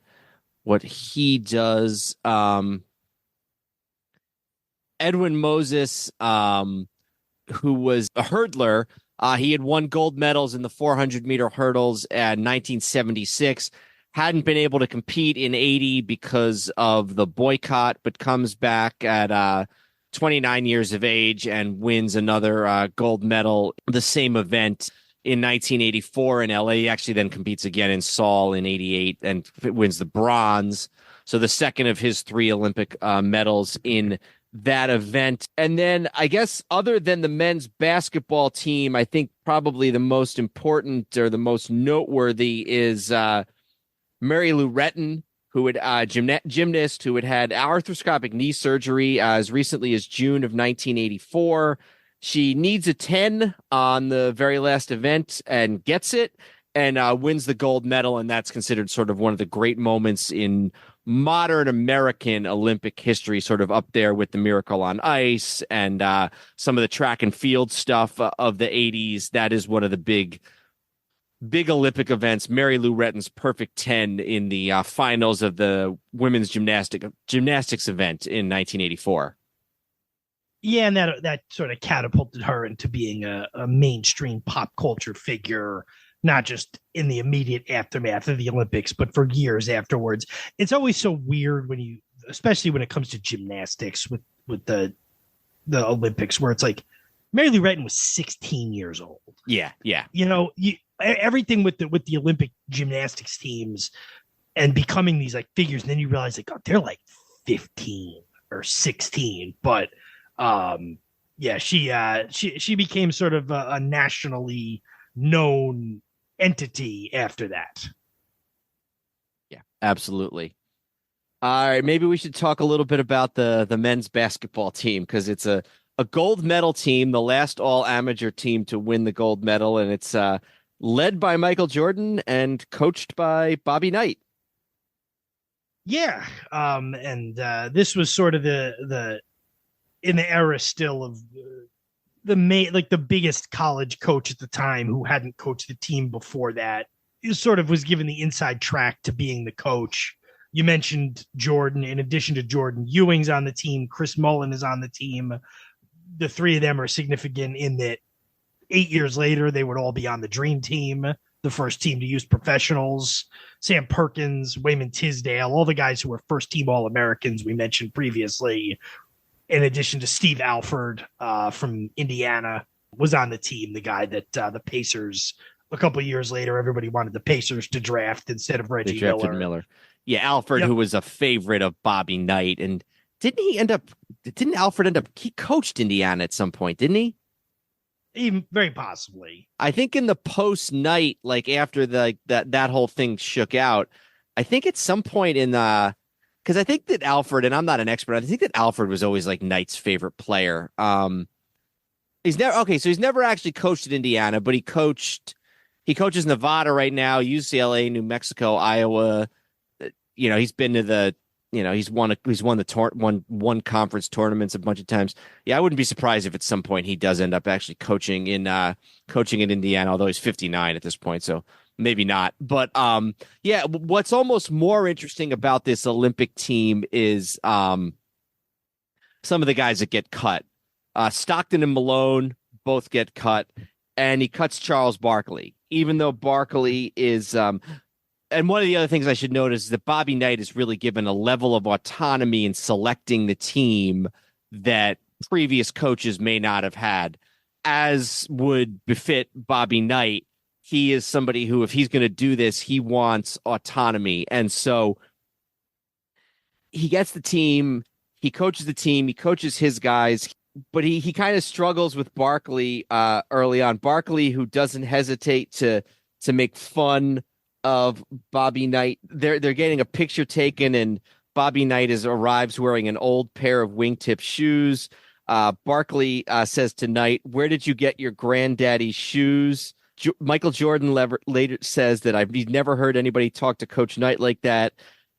what he does. Edwin Moses, who was a hurdler, he had won gold medals in the 400-meter hurdles in 1976. Hadn't been able to compete in 80 because of the boycott, but comes back at 29 years of age and wins another gold medal, the same event in 1984 in LA. He actually then competes again in Seoul in 88 and wins the bronze. So the second of his 3 Olympic medals in that event. And then I guess other than the men's basketball team, I think probably the most important or the most noteworthy is Mary Lou Retton, who had gymnast who had arthroscopic knee surgery as recently as June of 1984. She needs a 10 on the very last event and gets it and wins the gold medal. And that's considered sort of one of the great moments in modern American Olympic history, sort of up there with the Miracle on Ice and some of the track and field stuff of the 80s. That is one of the big Olympic events. Mary Lou Retton's perfect 10 in the finals of the women's gymnastics event in 1984. Yeah, and that sort of catapulted her into being a mainstream pop culture figure, not just in the immediate aftermath of the Olympics, but for years afterwards. It's always so weird especially when it comes to gymnastics with the Olympics, where it's like Mary Lou Retton was 16 years old. Yeah. Everything with the Olympic gymnastics teams and becoming these like figures, and then you realize like, oh, they're like 15 or 16. But she became sort of a nationally known entity after that. Yeah, absolutely. All right, maybe we should talk a little bit about the men's basketball team, because it's a gold medal team, the last all amateur team to win the gold medal, and it's led by Michael Jordan and coached by Bobby Knight. Yeah, and this was sort of the in the era still of the biggest college coach at the time who hadn't coached the team before that. He sort of was given the inside track to being the coach. You mentioned Jordan. In addition to Jordan, Ewing's on the team. Chris Mullin is on the team. The 3 of them are significant in that 8 years later, they would all be on the Dream Team, the first team to use professionals. Sam Perkins, Wayman Tisdale, all the guys who were first team All-Americans we mentioned previously, in addition to Steve Alford from Indiana, was on the team, the guy that the Pacers, a couple of years later, everybody wanted the Pacers to draft instead of Reggie Miller. Yeah, Alford, who was a favorite of Bobby Knight. And didn't Alford end up, he coached Indiana at some point, didn't he? Even very possibly. I think in the post Knight, like after that whole thing shook out, I think at some point in because I think that Alford, and I'm not an expert, I think that Alford was always like Knight's favorite player. He's never actually coached at Indiana, but he coaches Nevada right now, UCLA, New Mexico, Iowa. He's been to the He's won one conference tournaments a bunch of times. Yeah, I wouldn't be surprised if at some point he does end up actually coaching in Indiana, although he's 59 at this point, so maybe not. But yeah, what's almost more interesting about this Olympic team is some of the guys that get cut. Stockton and Malone both get cut, and he cuts Charles Barkley, even though Barkley is and one of the other things I should note is that Bobby Knight is really given a level of autonomy in selecting the team that previous coaches may not have had. As would befit Bobby Knight, he is somebody who, if he's going to do this, he wants autonomy. And so he gets the team, he coaches the team, he coaches his guys, but he kind of struggles with Barkley early on. Barkley, who doesn't hesitate to make fun of Bobby Knight. They're getting a picture taken, and Bobby Knight arrives wearing an old pair of wingtip shoes. Barkley says to Knight, "Where did you get your granddaddy's shoes?" Michael Jordan later says that I've never heard anybody talk to Coach Knight like that.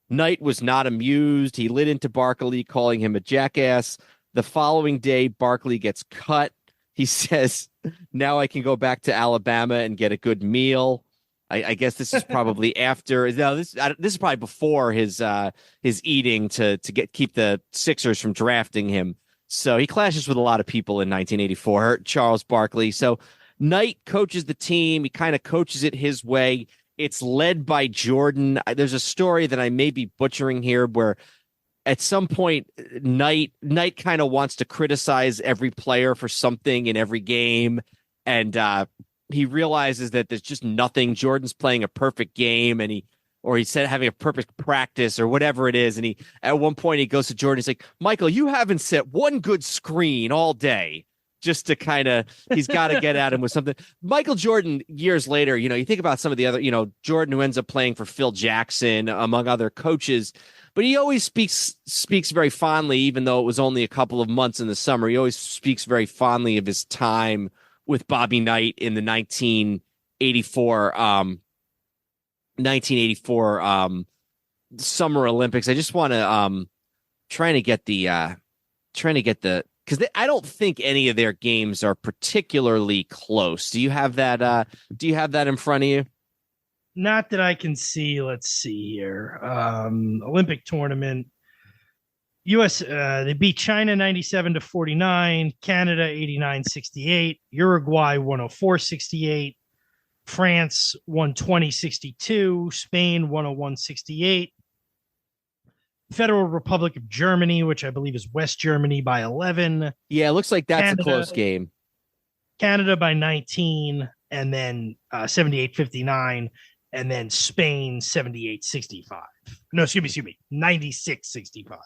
Knight was not amused. He lit into Barkley, calling him a jackass. The following day, Barkley gets cut. He says, "Now I can go back to Alabama and get a good meal." I guess this is probably after. No, this is probably before his eating to keep the Sixers from drafting him. So he clashes with a lot of people in 1984. Charles Barkley. So Knight coaches the team. He kind of coaches it his way. It's led by Jordan. There's a story that I may be butchering here where at some point Knight kind of wants to criticize every player for something in every game, and he realizes that there's just nothing. Jordan's playing a perfect game, and he said having a perfect practice or whatever it is. And at one point he goes to Jordan. He's like, "Michael, you haven't set one good screen all day." Just to he's got to get at him with something. Michael Jordan, years later, you think about some of the other, Jordan, who ends up playing for Phil Jackson, among other coaches, but he always speaks very fondly, even though it was only a couple of months in the summer. He always speaks very fondly of his time with Bobby Knight in the 1984 Summer Olympics. I just want to trying to get the because I don't think any of their games are particularly close. Do you have that? Do you have that in front of you? Not that I can see. Let's see here. Olympic tournament. U.S. They beat China 97-49, Canada 89-68, Uruguay 104-68, France 120-62, Spain 101-68, Federal Republic of Germany, which I believe is West Germany, by 11. Yeah, it looks like that's Canada, a close game. Canada by 19, and then 78-59, and then Spain 78-65. No, excuse me, 96-65.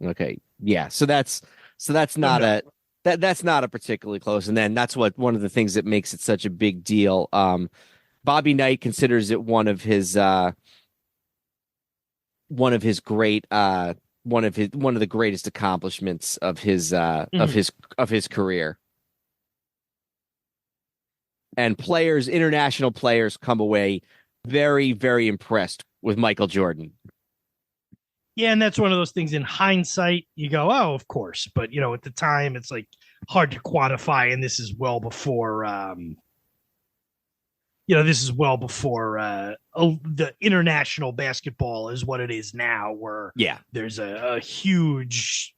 Okay, yeah, so that's not that's not a particularly close, and then that's one of the things that makes it such a big deal. Bobby Knight considers it one of the greatest accomplishments of his career. And international players come away very, very impressed with Michael Jordan. Yeah, and that's one of those things in hindsight, you go, oh, of course. But, at the time, it's like hard to quantify. And this is well before, the international basketball is what it is now, where there's a huge,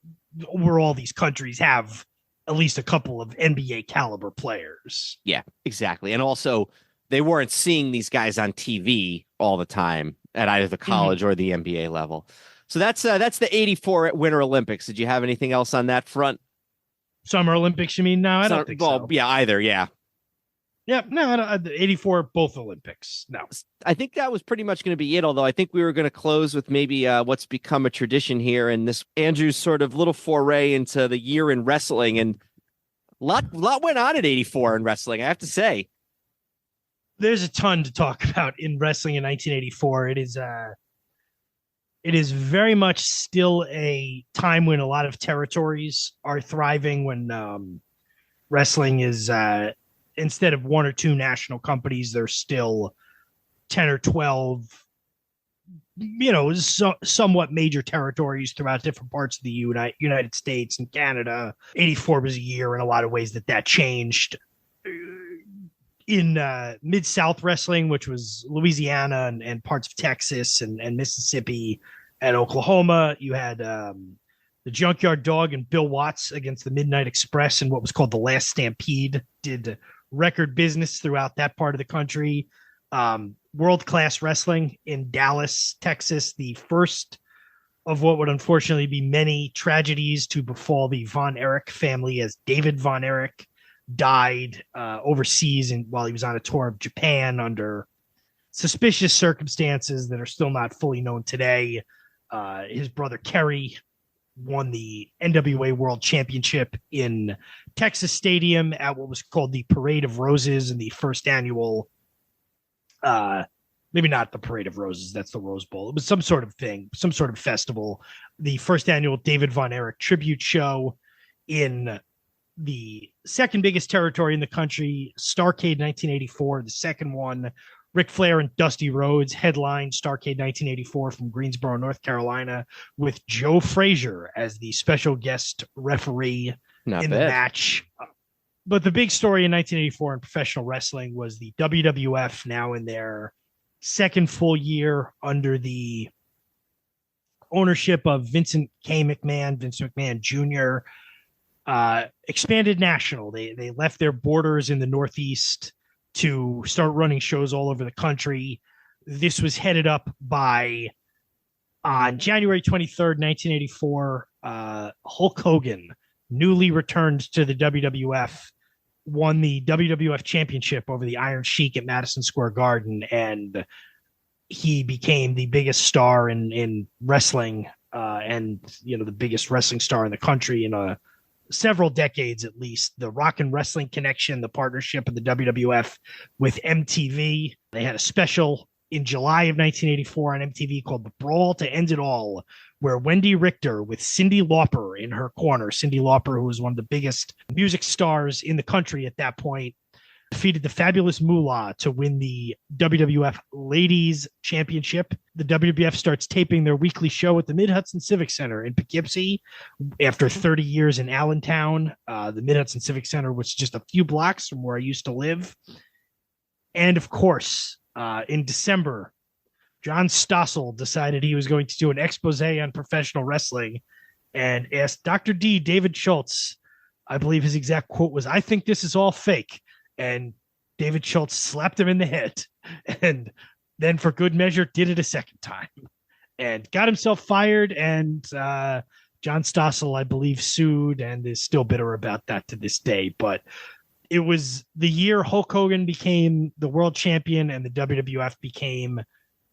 where all these countries have at least a couple of NBA caliber players. Yeah, exactly. And also, they weren't seeing these guys on TV all the time at either the college or the NBA level. So that's the 84 Winter Olympics. Did you have anything else on that front? Summer Olympics, you mean? No, I don't think so. Yeah, either, yeah. Yep, no, 84, both Olympics. No. I think that was pretty much going to be it, although I think we were going to close with maybe what's become a tradition here, and this Andrew's sort of little foray into the year in wrestling, and a lot went on at 84 in wrestling, I have to say. There's a ton to talk about in wrestling in 1984. It is very much still a time when a lot of territories are thriving, when wrestling is instead of one or two national companies, there's still 10 or 12 somewhat major territories throughout different parts of the United States and Canada. 84 was a year in a lot of ways that changed. In Mid-South wrestling, which was Louisiana and parts of Texas and Mississippi and Oklahoma, you had the Junkyard Dog and Bill Watts against the Midnight Express in what was called the Last Stampede, did record business throughout that part of the country. World-class wrestling in Dallas, Texas, the first of what would unfortunately be many tragedies to befall the Von Erich family, as David Von Erich died overseas while he was on a tour of Japan under suspicious circumstances that are still not fully known today. His brother Kerry won the NWA World Championship in Texas Stadium at what was called the Parade of Roses in the first annual maybe not the Parade of Roses, that's the Rose Bowl. It was some sort of thing, some sort of festival. The first annual David Von Erich tribute show in the second biggest territory in the country, Starrcade 1984. The second one, Ric Flair and Dusty Rhodes headlined Starrcade 1984 from Greensboro, North Carolina, with Joe Frazier as the special guest referee the match. But the big story in 1984 in professional wrestling was the WWF, now in their second full year under the ownership of Vince McMahon Jr., expanded national. They left their borders in the Northeast to start running shows all over the country. This was headed up by, on January 23rd, 1984, Hulk Hogan, newly returned to the WWF, won the WWF championship over the Iron Sheik at Madison Square Garden, and he became the biggest star in wrestling, and the biggest wrestling star in the country in several decades at least. The Rock and Wrestling Connection, the partnership of the WWF with MTV. They had a special in July of 1984 on MTV called The Brawl to End It All, where Wendy Richter, with Cyndi Lauper in her corner, Cyndi Lauper, who was one of the biggest music stars in the country at that point, defeated the Fabulous Moolah to win the WWF Ladies Championship. The WWF starts taping their weekly show at the Mid-Hudson Civic Center in Poughkeepsie after 30 years in Allentown. The Mid-Hudson Civic Center was just a few blocks from where I used to live. And of course, in December, John Stossel decided he was going to do an expose on professional wrestling and asked Dr. D, David Schultz, I believe his exact quote was, "I think this is all fake." And David Schultz slapped him in the head, and then for good measure did it a second time and got himself fired. And John Stossel, I believe, sued and is still bitter about that to this day. But it was the year Hulk Hogan became the world champion and the WWF became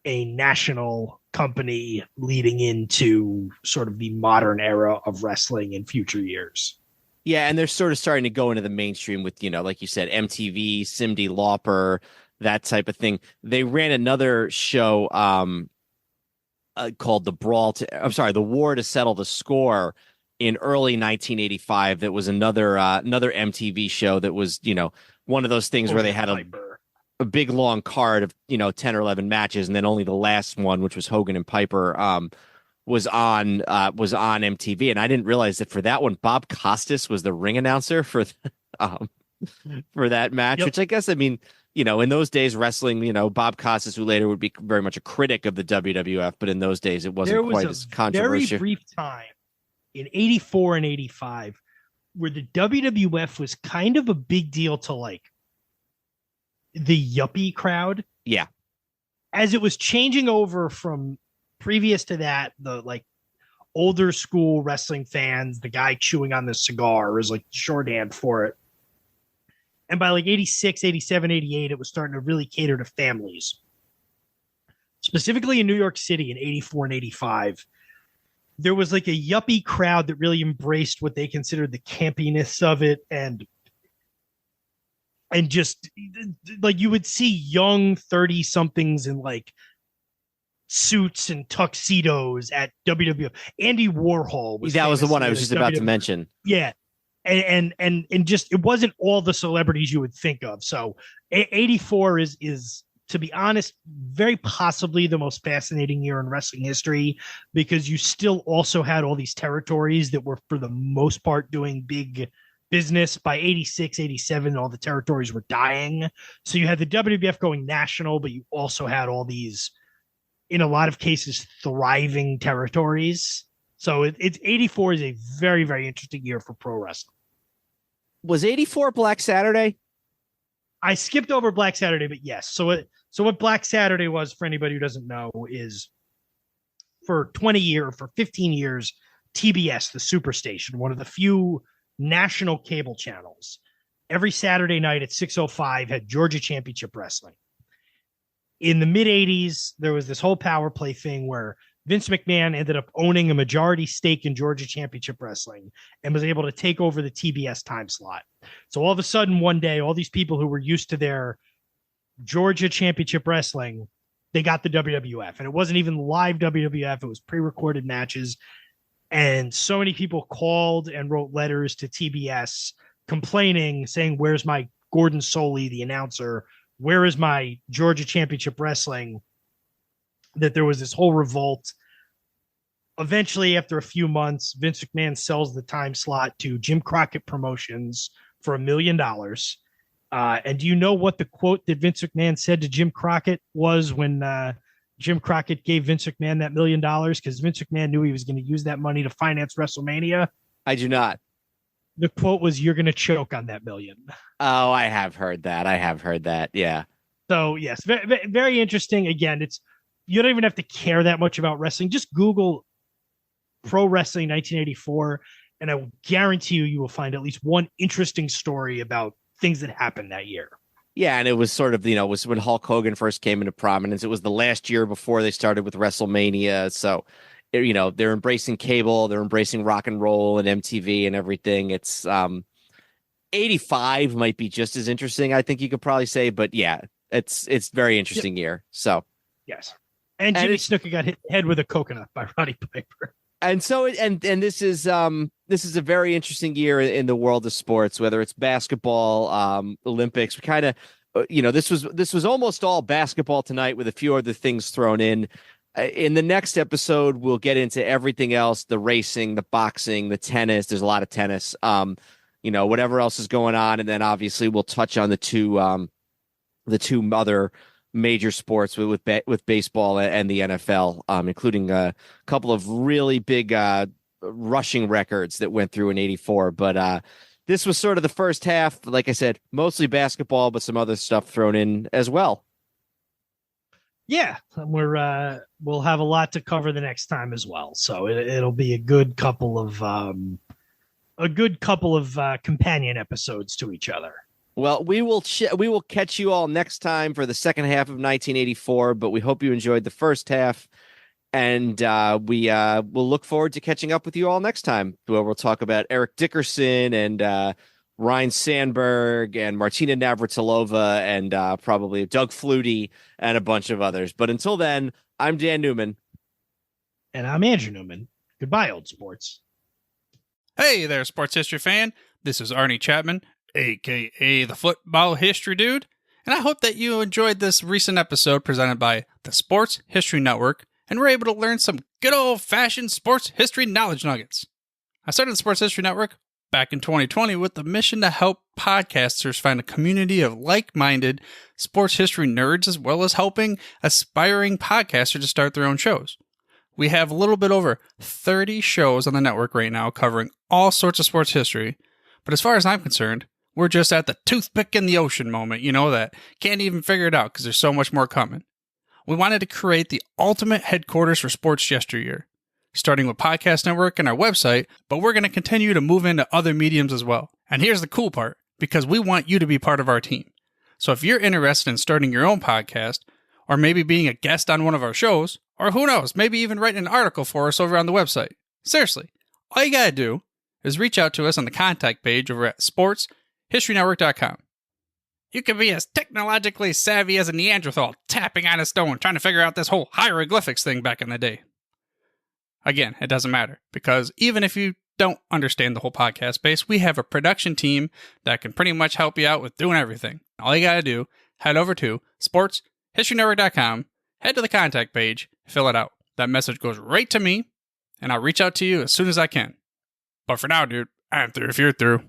a national company, leading into sort of the modern era of wrestling in future years. Yeah, and they're sort of starting to go into the mainstream with, like you said, MTV, Cyndi Lauper, that type of thing. They ran another show called The War to Settle the Score in early 1985. That was another MTV show that was, one of those things where they had a big long card of 10 or 11 matches, and then only the last one, which was Hogan and Piper, was on MTV. And I didn't realize that for that one, Bob Costas was the ring announcer for that match. Yep. Which I guess, in those days, wrestling, Bob Costas, who later would be very much a critic of the WWF, but in those days it wasn't quite as controversial. Very brief time in 84 and 85 where the WWF was kind of a big deal to like the yuppie crowd. Yeah. As it was changing over from previous to that, the like older school wrestling fans, the guy chewing on the cigar is like shorthand for it. And by like 86, 87, 88, it was starting to really cater to families. Specifically in New York City in 84 and 85, there was like a yuppie crowd that really embraced what they considered the campiness of it, and just like you would see young 30-somethings in like suits and tuxedos at WWF. Andy Warhol was the one I was just about to mention. Yeah. And just, it wasn't all the celebrities you would think of. So 84 is to be honest, very possibly the most fascinating year in wrestling history, because you still also had all these territories that were, for the most part, doing big business. By 86, 87, all the territories were dying. So you had the WWF going national, but you also had all these, in a lot of cases, thriving territories. So it's 84 is a very, very interesting year for pro wrestling. Was 84 Black Saturday? I skipped over Black Saturday, but yes. So what Black Saturday was, for anybody who doesn't know, is for 15 years, TBS, the Superstation, one of the few national cable channels, every Saturday night at 6:05 had Georgia Championship Wrestling. In the mid 80s, there was this whole power play thing where Vince McMahon ended up owning a majority stake in Georgia Championship Wrestling and was able to take over the TBS time slot. So all of a sudden, one day, all these people who were used to their Georgia Championship Wrestling, they got the WWF. And it wasn't even live WWF. It was pre-recorded matches. And so many people called and wrote letters to TBS complaining, saying, where's my Gordon Soley, the announcer? Where is my Georgia Championship Wrestling? That there was this whole revolt. Eventually, after a few months, Vince McMahon sells the time slot to Jim Crockett Promotions for $1 million. And do you know what the quote that Vince McMahon said to Jim Crockett was when Jim Crockett gave Vince McMahon that $1 million? Because Vince McMahon knew he was going to use that money to finance WrestleMania. I do not. The quote was, "You're going to choke on that $1 million." Oh, I have heard that. Yeah. So yes, very, very interesting. Again, you don't even have to care that much about wrestling. Just Google Pro Wrestling 1984, and I will guarantee you will find at least one interesting story about things that happened that year. Yeah, and it was sort of, it was when Hulk Hogan first came into prominence. It was the last year before they started with WrestleMania. So, they're embracing cable, they're embracing rock and roll and MTV and everything. It's 85 might be just as interesting, I think you could probably say. But yeah, it's very interesting year. So, yes. And Jimmy Snuka got hit in the head with a coconut by Roddy Piper. And so, and this is a very interesting year in the world of sports, whether it's basketball, Olympics. We kind of, this was almost all basketball tonight with a few other things thrown in. In the next episode, we'll get into everything else: the racing, the boxing, the tennis. There's a lot of tennis. Whatever else is going on, and then obviously we'll touch on the two other major sports with baseball and the NFL, including a couple of really big rushing records that went through in 84. But this was sort of the first half, like I said, mostly basketball, but some other stuff thrown in as well. Yeah, we'll have a lot to cover the next time as well. So it'll be a good couple of companion episodes to each other. Well, we will catch you all next time for the second half of 1984, but we hope you enjoyed the first half, and we'll look forward to catching up with you all next time, where we'll talk about Eric Dickerson and Ryan Sandberg and Martina Navratilova and probably Doug Flutie and a bunch of others. But until then, I'm Dan Newman. And I'm Andrew Newman. Goodbye, old sports. Hey there, sports history fan. This is Arnie Chapman, a.k.a. the Football History Dude, and I hope that you enjoyed this recent episode presented by the Sports History Network and were able to learn some good old-fashioned sports history knowledge nuggets. I started the Sports History Network back in 2020 with the mission to help podcasters find a community of like-minded sports history nerds, as well as helping aspiring podcasters to start their own shows. We have a little bit over 30 shows on the network right now covering all sorts of sports history, but as far as I'm concerned, we're just at the toothpick in the ocean moment, that can't even figure it out because there's so much more coming. We wanted to create the ultimate headquarters for sports yesteryear, starting with Podcast Network and our website, but we're going to continue to move into other mediums as well. And here's the cool part, because we want you to be part of our team. So if you're interested in starting your own podcast, or maybe being a guest on one of our shows, or who knows, maybe even writing an article for us over on the website. Seriously, all you gotta do is reach out to us on the contact page over at sportshistorynetwork.com. You can be as technologically savvy as a Neanderthal tapping on a stone trying to figure out this whole hieroglyphics thing back in the day. Again, it doesn't matter, because even if you don't understand the whole podcast space, we have a production team that can pretty much help you out with doing everything. All you gotta do, head over to sportshistorynetwork.com historynetwork.com, head to the contact page, fill it out. That message goes right to me, and I'll reach out to you as soon as I can. But for now, dude, I'm through if you're through.